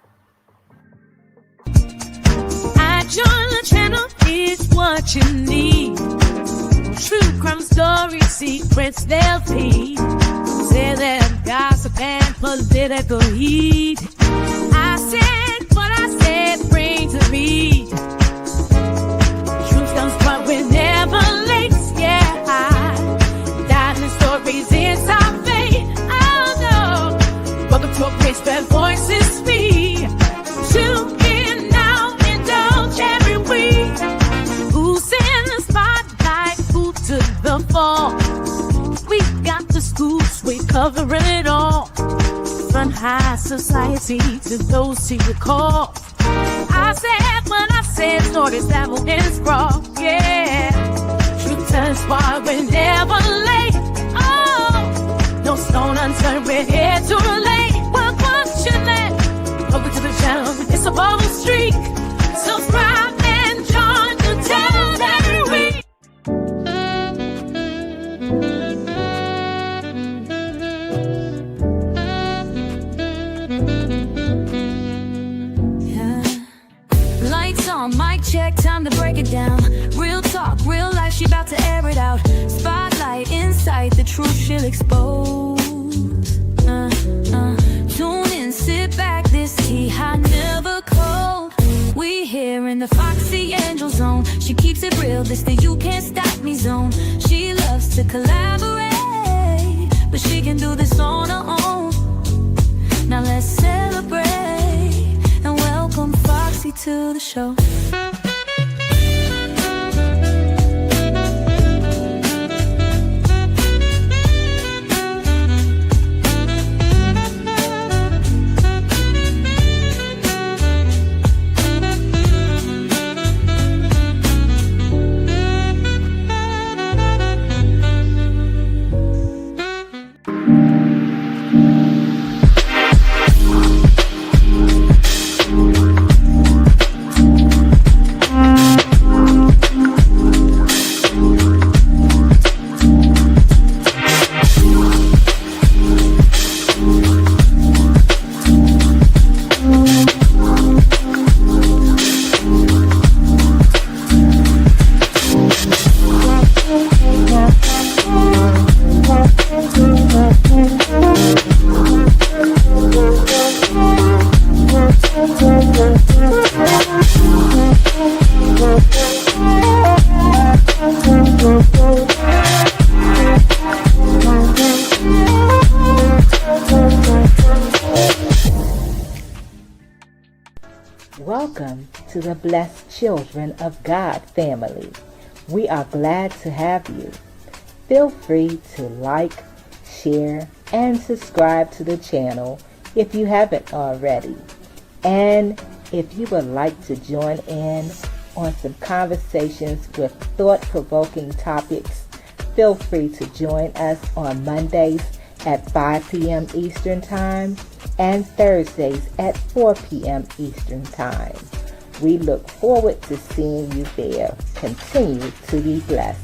At your channel is what you need. True crime stories, secrets they'll feed. Say that gossip and political heat. I said what I said, bring to me. Truth comes, but we're never late. Yeah, diamond stories is our fate. Oh no, welcome to a place where voices speak. Tune in now, indulge every week. Who's in the spotlight? Who took the fall? We got the scoops, we cover it all. From high society to those who you call. I said what I said, stories that will sprawl. Yeah, truth turns why we're never late. Oh, no stone unturned, we're here to relate. Well, what's your name? Welcome to the channel, it's a bold streak. Subscribe and join the channel every week. truth she'll expose. Tune in, sit back, this tea hot, never cold. We here in the Foxy Angel zone. She keeps it real, this the you can't stop me zone. She loves to collaborate, but she can do this on her own. Now let's celebrate and welcome Foxy to the show. Welcome to the Blessed Children of God family. We are glad to have you. Feel free to like, share, and subscribe to the channel if you haven't already. And if you would like to join in on some conversations with thought-provoking topics, feel free to join us on Mondays at 5 p.m. Eastern Time and Thursdays at 4 p.m. Eastern Time. We look forward to seeing you there. Continue to be blessed.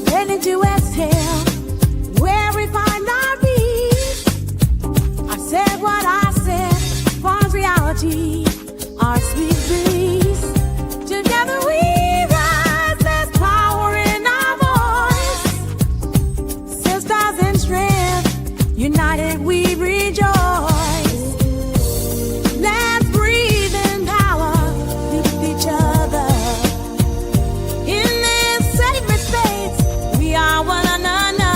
Ready to exhale, where we find our peace. I said what I said, false reality, our sweet breeze. Together we rise, there's power in our voice. Sisters in strength, united we rejoice. Let's breathe in power, lift each other. In this sacred space, we are one another.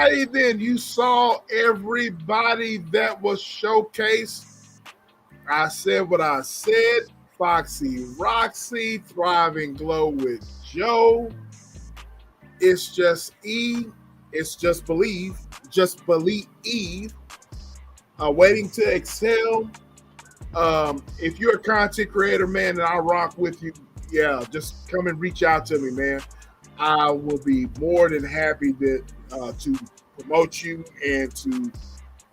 righty then. You saw everybody that was showcased. I said what I said. Foxy Roxy, Thriving Glow with Joe. It's just E. It's just believe. Just believe Eve. Waiting to excel. If you're a content creator, man, and I rock with you, yeah, just come and reach out to me, man. I will be more than happy to promote you and to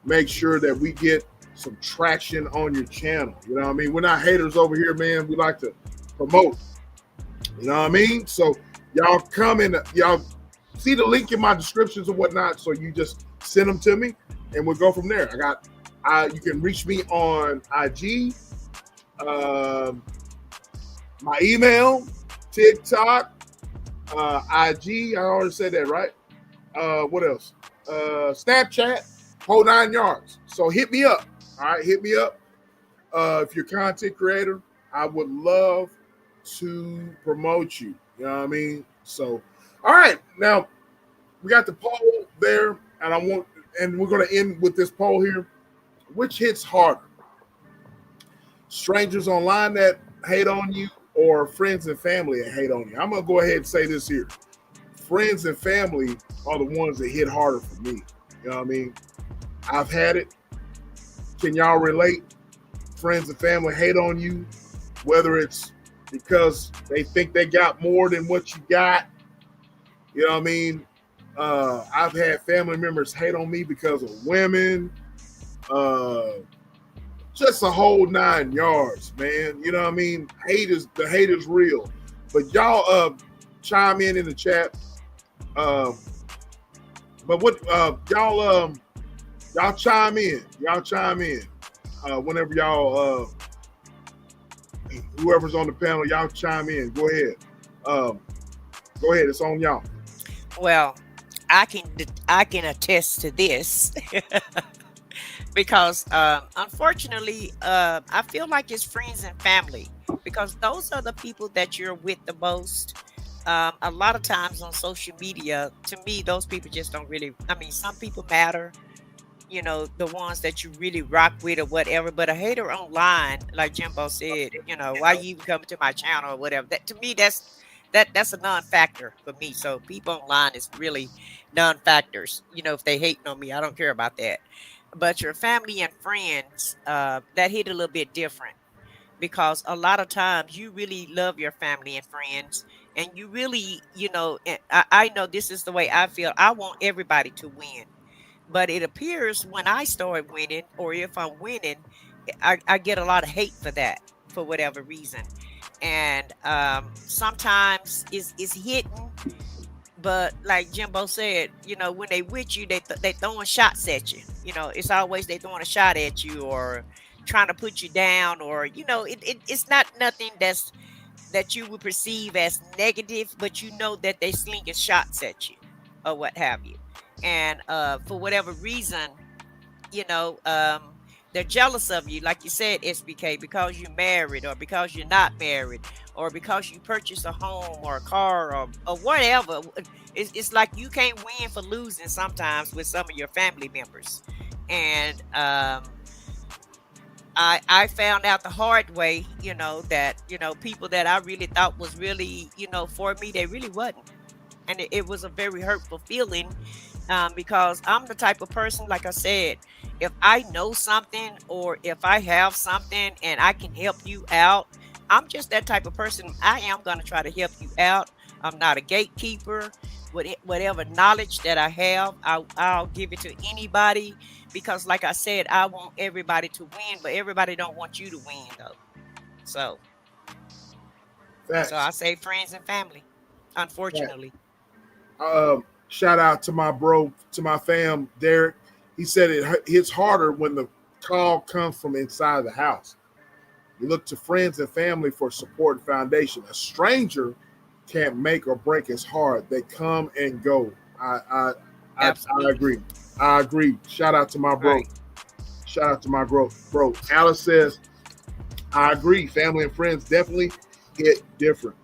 make sure that we get some traction on your channel. You know what I mean? We're not haters over here, man. We like to promote. You know what I mean? So y'all come in, y'all see the link in my descriptions and whatnot. So you just send them to me and we'll go from there. You can reach me on IG, my email, TikTok, IG. I already said that, right? What else? Snapchat, whole 9 yards. So hit me up. All right, hit me up. If you're a content creator, I would love to promote you. You know what I mean? So, all right. Now we got the poll there, and we're gonna end with this poll here. Which hits harder? Strangers online that hate on you or friends and family that hate on you? I'm going to go ahead and say this here. Friends and family are the ones that hit harder for me. You know what I mean? I've had it. Can y'all relate? Friends and family hate on you, whether it's because they think they got more than what you got. You know what I mean? I've had family members hate on me because of women. Just a whole 9 yards, man. You know what I mean? The hate is real. But y'all chime in the chat. But what y'all chime in. Y'all chime in. Whenever y'all whoever's on the panel, y'all chime in. Go ahead. Go ahead. It's on y'all. Well, I can attest to this. Because unfortunately, I feel like it's friends and family, because those are the people that you're with the most. A lot of times on social media, to me, those people just don't really, I mean, some people matter, you know, the ones that you really rock with or whatever, but a hater online, like Jimbo said, you know, why you even coming to my channel or whatever, that to me, that's a non-factor for me. So people online is really non-factors. You know, if they hating on me, I don't care about that. But your family and friends, that hit a little bit different, because a lot of times you really love your family and friends, and you really, you know, and I know this is the way I feel. I want everybody to win, but it appears when I start winning, or if I'm winning, I get a lot of hate for that, for whatever reason. And sometimes it's hitting. But like Jimbo said, you know, when they with you, they throwing shots at you. You know, it's always they throwing a shot at you or trying to put you down, or you know, it's not nothing that you would perceive as negative, but you know that they slinging shots at you or what have you. And for whatever reason, you know, they're jealous of you, like you said, SBK, because you're married or because you're not married or because you purchased a home or a car or whatever. It's like you can't win for losing sometimes with some of your family members. And I found out the hard way, you know, that, you know, people that I really thought was really, you know, for me, they really wasn't. And it was a very hurtful feeling, because I'm the type of person, like I said, if I know something or if I have something and I can help you out, I'm just that type of person. I am going to try to help you out. I'm not a gatekeeper. Whatever knowledge that I have, I'll give it to anybody, because like I said, I want everybody to win, but everybody don't want you to win though. So Facts. I say friends and family, unfortunately. Shout out to my bro, to my fam, Derek. He said it hits harder when the call comes from inside the house. You look to friends and family for support and foundation. A stranger can't make or break his heart. They come and go. I agree. I agree. Shout out to my bro. Right. Shout out to my bro. Alice says, I agree. Family and friends definitely hit different.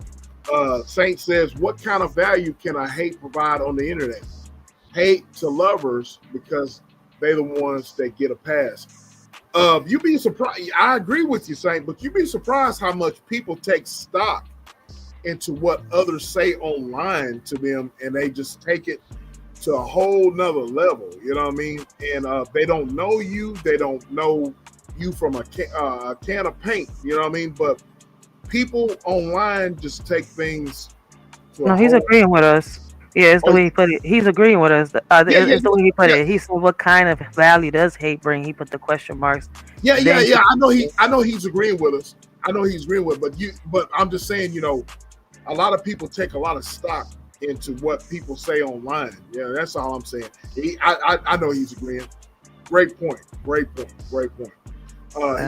Saint says, what kind of value can a hate provide on the internet? hate to lovers because they're the ones that get a pass. You'd be surprised. I agree with you, Saint, but you'd be surprised how much people take stock into what others say online to them, and they just take it to a whole nother level. You know what I mean? And they don't know you. They don't know you from a can of paint. You know what I mean? But people online just take things to No, he's agreeing with us. Yeah, it's the way he put it. He's agreeing with us. It's the way he put it. He said, "What kind of value does hate bring?" He put the question marks. Yeah. I know he's agreeing with us. I know he's agreeing with, but I'm just saying, a lot of people take a lot of stock into what people say online. Yeah, that's all I'm saying. I know he's agreeing. Great point. He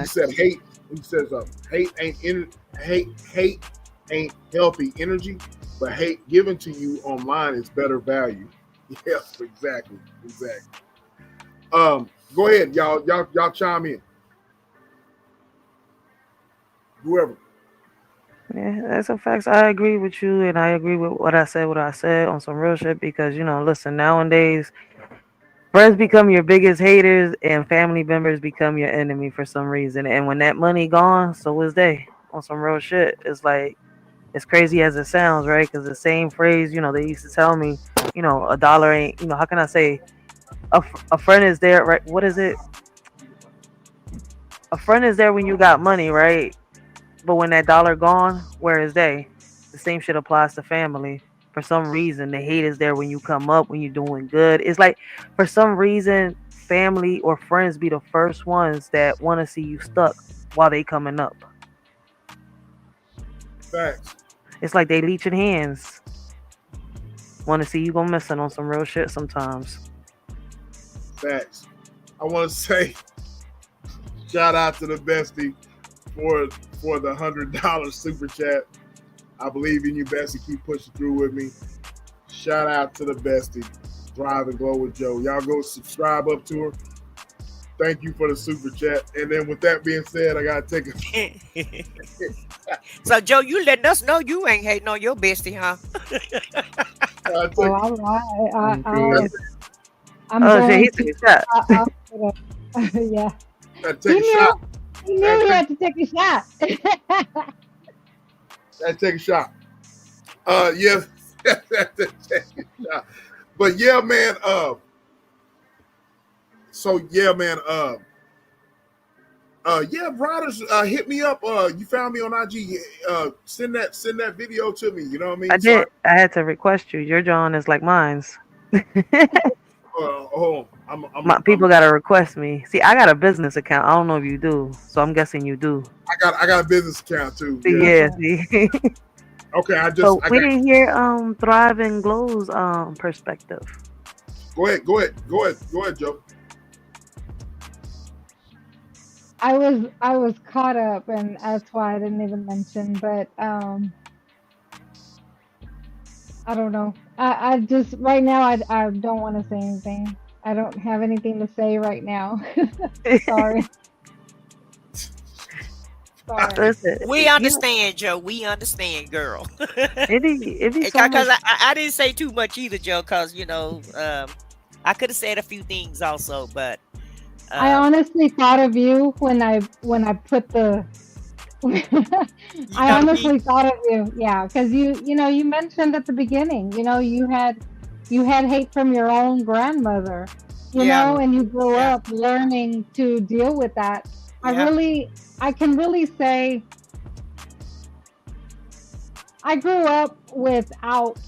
said hate. He says hate ain't healthy energy, but hate given to you online is better value. Yes, exactly. Go ahead, y'all chime in. Whoever. Yeah, that's a fact. I agree with you, and I agree with what I said on some real shit. Because listen, nowadays, friends become your biggest haters, and family members become your enemy for some reason. And when that money gone, so is they on some real shit. It's like, as crazy as it sounds, right? Because the same phrase, they used to tell me, a dollar ain't, how can I say, a friend is there, right? What is it? A friend is there when you got money, right? But when that dollar gone, where is they? The same shit applies to family. For some reason, the hate is there when you come up, when you're doing good. It's like, for some reason, family or friends be the first ones that want to see you stuck while they coming up. Facts. It's like they leeching hands. Want to see you go missing on some real shit sometimes. Facts. I want to say shout out to the bestie for the $100 super chat. I believe in you, bestie. Keep pushing through with me. Shout out to the bestie. Thrive and Glow with Joe. Y'all go subscribe up to her. Thank you for the super chat. And then with that being said, I gotta take a So Joe, you letting us know you ain't hating on your bestie, huh? I'm he took a shot. Yeah. Take a shot. He knew he had to take a shot. Take a shot. Yes. But yeah, man. Riders, hit me up. You found me on IG. Send that video to me. You know what I mean? I did. I had to request you. Your John is like mine's. People gotta request me. See, I got a business account. I don't know if you do, so I'm guessing you do. I got a business account too. Yeah. See? Okay, we didn't hear Thrive and Glow's perspective. Go ahead, Joe. I was caught up, and that's why I didn't even mention. But I don't know. I just right now I don't want to say anything. I don't have anything to say right now. Sorry. Listen, we understand, Joe. We understand, girl. It be so because I didn't say too much either, Joe. Because I could have said a few things also, but I honestly thought of you when I put the. I honestly thought of you, yeah, because you mentioned at the beginning, you had hate from your own grandmother, know, and you grew up learning to deal with that. I can really say I grew up without,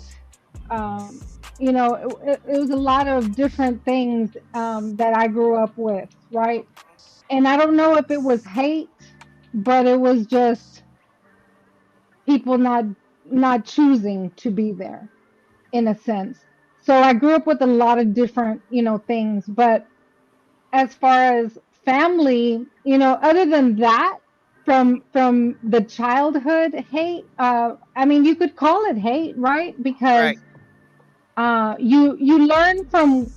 it was a lot of different things that I grew up with, right? And I don't know if it was hate, but it was just people not choosing to be there, in a sense. So I grew up with a lot of different, things. But as far as family, other than that, from the childhood hate, I mean, you could call it hate, right? Because you learn from.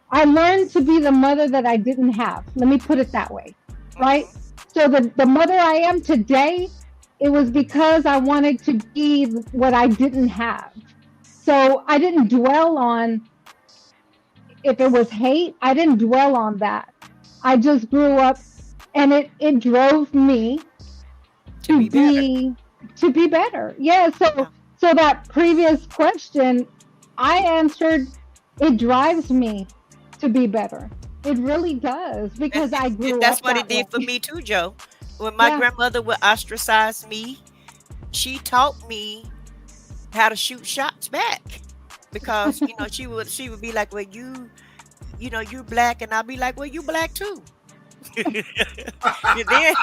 I learned to be the mother that I didn't have. Let me put it that way, right? So the mother I am today, it was because I wanted to be what I didn't have. So I didn't dwell on if it was hate. I didn't dwell on that. I just grew up, and it drove me To be better. to be better. Yeah. Yeah. So that previous question I answered, it drives me to be better. It really does because I And grew that's up what it that way. did for me too, Joe. When my Yeah. grandmother would ostracize me, she taught me how to shoot shots back. Because she would be like, well, you're black, and I'll be like, well, you black too. And then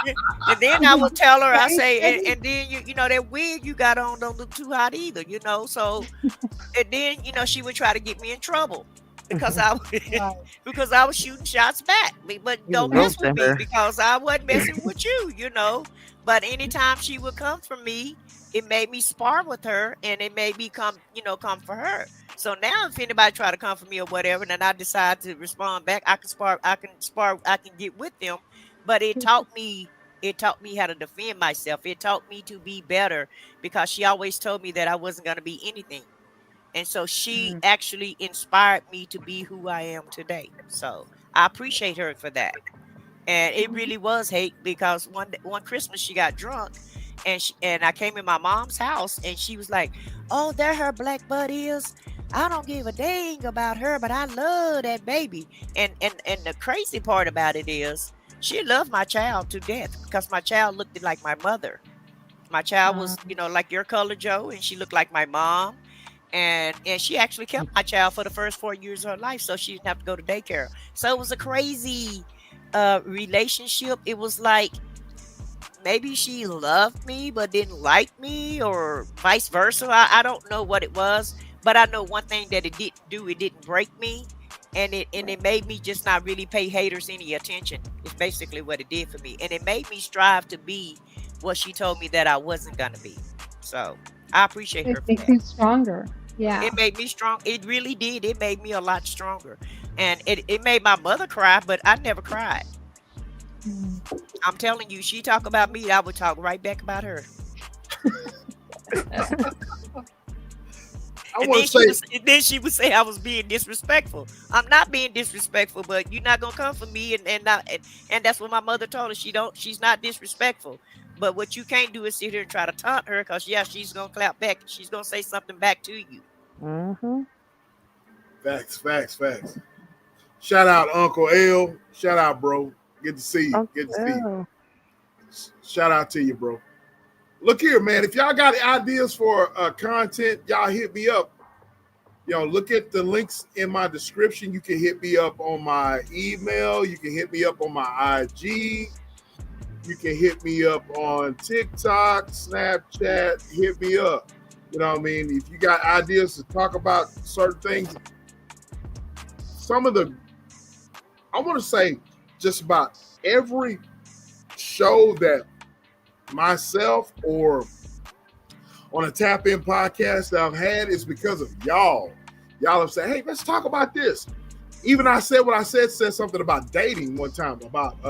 and then I would tell her, I Same say, and, thing. and then that wig you got on don't look too hot either. So and then she would try to get me in trouble because I Right. because I was shooting shots back. But You don't was mess with roasting me her. because I wasn't messing with you. But anytime she would come for me, it made me spar with her, and it made me come for her. So now if anybody try to come for me or whatever, then I decide to respond back. I can get with them. But it taught me how to defend myself. It taught me to be better because she always told me that I wasn't going to be anything. And so she Mm. actually inspired me to be who I am today. So I appreciate her for that. And it really was hate because one Christmas she got drunk, and I came in my mom's house, and she was like, "Oh, there her black butt is. I don't give a dang about her, but I love that baby." And the crazy part about it is she loved my child to death because my child looked like my mother. My child was, like your color, Joe, and she looked like my mom. And she actually kept my child for the first 4 years of her life, so she didn't have to go to daycare. So it was a crazy relationship. It was like maybe she loved me but didn't like me, or vice versa. I don't know what it was, but I know one thing that it didn't do. It didn't break me, and it made me just not really pay haters any attention. It's basically what it did for me, and it made me strive to be what she told me that I wasn't gonna be. So I appreciate It her for makes that. you stronger. Yeah. It made me strong. It really did. It made me a lot stronger. And it made my mother cry, but I never cried. Mm. I'm telling you, she talk about me, I would talk right back about her. I And want then to she say, was and then she would say I was being disrespectful. I'm not being disrespectful, but you're not gonna come for me, and that's what my mother told her. She's not disrespectful. But what you can't do is sit here and try to taunt her, because yeah, she's gonna clap back. She's gonna say something back to you. Mm-hmm. facts, facts, facts. Shout out Uncle L. Shout out, bro. Good to see you. Uncle Good to see you. L. Shout out to you, bro. Look here, man. If y'all got ideas for content, y'all hit me up. Look at the links in my description. You can hit me up on my email. You can hit me up on my IG. You can hit me up on TikTok, Snapchat. Hit me up. You know what I mean? If you got ideas to talk about certain things, I want to say just about every show that myself or on a Tap In podcast that I've had is because of y'all. Y'all have said, hey, let's talk about this. Even I said what I said something about dating one time, about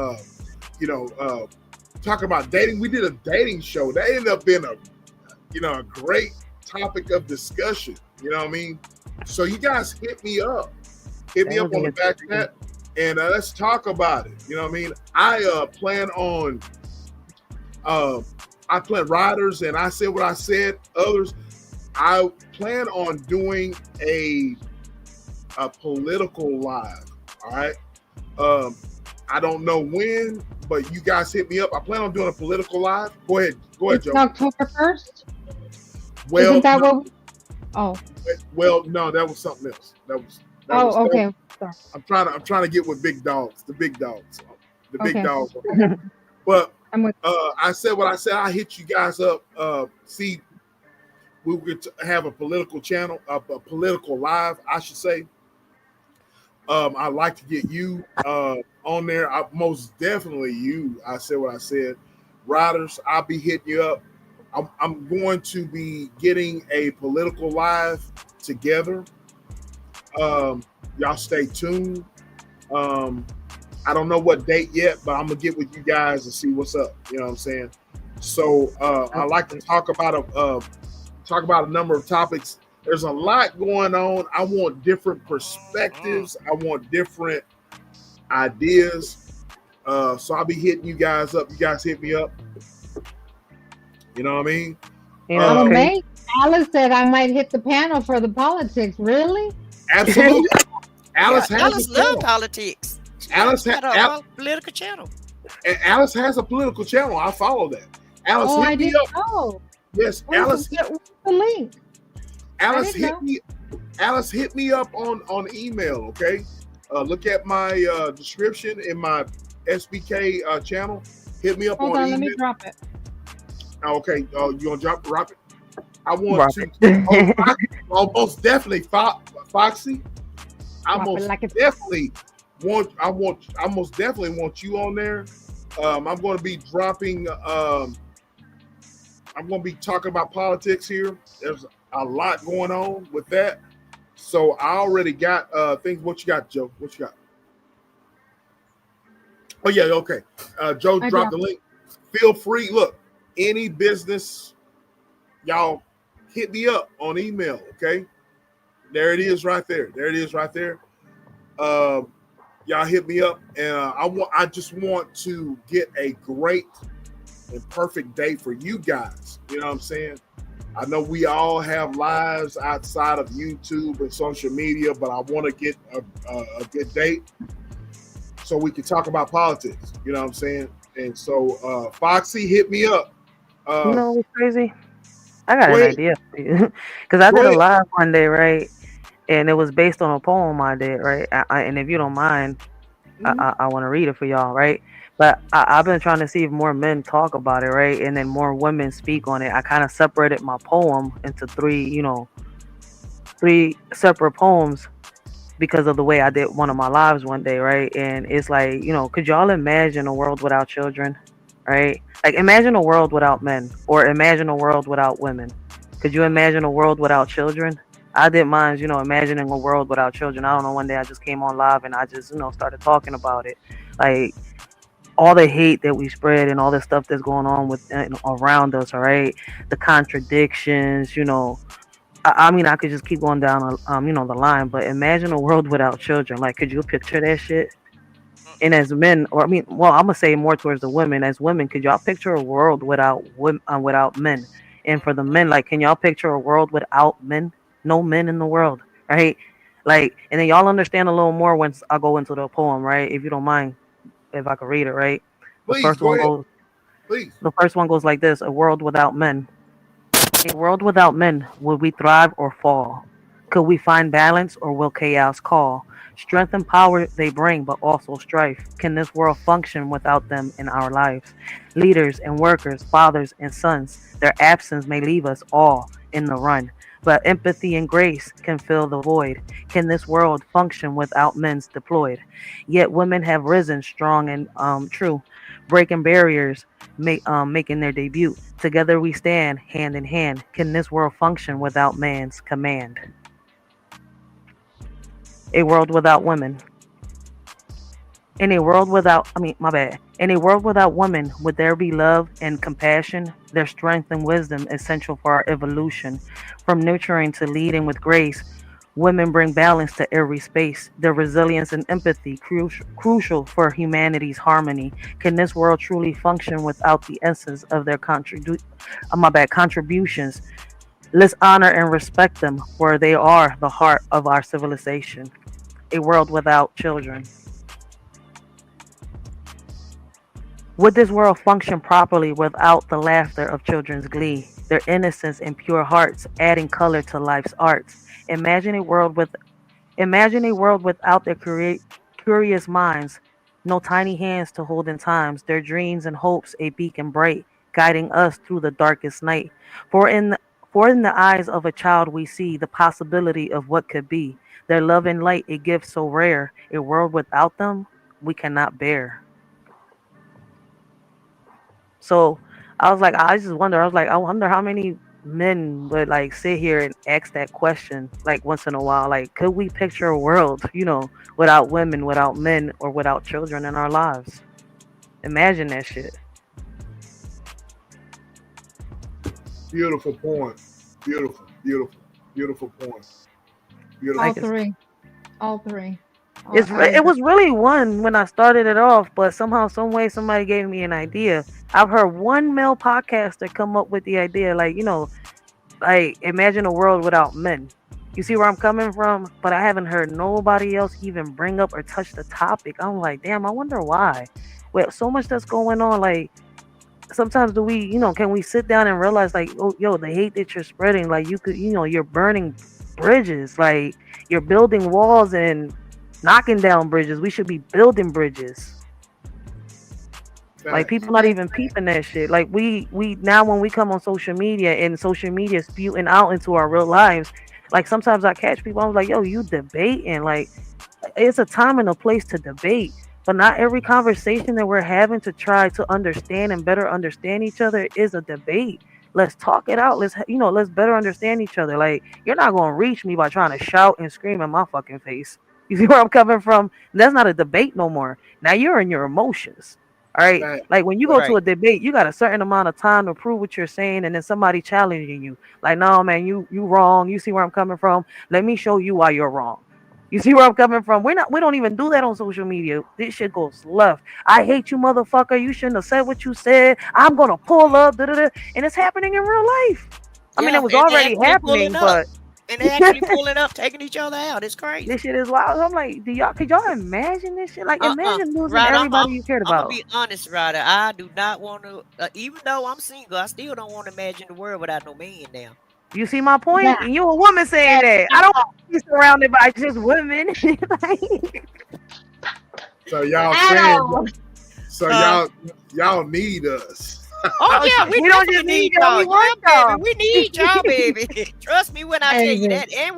talking about dating. We did a dating show. That ended up being a great topic of discussion. You know what I mean? So you guys hit me up. Hit me That up was on the back interesting. net, and let's talk about it. You know what I mean? I plan on riders, and I said what I said. Others, I plan on doing a political live. All right. I don't know when, but you guys hit me up. I plan on doing a political live. Go ahead, It's Joe. October 1st. Well, Isn't that no, what? Oh. no, that was something else. That was. Oh. Okay. Sorry. I'm trying to get with big dogs, the big dogs. Okay. But I'm with. I said what I said. I hit you guys up. See, we were to have a political channel, a political live, I should say. I'd like to get you on there. Most definitely you. I said what I said. Riders, I'll be hitting you up. I'm going to be getting a political live together. Y'all stay tuned. I don't know what date yet, but I'm gonna get with you guys and see what's up. You know what I'm saying? So I like to talk about a number of topics. There's a lot going on. I want different perspectives. I want different ideas. So I'll be hitting you guys up. You guys hit me up. You know what I mean? You know, it's Well, Uh, crazy. May Alice said I might hit the panel for the politics. Really? Absolutely. Yeah, Alice has a Alice love channel. politics. Alice, She got a political channel. and Alice has a political channel. I follow that. Alice Oh, I hit me didn't up. know. Yes, Where's the link? I Alice didn't hit know. me. Alice hit me up on email. Okay, look at my description in my SBK channel. Hit me up Hold on on, let me email. drop it. Okay, you gonna drop it? I want to. Oh, Robert. most definitely, Foxy. I Drop it most like it's definitely I most definitely want you on there. I'm going to be dropping. I'm going to be talking about politics here. There's a lot going on with that. So I already got things. What you got, Joe? What you got? Oh yeah, okay. Joe I dropped the dropped link. Feel free. Look, any business, y'all hit me up on email. Okay, there it is right there. There it is right there. Um, y'all hit me up, and I just want to get a great and perfect day for you guys. You know what I'm saying? I know we all have lives outside of YouTube and social media, but I want to get a good date so we can talk about politics. You know what I'm saying? And so Foxy hit me up. You Uh, know what's crazy? I got go an ahead. idea for you. Because I Go did a ahead. live one day, right? And it was based on a poem I did, right? And if you don't mind, Mhm. I want to read it for y'all, right? But I've been trying to see if more men talk about it, right? And then more women speak on it. I kind of separated my poem into three, three separate poems because of the way I did one of my lives one day, right? And it's like, could y'all imagine a world without children, right? Like, imagine a world without men, or imagine a world without women. Could you imagine a world without children? I didn't mind, imagining a world without children. I don't know, one day I just came on live and I just, started talking about it. Like, all the hate that we spread and all the stuff that's going on with around us, all right? The contradictions, I mean, I could just keep going down, the line. But imagine a world without children. Like, could you picture that shit? And as men, or I mean, well, I'm gonna say more towards the women. As women, could y'all picture a world without women, without men? And for the men, like, can y'all picture a world without men? No men in the world, right? Like, and then y'all understand a little more once I go into the poem, right? If you don't mind, if I could read it, right? The Please first go one ahead. goes. Please. The first one goes like this: A world without men. A world without men, would we thrive or fall? Could we find balance or will chaos call? Strength and power they bring, but also strife. Can this world function without them in our lives? Leaders and workers, fathers and sons, their absence may leave us all in the run. But empathy and grace can fill the void. Can this world function without men's deployed? Yet women have risen strong and true, breaking barriers, making their debut. Together we stand, hand in hand. Can this world function without man's command? A world without women. In a world without, I mean, my bad. In a world without women, would there be love and compassion? Their strength and wisdom essential for our evolution. From nurturing to leading with grace, women bring balance to every space. Their resilience and empathy crucial for humanity's harmony. Can this world truly function without the essence of their contributions? Let's honor and respect them, for they are the heart of our civilization. A world without children. Would this world function properly without the laughter of children's glee, their innocence and pure hearts, adding color to life's arts? Imagine a world without their curious minds, no tiny hands to hold in times, their dreams and hopes a beacon bright, guiding us through the darkest night. For in the, for in the eyes of a child we see the possibility of what could be. Their love and light, a gift so rare, a world without them we cannot bear. So I just wonder. I was like, I wonder how many men would like sit here and ask that question like once in a while. Like, could we picture a world, without women, without men, or without children in our lives? Imagine that shit. Beautiful point. Beautiful. Beautiful. Beautiful point. All Beautiful. Like it's three. All three. I it agree. was really one when I started it off, but somehow, some way, somebody gave me an idea. I've heard one male podcaster come up with the idea, like like imagine a world without men. You see where I'm coming from? But I haven't heard nobody else even bring up or touch the topic. I'm like, damn, I wonder why. Well, so much that's going on. Like sometimes do we, can we sit down and realize like, oh, yo, the hate that you're spreading, like you could, you're burning bridges, like you're building walls and knocking down bridges. We should be building bridges. Like Facts. people not even peeping that shit. Like we now when we come on social media and social media spewing out into our real lives, like sometimes I catch people. I'm like, yo, you debating? Like it's a time and a place to debate, but not every conversation that we're having to try to understand and better understand each other is a debate. Let's talk it out. Let's better understand each other. Like you're not gonna reach me by trying to shout and scream in my fucking face. You see where I'm coming from? That's not a debate no more. Now you're in your emotions. All right. Facts. Like when you go to Right. a debate, you got a certain amount of time to prove what you're saying, and then somebody challenging you. Like, no, man, you wrong. You see where I'm coming from? Let me show you why you're wrong. You see where I'm coming from? We don't even do that on social media. This shit goes left. I hate you, motherfucker. You shouldn't have said what you said. I'm gonna pull up, da, da, da. And it's happening in real life. I mean, Yeah, it was and they already actually pulling happening, up. but And they actually pulling up, taking each other out. It's crazy. this shit is wild. I'm like, could y'all imagine this shit? Like, imagine losing Right. everybody you cared I'm gonna about. be honest, Ryder. I do not want to. Even though I'm single, I still don't want to imagine the world without no man now. You see my Yeah. point? And you a woman saying that. I don't want to be surrounded by just women. Like, So y'all At saying, all. so Uh, y'all need us. Oh oh, yeah, we we don't definitely just need need y'all, y'all. we Yeah, want y'all. baby, we need y'all, baby. Trust me when I I tell you agree. that. And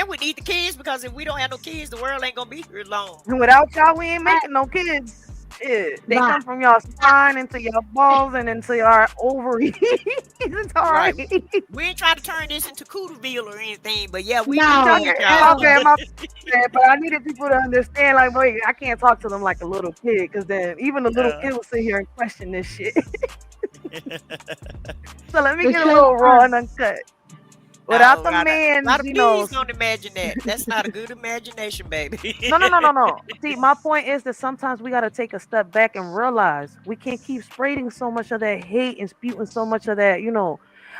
we need the kids because if we don't have no kids, the world ain't gonna be here long. Without y'all, we ain't Right. making no kids. Shit, they Right. come from y'all spine into your balls and into your ovaries. It's all Right. right. We ain't trying to turn this into Cooteville or anything, but yeah, we do No, need Okay, at y'all. all. okay, my bad, but I needed people to understand. Like, wait, I can't talk to them like a little kid, because then even the little Uh, kid will sit here and question this shit. So let me For get a little raw sure. and uncut. Without no, the Ryder, man's, please don't imagine that. That's not a good imagination, baby. no, no, no, no, no. See, my point is that sometimes we got to take a step back and realize we can't keep spreading so much of that hate and spewing so much of that.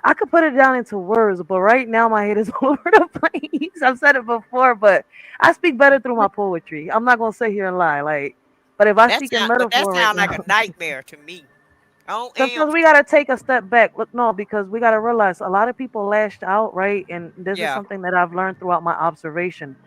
I could put it down into words, but right now my head is all over the place. I've said it before, but I speak better through my poetry. I'm not gonna sit here and lie. Like, but if I speak in But that metaphor right sounds like now, a nightmare to me. Oh, and sometimes we gotta take a step back. Look, no, because we gotta realize a lot of people lashed out, right? And this is yeah, something that I've learned throughout my observation.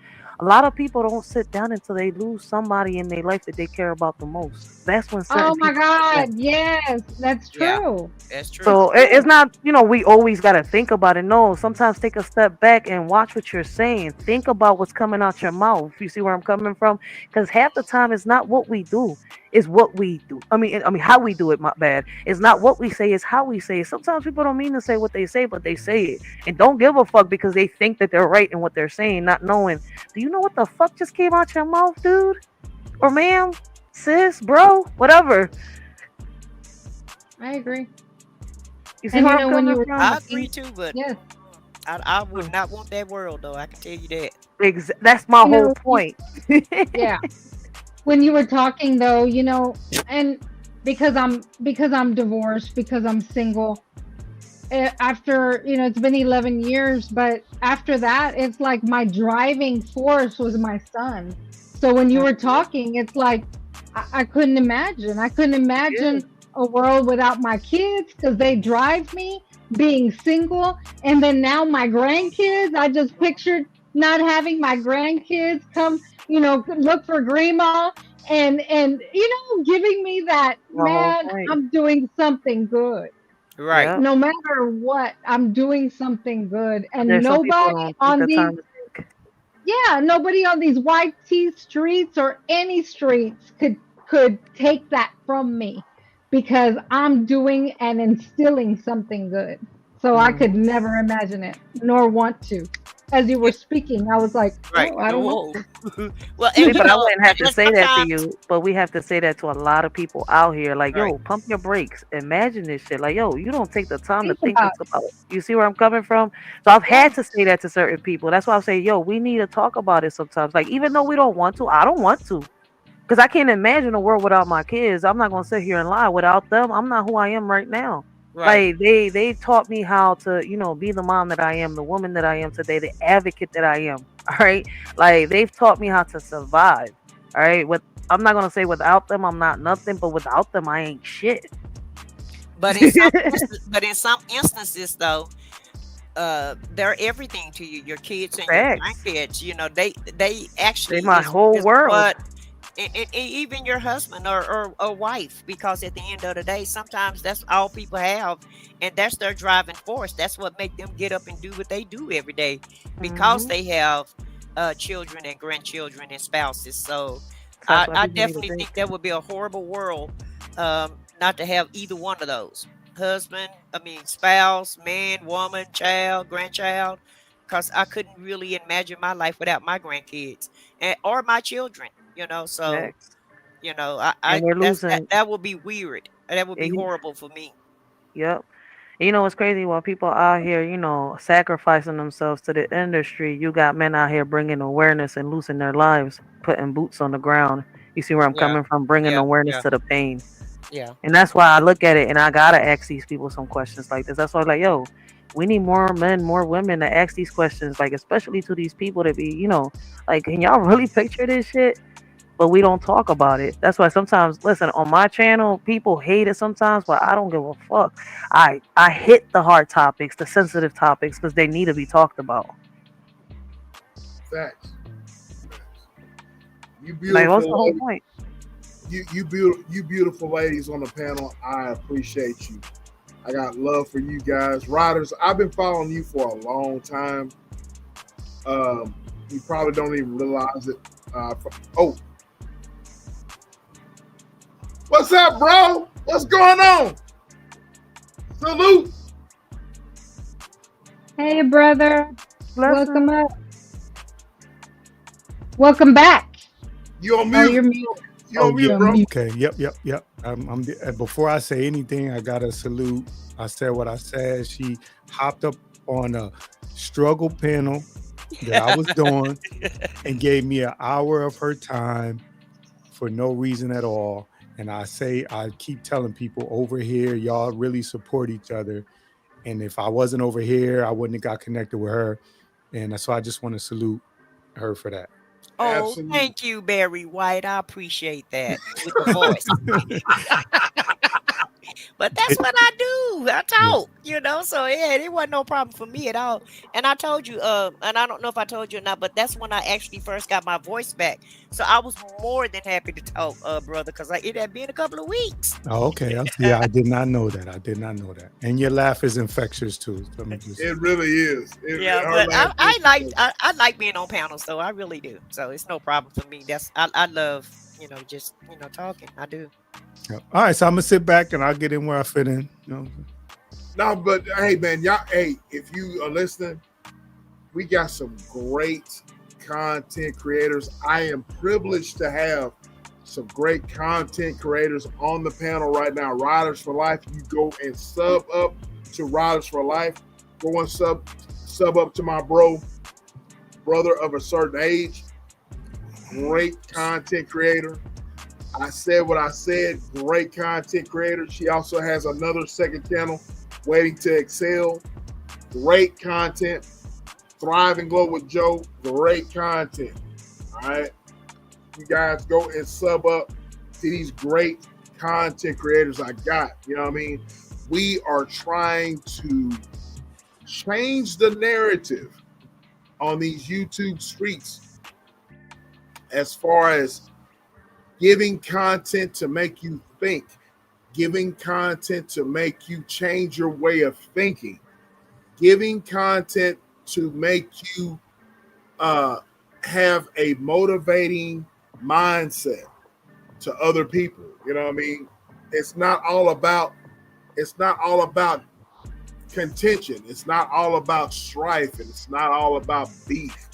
A lot of people don't sit down until they lose somebody in their life that they care about the most. That's when certain Oh my people sit back. God. Yes, that's yeah, true. that's true. It's So it's true. not, we always got to think about it. No, sometimes take a step back and watch what you're saying. Think about what's coming out your mouth. You see where I'm coming from? Because half the time it's not what we do, it's what we do. I mean, how we do it. My bad. It's not what we say, it's how we say it. Sometimes people don't mean to say what they say, but they say it and don't give a fuck because they think that they're right in what they're saying, not knowing. Do you know what the fuck just came out your mouth, dude? Or ma'am, sis, bro, whatever. I agree. You see And where you I'm know when you coming were from? I talking, agree too, but yes, I would not want that world though. I can tell you that. That's my you whole know, point. yeah. When you were talking though, and because I'm divorced, because I'm single, after, it's been 11 years, but after that, it's like my driving force was my son. So when you were talking, it's like I couldn't imagine. I couldn't Yeah. imagine a world without my kids because they drive me, being single, and then now my grandkids. I just pictured not having my grandkids come, look for grandma and giving me that, My whole man, point. I'm doing something good. Right. Yeah. No matter what, I'm doing something good. But And there's some people nobody don't take on the these, time to think. yeah, nobody on these white tea streets or any streets could take that from me because I'm doing and instilling something good. So I could Hmm. never imagine it, nor want to. as you were speaking. I was like, Right. oh, I don't know. Whoa. Well, See, and you but I know, wouldn't have to and say that to sometimes, you, but we have to say that to a lot of people out here. Like, right. yo, pump your brakes. Imagine this shit. Like, yo, you don't take the time to Think think about this about. You see where I'm coming from? So I've Yeah. had to say that to certain people. That's why I say, yo, we need to talk about it sometimes. Like, even though we don't want to, I don't want to. Because I can't imagine a world without my kids. I'm not gonna sit here and lie. Without them, I'm not who I am right now. Right. Like they taught me how to, be the mom that I am, the woman that I am today, the advocate that I am. All right. Like they've taught me how to survive. All right. I'm not gonna say without them I'm not nothing, but without them I ain't shit. But in some instances, though, they're everything to you. Your kids and your Facts. grandkids. You know, they They actually my whole is world. what. And even your husband or wife, because at the end of the day, sometimes that's all people have, and that's their driving force. That's what make them get up and do what they do every day, because Hmm. they have children and grandchildren and spouses. So So that's I, why I people need to definitely think. think that would be a horrible world, not to have either one of those: husband, I mean spouse, man, woman, child, grandchild. Because I couldn't really imagine my life without my grandkids or my children. So Facts. And I we're that's that losing. that would be weird. That would be And horrible for me. yep. You know what's crazy? While people out here, sacrificing themselves to the industry, you got men out here bringing awareness and losing their lives, putting boots on the ground. You see where I'm Yeah, coming from? Bringing yeah, awareness yeah, to the pain. yeah. And that's why I look at it and I gotta ask these people some questions like this. That's why I'm like, yo, we need more men, more women to ask these questions, like especially to these people that be, like, can y'all really picture this shit? But we don't talk about it. That's why sometimes, listen, on my channel, people hate it sometimes, but I don't give a fuck. I hit the hard topics, the sensitive topics, because they need to be talked about. Facts. You Like, what's beautiful the whole ladies, point? you beautiful ladies on the panel. I appreciate you. I got love for you guys, riders. I've been following you for a long time. You probably don't even realize it. Oh, what's up, bro? What's going on? Salute. Hey, brother. Welcome Blessings. up. Welcome back. You on Oh, mute? you're mute. You on mute, You're bro? mute. Okay. Yep. Before I say anything, I gotta salute. I said what I said. She hopped up on a struggle panel that I was doing and gave me an hour of her time for no reason at all. And I keep telling people over here, y'all really support each other. And if I wasn't over here, I wouldn't have got connected with her. And so I just want to salute her for that. Oh, Absolutely. thank you, Barry White. I appreciate that with the voice. But that's what I do. I Yeah. talk. So yeah, it wasn't no problem for me at all. And I told you, and I don't know if I told you or not, but that's when I actually first got my voice back. So I was more than happy to talk, brother, because it had been a couple of weeks. Oh, okay. Yeah, I did not know that. And your laugh is infectious too. Let me just. It really is. Yeah, Her but laugh I is- like I like being on panels, so I really do. So it's no problem for me. I love just talking. I do. Yeah. All right, so I'm gonna sit back and I'll get in where I fit in. No, but hey, man, y'all. Hey, if you are listening, we got some great content creators. I am privileged to have some great content creators on the panel right now. Riders for Life. You go and sub up to Riders for Life. Go and sub up to my brother of a certain age. Great content creator. I said what I said. Great content creator. She also has another second channel, Waiting to Excel. Great content. Thrive and Glow with Joe. Great content. All right. You guys go and sub up to these great content creators I got. You know what I mean? We are trying to change the narrative on these YouTube streets as far as giving content to make you think, giving content to make you change your way of thinking, giving content to make you have a motivating mindset to other people. You know what I mean? It's not all about contention. It's not all about strife, and it's not all about beef.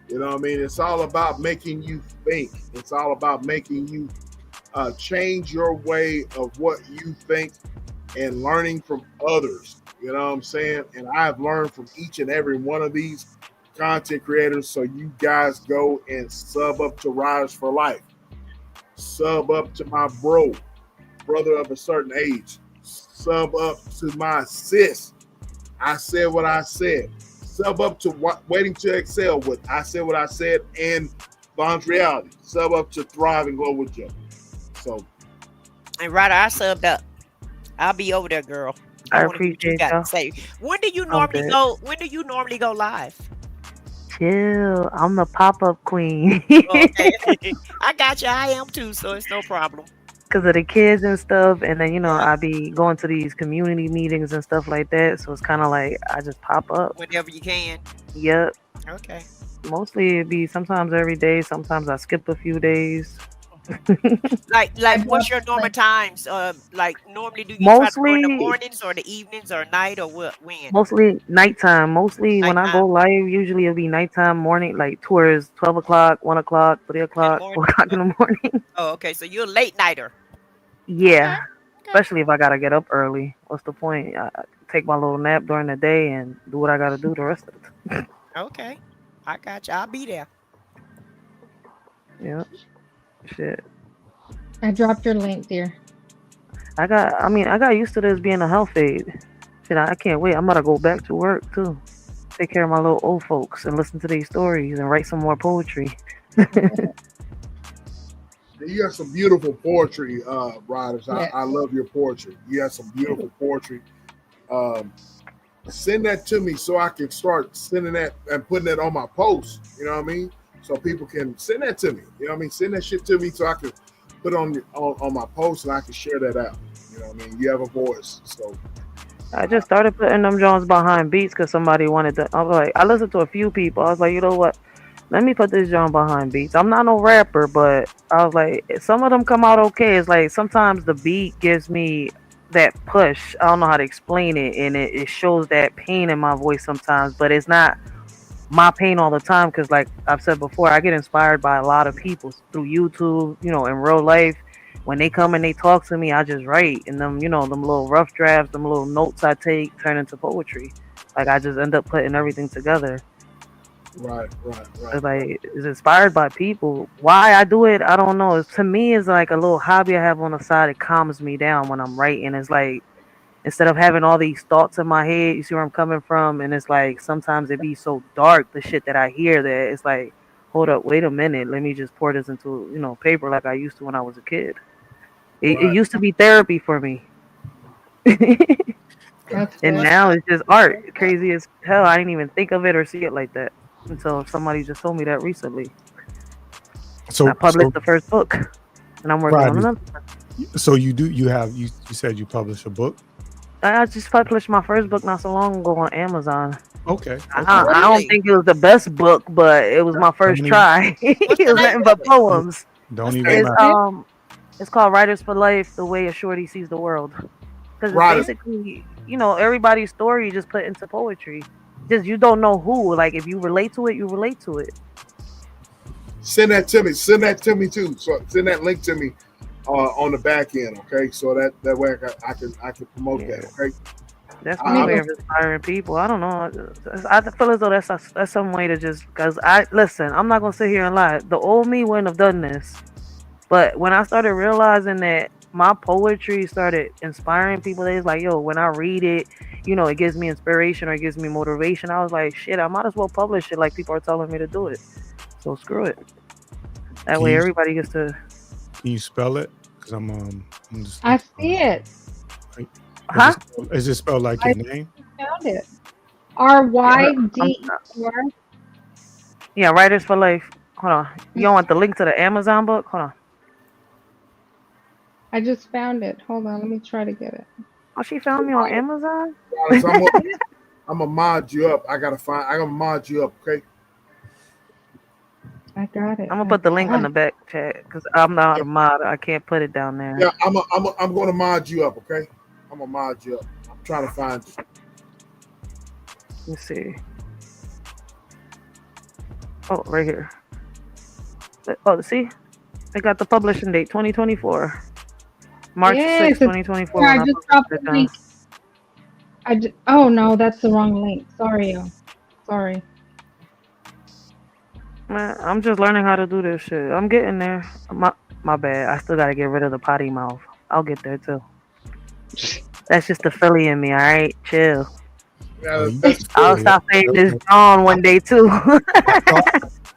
You know what I mean? It's all about making you think. It's all about making you change your way of what you think and learning from others. You know what I'm saying? And I've learned from each and every one of these content creators. So you guys go and sub up to Riders for Life. Sub up to my brother of a certain age. Sub up to my sis. I said what I said. Sub up to Waiting to Excel with I said what I said and Bond's Reality. Sub up to Thrive and Glow with Joe. So, And Ryder, I subbed up. I'll be over there, girl. I wanna hear what you appreciate got y'all. to say. When do you I'm normally good. go? When do you normally go live? Chill. I'm the pop-up queen. Okay, I got you. I am too, so it's no problem. Because of the kids and stuff, and then Yeah. I be going to these community meetings and stuff like that, so it's kind of like I just pop up. Whenever you can. Yep. Okay. Mostly it be sometimes every day, sometimes I skip a few days. Like what's your normal times? Like normally do you try to go in the Mostly mornings or the evenings or night or what? When? nighttime. Mostly when I Nighttime go live, usually it'll be nighttime, morning, like towards 12 o'clock, 1 o'clock, 3 in the o'clock, 4 morning. o'clock in the morning. Oh, okay. So you're a late nighter. Yeah. Okay. Especially if I gotta get up early. What's the point? I take my little nap during the day and do what I gotta do the rest of the time. Okay. I got you. I'll be there. Yeah. Shit. I dropped your link, dear. I got used to this being a health aid. Shit, I can't wait. I'm about to go back to work too. Take care of my little old folks and listen to these stories and write some more poetry. you have some beautiful poetry, Riders. Yes. I love your poetry. You have some beautiful poetry. Send that to me so I can start sending that and putting it on my post. You know what I mean? So people can send that to me. You know what I mean? Send that shit to me so I can put it on my post and I can share that out. You know what I mean? You have a voice. So I just started putting them Jones behind beats because somebody wanted to. I was like, I listened to a few people. I was like, you know what? Let me put this John behind beats. I'm not no rapper, but I was like, some of them come out okay. It's like sometimes the beat gives me that push. I don't know how to explain it, and it shows that pain in my voice sometimes, but it's not my pain all the time because, like I've said before, I get inspired by a lot of people through YouTube, in real life. When they come and they talk to me, I just write, and them little rough drafts, them little notes I take turn into poetry. Like I just end up putting everything together. right. It's like it's inspired by people. Why I do it, I don't know. To me, it's like a little hobby I have on the side. It calms me down when I'm writing. It's like instead of having all these thoughts in my head, you see where I'm coming from, and it's like sometimes it be so dark, the shit that I hear, that it's like, hold up, wait a minute, let me just pour this into paper like I used to when I was a kid. It Right. used to be therapy for me. That's And good. now it's just art. Crazy as hell. I didn't even think of it or see it like that until somebody just told me that recently. So, I published the first book, and I'm working on Rodney, another. so you said you published a book. I just published my first book not so long ago on Amazon. Okay. I don't think it was the best book, but it was my first Don't even- try. What's It the was name nothing but of it? poems. Don't even It's matter. it's called Writers for Life: The Way a Shorty Sees the World. Because it's Right. basically, everybody's story just put into poetry. Just you don't know who. Like if you relate to it, you relate to it. Send that to me. Send that to me too. So send that link to me on the back end. Okay. So that way I can promote that. Okay. That's I my love- way of inspiring people. I don't know. I feel as though that's some way to just because listen. I'm not gonna sit here and lie. The old me wouldn't have done this, but when I started realizing that my poetry started inspiring people, it's like, yo, when I read it, it gives me inspiration or it gives me motivation. I was like, shit, I might as well publish it like people are telling me to do it. So screw it. That Can way you- everybody gets to. Can you spell it? Because I'm just. I see it. Huh? Is it spelled like your name? Found it. RYDR. Yeah, Writers for Life. Hold on. You don't want the link to the Amazon book? Hold on. I just found it. Hold on, let me try to get it. Oh, she found me on Amazon? Riders, I'm gonna mod you up. I gotta mod you up. Okay. I got it. I'm gonna put the link in the back chat because I'm not a mod. I can't put it down there. Yeah. I'm gonna mod you up. Okay. I'm gonna mod you up. I'm trying to find you. Let me see. Oh, right here. Oh, see? They got the publishing date, 2024. March Yes, 6, it's 2024 here. I when I just published dropped it the down. link. Oh no, that's the wrong link. Sorry, yo. Sorry. Man, I'm just learning how to do this shit. I'm getting there. My bad. I still gotta get rid of the potty mouth. I'll get there too. That's just the Philly in me, alright? Chill. Yeah, Oh, you- that's I'll cool. yeah, stop saying this okay. John one day too. I thought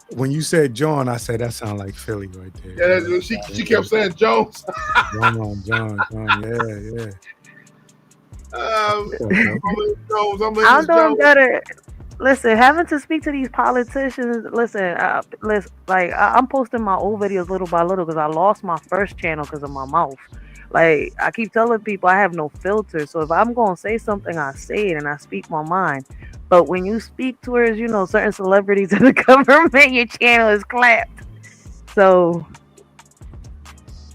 when you said John, I said that sound like Philly right there. Yeah, she kept saying Jones. John. Yeah. What's up, bro? I'm in Jones. I'm in I'm this doing Jones. better. Listen, having to speak to these politicians. Listen, like I'm posting my old videos little by little because I lost my first channel because of my mouth. Like I keep telling people, I have no filter. So if I'm gonna say something, I say it and I speak my mind. But when you speak towards, certain celebrities in the government, your channel is clapped. So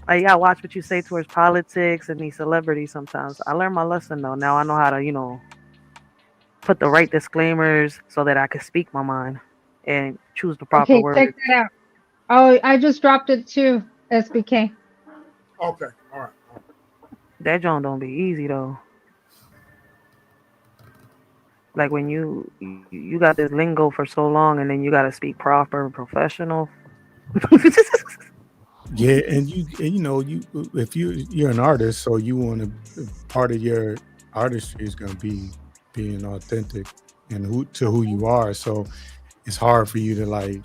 you gotta watch what you say towards politics and these celebrities. Sometimes I learned my lesson though. Now I know how to, put the right disclaimers so that I can speak my mind and choose the proper Okay, check words. that out. Oh, I just dropped it too. SBK. Okay, all right. That joint don't be easy though. Like when you got this lingo for so long and then you gotta speak proper and professional. Yeah, and you if you're an artist, so you want to part of your artistry is going to be being authentic and who you are. So it's hard for you to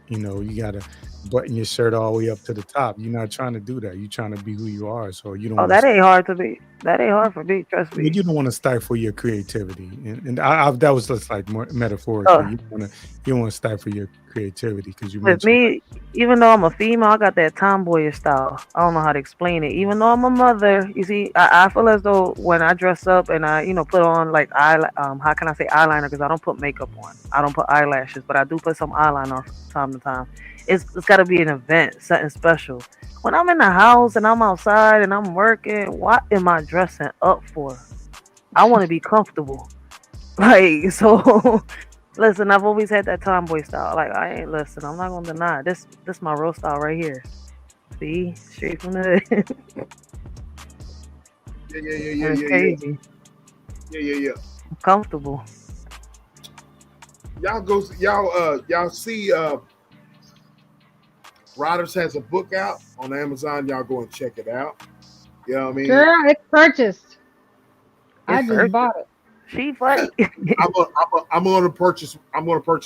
you got to button your shirt all the way up to the top. You're not trying to do that. You're trying to be who you are. So you don't Oh, want that to. ain't hard to be. That ain't hard for me. Trust me. You don't want to stifle your creativity, and that was just like more Uh, metaphorically. You don't want to stifle your creativity because you with mentioned me, even though I'm a female, I got that tomboyish style. I don't know how to explain it. Even though I'm a mother, you see, I feel as though when I dress up and I, put on like how can I say eyeliner? Because I don't put makeup on. I don't put eyelashes, but I do put some eyeliner on from time to time. It's got to be an event, something special. When I'm in the house and I'm outside and I'm working, what am I dressing up for? I want to be comfortable. Like so. Listen, I've always had that tomboy style. Like I ain't listen. I'm not gonna deny it. This my real style right here. See, straight from the hood. And it's crazy. Yeah. I'm comfortable. Y'all see Riders has a book out on Amazon. Y'all go and check it out. You know what I mean? Girl, it's purchased. I It's just first. bought it. She funny. I'm gonna purchase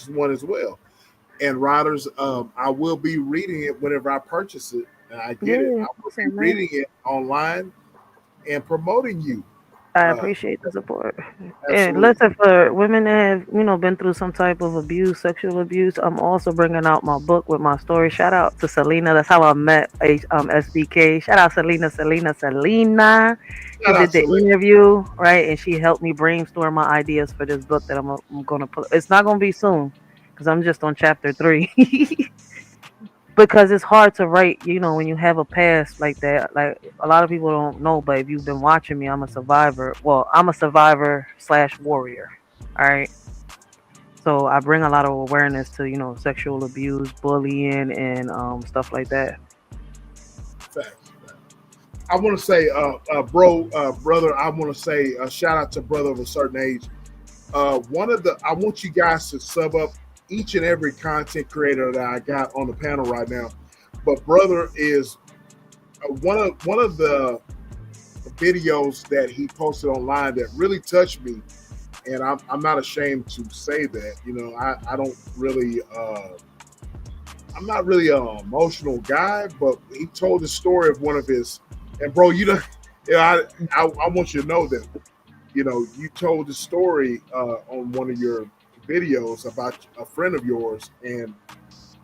one as well. And Riders, I will be reading it whenever I purchase it and I get it. Yeah, I will be listen, man. reading it online and promoting you. I Uh, appreciate the support. And absolutely. listen, for women that have, been through some type of abuse, sexual abuse, I'm also bringing out my book with my story. Shout out to Selena. That's how I met SBK. Shout out Selena. She Shout out did the to Lynn. interview, right? And she helped me brainstorm my ideas for this book that I'm going to put. It's not going to be soon because I'm just on chapter 3. Because it's hard to write, when you have a past like that. Like a lot of people don't know, but if you've been watching me, I'm a survivor. Well, I'm a survivor / warrior. All right. So I bring a lot of awareness to, sexual abuse, bullying, and stuff like that. Facts. I want to say, brother, I want to say a shout out to brother of a certain age. I want you guys to sub up each and every content creator that I got on the panel right now. But brother is one of the videos that he posted online that really touched me, and I'm not ashamed to say that. I don't really. I'm not really an emotional guy, but he told the story of one of his. And bro, I want you to know that you told the story on one of your videos about a friend of yours and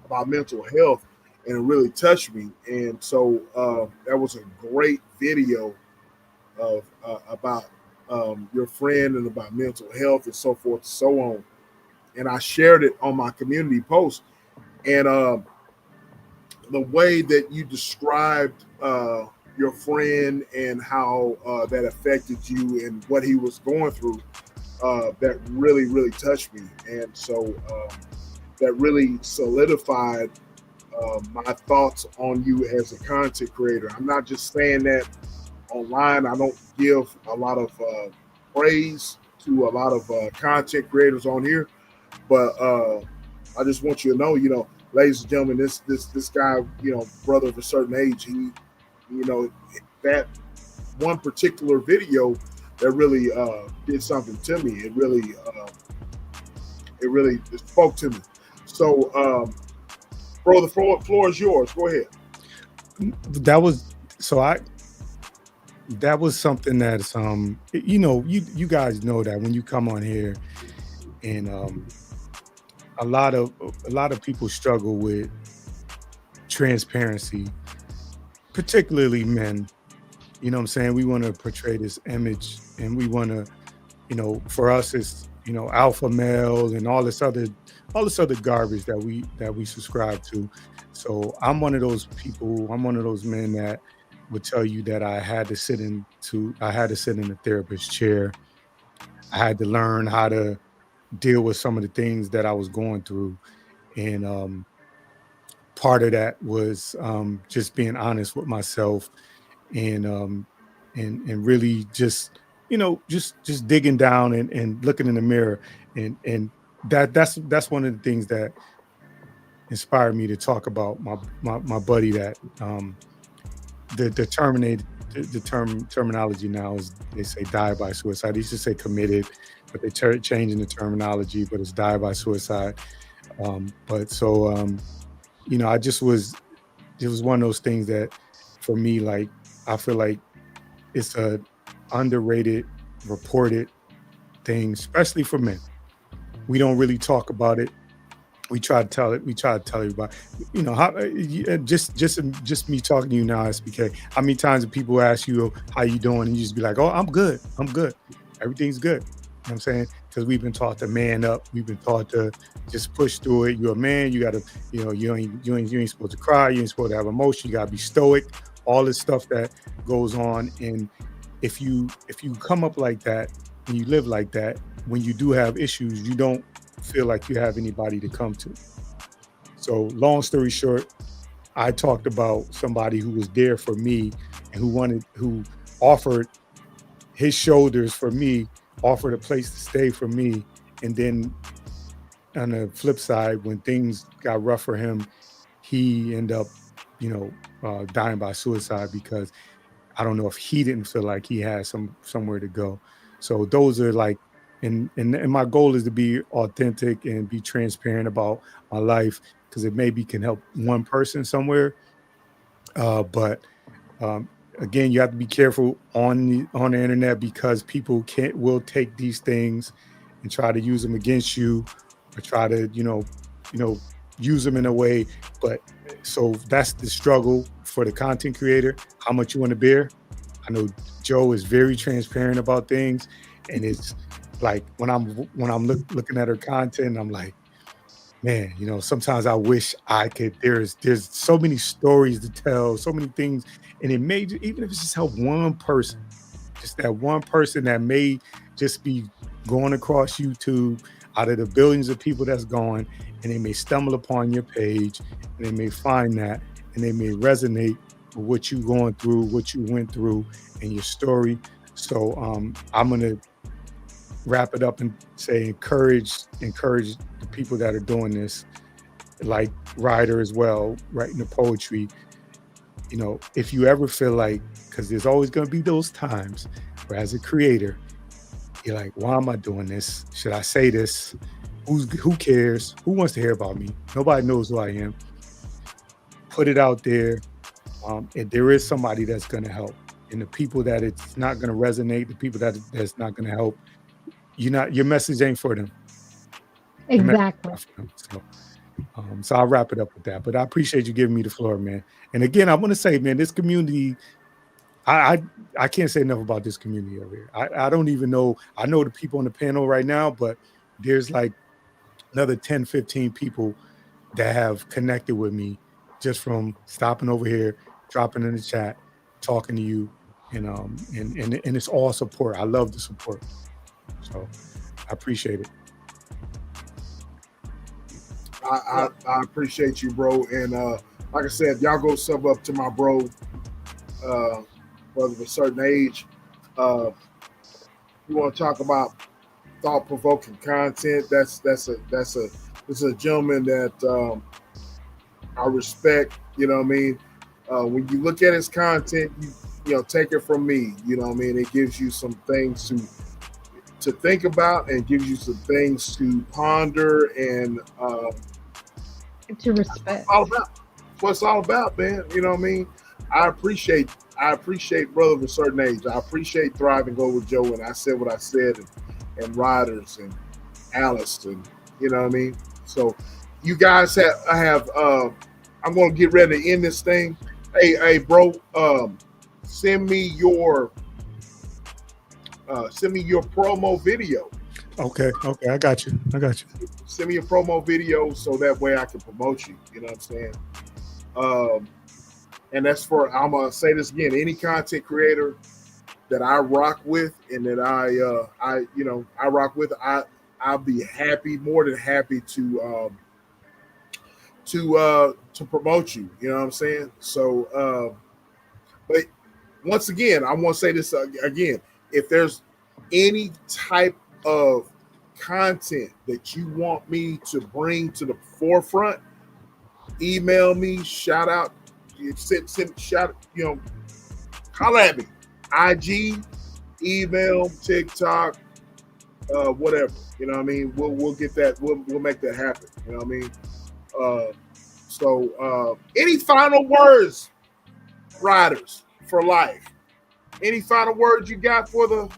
about mental health, and it really touched me. And so that was a great video of about your friend and about mental health and so forth and so on. And I shared it on my community post. And the way that you described your friend and how that affected you and what he was going through, that really, really touched me. And so that really solidified my thoughts on you as a content creator. I'm not just saying that online. I don't give a lot of praise to a lot of content creators on here, but I just want you to know, ladies and gentlemen, this guy, brother of a certain age, he, that one particular video that really did something to me. It really spoke to me. So, bro, the floor is yours. Go ahead. That was so I. That was something that's you guys know that when you come on here and a lot of people struggle with transparency, particularly men. You know what I'm saying? We want to portray this image, and we want to, for us it's alpha male and all this other garbage that we subscribe to. So I'm one of those people. I'm one of those men that would tell you that I had to sit in the therapist chair. I had to learn how to deal with some of the things that I was going through, and part of that was just being honest with myself, and really just just digging down and looking in the mirror, and that's one of the things that inspired me to talk about my buddy that the terminology now is, they say die by suicide. They used to say committed, but they're changing the terminology, but it's die by suicide. But so I just was it was one of those things that for me, like, I feel like it's a underrated, reported thing, especially for men. We don't really talk about it. We try to tell it. We try to tell everybody. How just me talking to you now, SBK. How many times do people ask you how you doing, and you just be like, "Oh, I'm good. I'm good. Everything's good." You know what I'm saying? Because we've been taught to man up. We've been taught to just push through it. You're a man. You gotta, you ain't supposed to cry. You ain't supposed to have emotion. You gotta be stoic. All this stuff that goes on. And if you come up like that and you live like that, when you do have issues, you don't feel like you have anybody to come to. So long story short, I talked about somebody who was there for me and who offered his shoulders for me, offered a place to stay for me. And then on the flip side, when things got rough for him, he ended up, dying by suicide, because I don't know if he didn't feel like he had somewhere to go. So those are like, and my goal is to be authentic and be transparent about my life, because it maybe can help one person somewhere. But again, you have to be careful on the internet, because people will take these things and try to use them against you, or try to use them in a way. But so that's the struggle for the content creator, how much you want to bear. I know Joe is very transparent about things, and it's like when I'm looking at her content, I'm like, man, sometimes I wish I could. There's so many stories to tell, so many things, and it may, even if it's just help one person, just that one person that may just be going across YouTube out of the billions of people that's going, and they may stumble upon your page, and they may find that, and they may resonate with what you going through, what you went through, and your story. So I'm gonna wrap it up and say encourage the people that are doing this, like Ryder as well, writing the poetry. If you ever feel like, because there's always going to be those times where as a creator, you're like, why am I doing this? Should I say this? Who cares? Who wants to hear about me? Nobody knows who I am. Put it out there. And there is somebody that's going to help. And the people that it's not going to resonate, the people that's not going to help, your message ain't for them. Exactly. So I'll wrap it up with that. But I appreciate you giving me the floor, man. And again, I want to say, man, this community, I can't say enough about this community over here. I don't even know. I know the people on the panel right now, but there's like another 10, 15 people that have connected with me just from stopping over here, dropping in the chat, talking to you, and it's all support. I love the support. So I appreciate it. I appreciate you, bro. And like I said, y'all go sub up to my bro, uh, brother of a certain age. Uh, you want to talk about thought provoking content? That's a this is a gentleman that I respect. You know what I mean? When you look at his content, you know take it from me. You know what I mean? It gives you some things to think about and gives you some things to ponder and To that's all respect. about. That's what it's all about, man. You know what I mean? I appreciate I appreciate brother of a certain age. I appreciate Thrive and Go with Joe, and I said what I said, and Riders and Alice, and you know what I mean. So you guys have I have. I'm gonna get ready to end this thing. Hey, bro. Send me your send me your promo video. Okay, okay, I got you. I got you. Send me a promo video so that way I can promote you. You know what I'm saying? Um, and that's for I'm gonna say this again. Any content creator that I rock with and that I you know I rock with, I'll be happy, more than happy to promote you. You know what I'm saying? So, but once again, I want to say this again. If there's any type of content that you want me to bring to the forefront, email me, shout out, send shout, you know, holler at me. IG, email, TikTok, whatever. You know what I mean? We'll get that. We'll make that happen. You know what I mean? Uh, any final words, riders for life? Any final words you got for the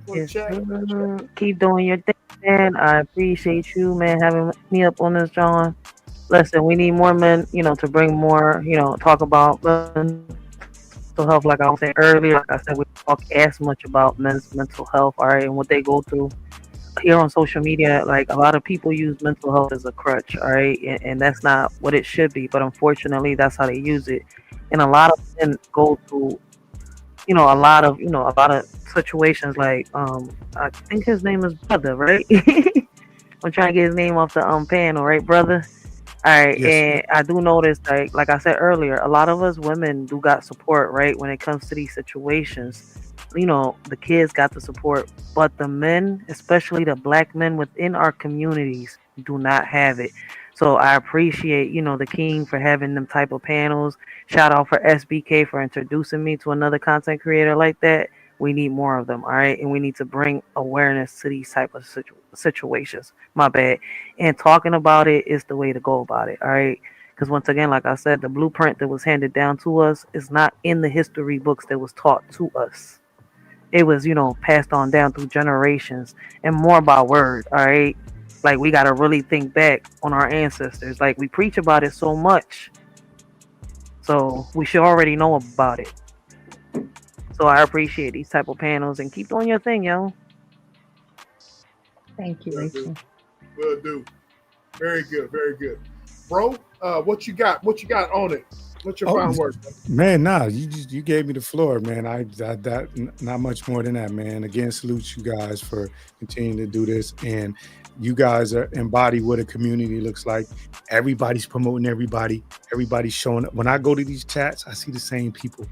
for the Yes, chat? sir. Keep doing your thing, man. I appreciate you, man, having me up on this, John. Listen, we need more men, to bring more, talk about mental health. Like I was saying earlier, like I said, we don't talk as much about men's mental health, all right, and what they go through here on social media. Like a lot of people use mental health as a crutch, all right, and that's not what it should be. But unfortunately, that's how they use it, and a lot of men go through a lot of situations like I think his name is Brother, right? I'm trying to get his name off the panel, right, Brother? All right, Yes, and I do notice, like I said earlier, a lot of us women do got support, right, when it comes to these situations. The kids got the support, but the men, especially the black men within our communities, do not have it. So I appreciate, the King for having them type of panels. Shout out for SBK for introducing me to another content creator like that. We need more of them, all right, and we need to bring awareness to these type of situations. My bad. And talking about it is the way to go about it, all right? Because once again, like I said, the blueprint that was handed down to us is not in the history books that was taught to us. It was, passed on down through generations and more by word, all right? Like we gotta really think back on our ancestors. Like we preach about it so much, so we should already know about it. So I appreciate these type of panels and keep doing your thing, yo. Thank you, Will do. Rachel. Will do. Very good. Very good, bro. What you got? What you got on it? What's your Oh final word? man, nah, you gave me the floor, man. Not much more than that, man. Again, salute you guys for continuing to do this, and you guys are embody what a community looks like. Everybody's promoting everybody. Everybody's showing up. When I go to these chats, I see the same people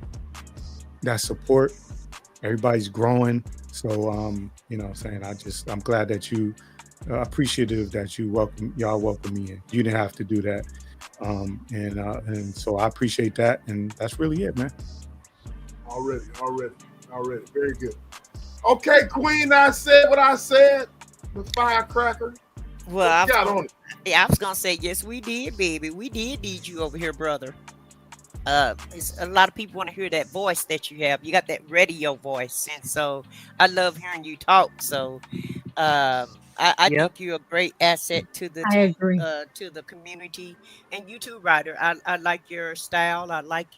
that support. Everybody's growing. So what I'm saying, I'm glad that you appreciative that y'all welcome me in. You didn't have to do that. And so I appreciate that, and that's really it, man. Already. Very good. Okay, Queen. I said what I said. The firecracker. Well, What I you was got gonna, on it? yeah, I was gonna say yes, we did, baby. We did need you over here, brother. It's, a lot of people want to hear that voice that you have. You got that radio voice, and so I love hearing you talk. So I Yep. think you're a great asset to the I team, agree. to the community, and you too, Ryder. I like your style. I like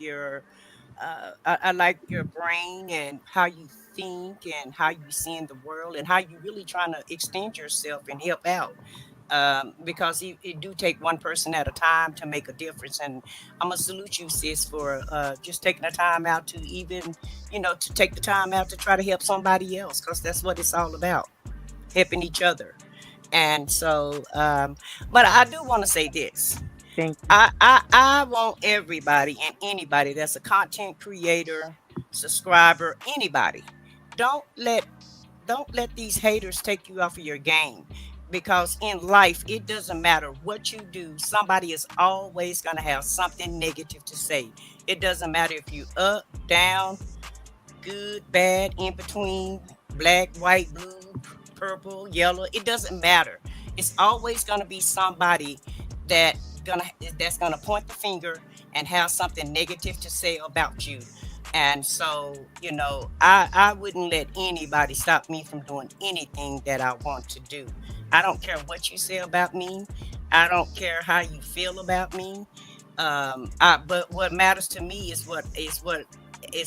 I like your brain and how you think and how you see in the world and how you really trying to extend yourself and help out. because it do take one person at a time to make a difference. And I'm gonna salute you, sis, for just taking the time out to even, to take the time out to try to help somebody else, because that's what it's all about, helping each other. And so, but I do want to say this. Thank you. I want everybody and anybody that's a content creator, subscriber, anybody, don't let don't let these haters take you off of your game, because in life it doesn't matter what you do, somebody is always going to have something negative to say. It doesn't matter if you up, down, good, bad, in between, black, white, blue, purple, yellow. It doesn't matter. It's always going to be somebody that gonna that's gonna point the finger and have something negative to say about you. And so, I wouldn't let anybody stop me from doing anything that I want to do. I don't care what you say about me. I don't care how you feel about me. But what matters to me is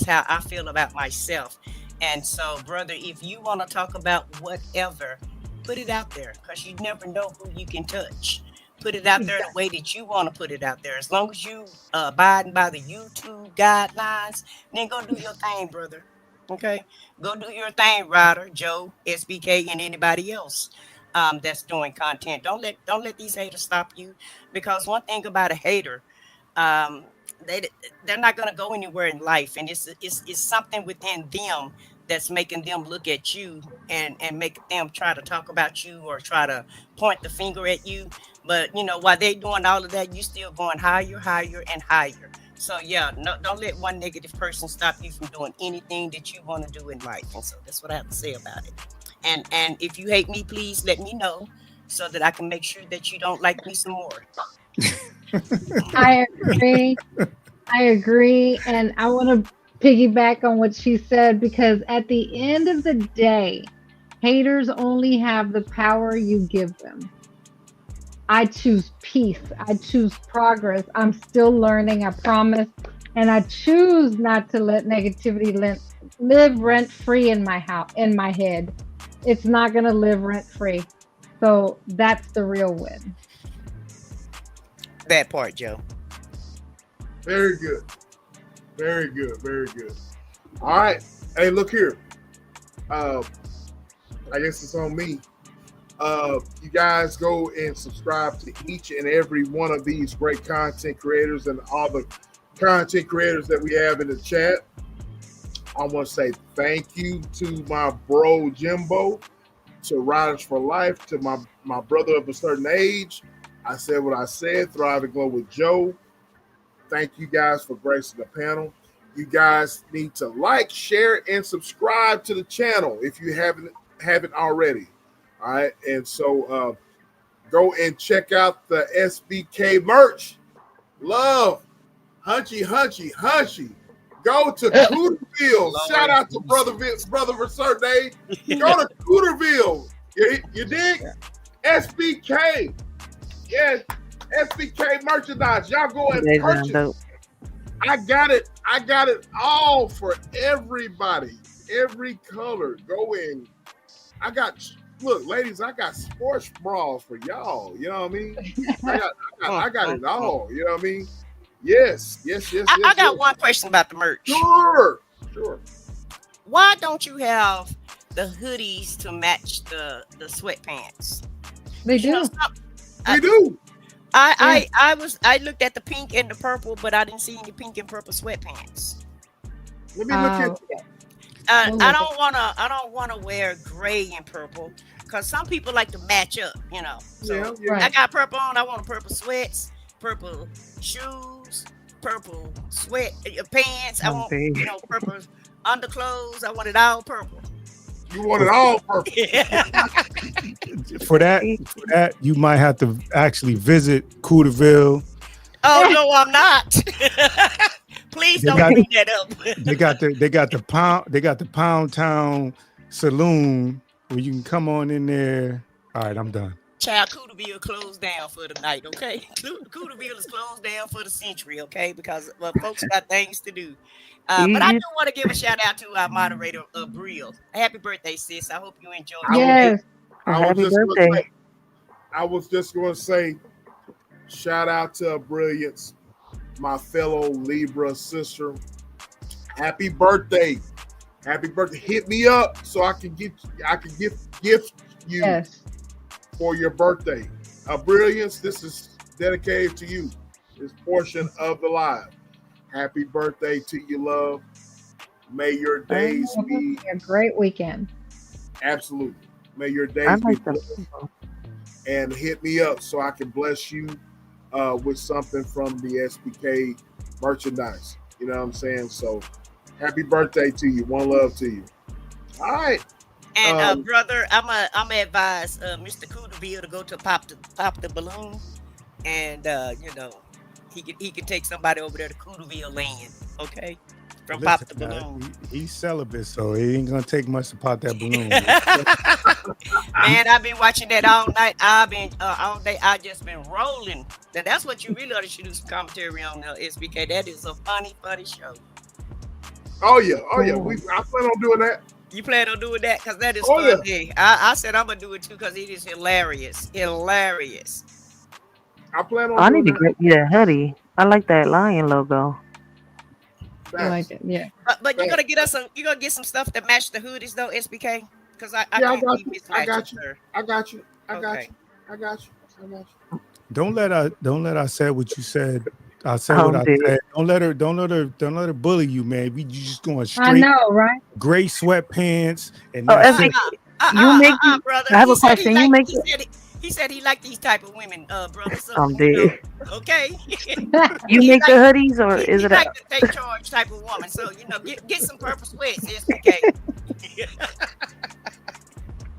how I feel about myself. And so, brother, if you want to talk about whatever, put it out there, because you never know who you can touch. Put it out there the way that you want to put it out there. As long as you abiding by the YouTube guidelines, then go do your thing, brother. Okay, go do your thing, Ryder, Joe, SBK, and anybody else that's doing content. Don't let these haters stop you, because one thing about a hater, um, they they're not gonna go anywhere in life, and it's something within them that's making them look at you and make them try to talk about you or try to point the finger at you. But while they doing all of that, you still going higher, higher, and higher. So yeah, no, don't let one negative person stop you from doing anything that you want to do in life. And so that's what I have to say about it. And if you hate me, please let me know so that I can make sure that you don't like me some more. I agree. I agree. And I want to piggyback on what she said, because at the end of the day, haters only have the power you give them. I choose peace. I choose progress. I'm still learning, I promise. And I choose not to let negativity live rent free in my house, in my head. It's not going to live rent free. So that's the real win. That part, Joe. Very good. Very good. Very good. All right. Hey, look here. I guess it's on me. You guys go and subscribe to each and every one of these great content creators and all the content creators that we have in the chat. I want to say thank you to my bro Jimbo, to Riders for Life, to my brother of a certain age. I said what I said. Thrive and Glow with Joe. Thank you guys for gracing the panel. You guys need to like, share, and subscribe to the channel if you haven't already. All right, and so go and check out the SBK merch. Love, hunchy. Go to Cooterville. Shout out to brother of a certain age. Go to Cooterville. You dig? SBK. Yes, SBK merchandise. Y'all go and purchase. I got it all for everybody. Every color. Go in. Look, ladies, I got sports bras for y'all. You know what I mean? I got it all. You know what I mean? Yes. I got one question about the merch. Sure. Why don't you have the hoodies to match the sweatpants? They do. They do. I looked at the pink and the purple, but I didn't see any pink and purple sweatpants. Let me look at that. I don't wanna wear gray and purple, because some people like to match up, So Yeah. I got purple on. I want purple sweats, purple shoes, purple sweat pants. I want purple underclothes. I want it all purple. You want it all purple. For that, you might have to actually visit Cooterville. Oh no, I'm not. Please don't bring that up. They got the Pound Town Saloon where you can come on in there. All right, I'm done. Child, Cooterville closed down for the night, okay? Cooterville is closed down for the century, okay? Because folks got things to do. But I do want to give a shout out to our moderator, Brill. Happy birthday, sis. I hope you enjoy it. Yes. I was Happy just birthday. I was just going to say, shout out to Brilliance, my fellow Libra sister. Happy birthday! Happy birthday! Hit me up so I can gift you Yes. for your birthday. Brilliance, this is dedicated to you. This portion of the live. Happy birthday to you, love. May your days It'll be be a great weekend. absolutely. May your I days be like them. blessed. And hit me up so I can bless you with something from the SBK merchandise. You know what I'm saying? So happy birthday to you. One love to you. All right. And brother, I'm advise Mr. Cooterville to go to pop the balloon, and he could take somebody over there to Cooterville land, okay? From pop the Listen, balloon. he's celibate, so it ain't gonna take much to pop that balloon. Man, I've been watching that all night. I've been all day. I just been rolling. Now that's what you really ought to do some commentary on SBK. That is a funny show. Oh yeah. I plan on doing that. You plan on doing that? Because that is Oh, fun. Yeah. I said I'm gonna do it too because it is hilarious. Hilarious. I plan on I doing need to that. get me that hoodie. I like that lion logo. I like it. Yeah. But you're gonna get us some. You're gonna get some stuff that match the hoodies though, SBK. Because I Yeah, can't be mismatching. I got you. Sir. I got you. Okay. Don't let her say what you said. I said what I said. Don't let her bully you, man. You just going I straight know, right? gray sweatpants and Oh, that's SBK, it. you make it. brother. I have He a said question. he You liked- make it. He said he liked these type of women, brother. So, I'm dead. okay. You He make the like- hoodies, or is he it? like to take charge type of woman. So get some purple sweats, SBK.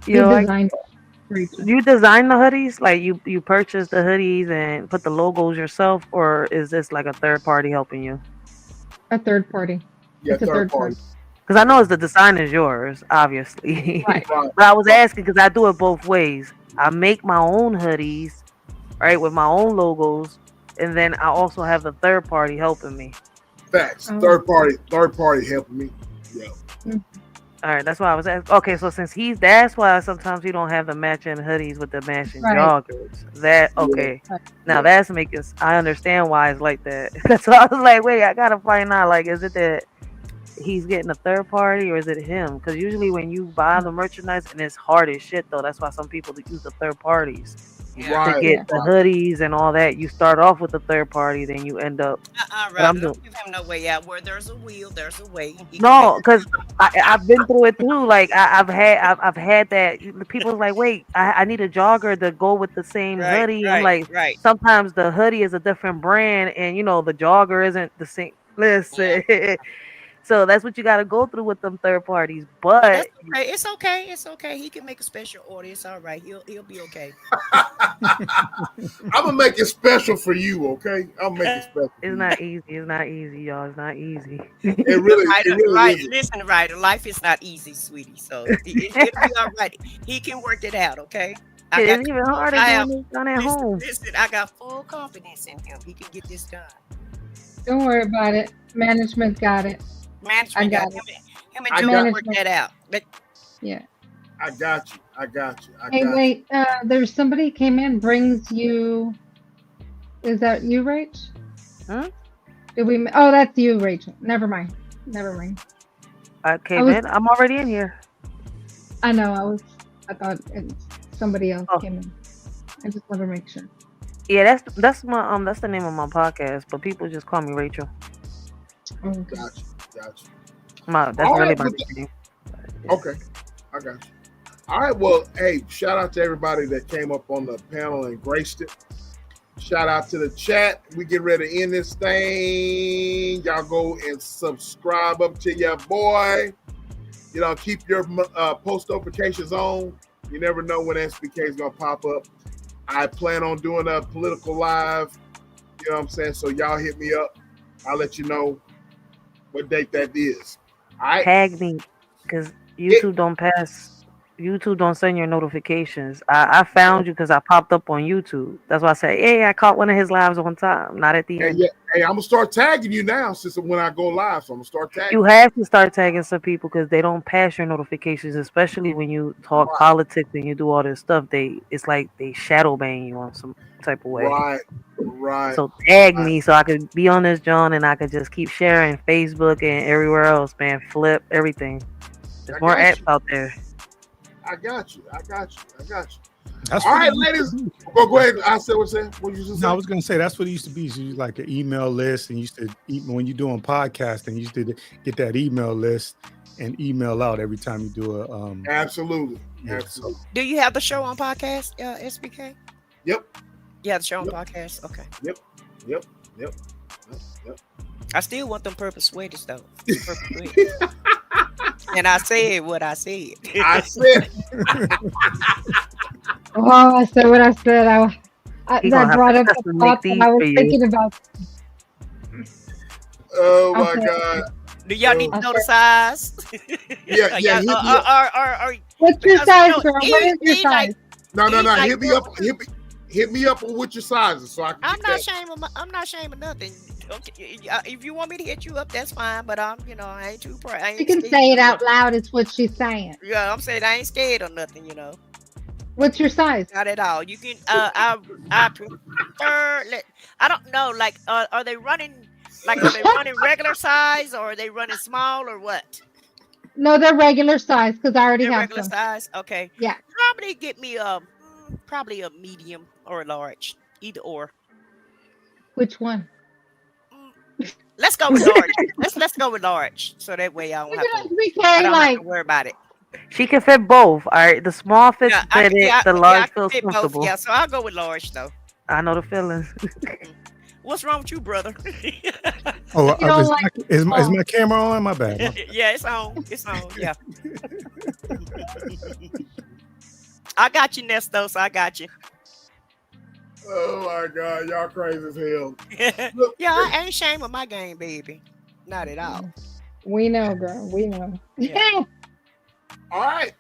You design the hoodies? Like you purchase the hoodies and put the logos yourself, or is this like a third party helping you? A third party. Yeah, It's a third party. Because I know the design is yours, obviously. Right. But I was asking because I do it both ways. I make my own hoodies, right, with my own logos, and then I also have the third party helping me. Facts. Oh. Third party helping me. Yeah. All right, that's why I was asking. Okay, so since that's why sometimes he don't have the matching hoodies with the matching Right. joggers. That okay. Right. Now that's making. I understand why it's like that. That's why I was like, wait, I gotta find out. Like, is it that he's getting a third party, or is it him? Because usually when you buy the merchandise, and it's hard as shit though. That's why some people use the third parties to get the hoodies and all that. You start off with the third party, then you end up. Right. Don't give him no way out. Where there's a will, there's a way. No, because I've been through it too. Like I've had that. People's like, wait, I need a jogger to go with the same hoodie. I'm like, sometimes the hoodie is a different brand, and the jogger isn't the same. Listen. So that's what you got to go through with them third parties. But that's okay. It's okay. It's okay. He can make a special order. It's all right. He'll be okay. I'm gonna make it special for you, okay? I'll make it special. It's not easy. It's not easy, y'all. It's not easy. It really right. Listen, Ryder, life is not easy, sweetie. So it'll be all right. He can work it out, okay? It's even harder doing this at home. Listen, I got full confidence in him. He can get this done. Don't worry about it. Management's got it. Management got him and Joe work that out. But yeah. I got you. Hey, wait. There's somebody came in, brings you. Is that you, Rach? Huh? Did we? Oh, that's you, Rachel. Never mind. I came in. I'm already in here. I know. I thought somebody else came in. I just want to make sure. Yeah, that's my that's the name of my podcast, but people just call me Rachel. Oh, Gotcha. That's really my name. Okay, I got you. All right, well, hey, shout out to everybody that came up on the panel and graced it. Shout out to the chat. We get ready to end this thing. Y'all go and subscribe up to your boy. Keep your post notifications on. You never know when SBK is going to pop up. I plan on doing a political live. You know what I'm saying? So y'all hit me up. I'll let you know what date that is. All right. Tag me, because YouTube don't pass YouTube don't send your notifications. I found you because I popped up on YouTube. That's why I said, hey, I caught one of his lives on time, not at the Hey, end. yeah, hey, I'm gonna start tagging you now since when I go live. So I'm gonna start tagging. You have to start tagging some people because they don't pass your notifications, especially when you talk Right. politics and you do all this stuff. It's like they shadow ban you on some type of way. Right. So tag me so I could be on this John and I could just keep sharing Facebook and everywhere else, man. Flip everything. There's more apps out there. I got you. That's All what right, it used ladies. to be. Go ahead. I said what you said. What you just No, I said? was gonna say that's what it used to be. So you like an email list, and you used to when you're doing podcasting, you used to get that email list and email out every time you do a Absolutely. Yeah, Absolutely. Do you have the show on podcast, SBK? Yep. You have the show on podcast? Okay. Yep. I still want them purple sweaters though. Purple sweaters. And I said what I said. I said. Oh, I said what I said. He That gonna brought have up to the make thought that these I for was you. thinking about. Oh my Okay. God. Do y'all need to know the size? Yeah. Hit me up. Or What's your because, size, you know, girl? What is your he size? like, No. He's like, Hit me up. Hit me up on what your sizes so I can. I'm get not that. ashamed of I'm not ashamed of nothing. Okay, if you want me to hit you up, that's fine. But I ain't too proud. I ain't You can scared say it of out nothing. loud. It's what she's saying. Yeah, I'm saying I ain't scared of nothing. What's your size? Not at all. You can. I prefer. I don't know. Like, are they running? Like, are they running regular size or are they running small or what? No, they're regular size because I already They're have regular some. size. Okay. Yeah. Probably get me probably a medium or a large, either or. Which one? Let's go with large. let's go with large, so that way I don't Look have at us. to. We I carry don't have like to worry about it. She can fit both. All right, the small fits fit it. The I large can feels fit both. comfortable. Yeah, so I'll go with large though. I know the feeling. What's wrong with you, brother? Oh, You don't is like- my camera on? My bad. Yeah, it's on. It's on. Yeah. I got you, Nestos. I got you. Oh my God, y'all crazy as hell. Yeah, I ain't ashamed of my game, baby. Not at all. we know, girl. We know. Yeah. All right.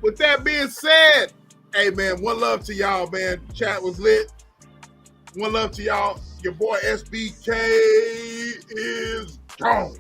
With that being said, hey man, one love to y'all, man. Chat was lit. One love to y'all. Your boy SBK is gone.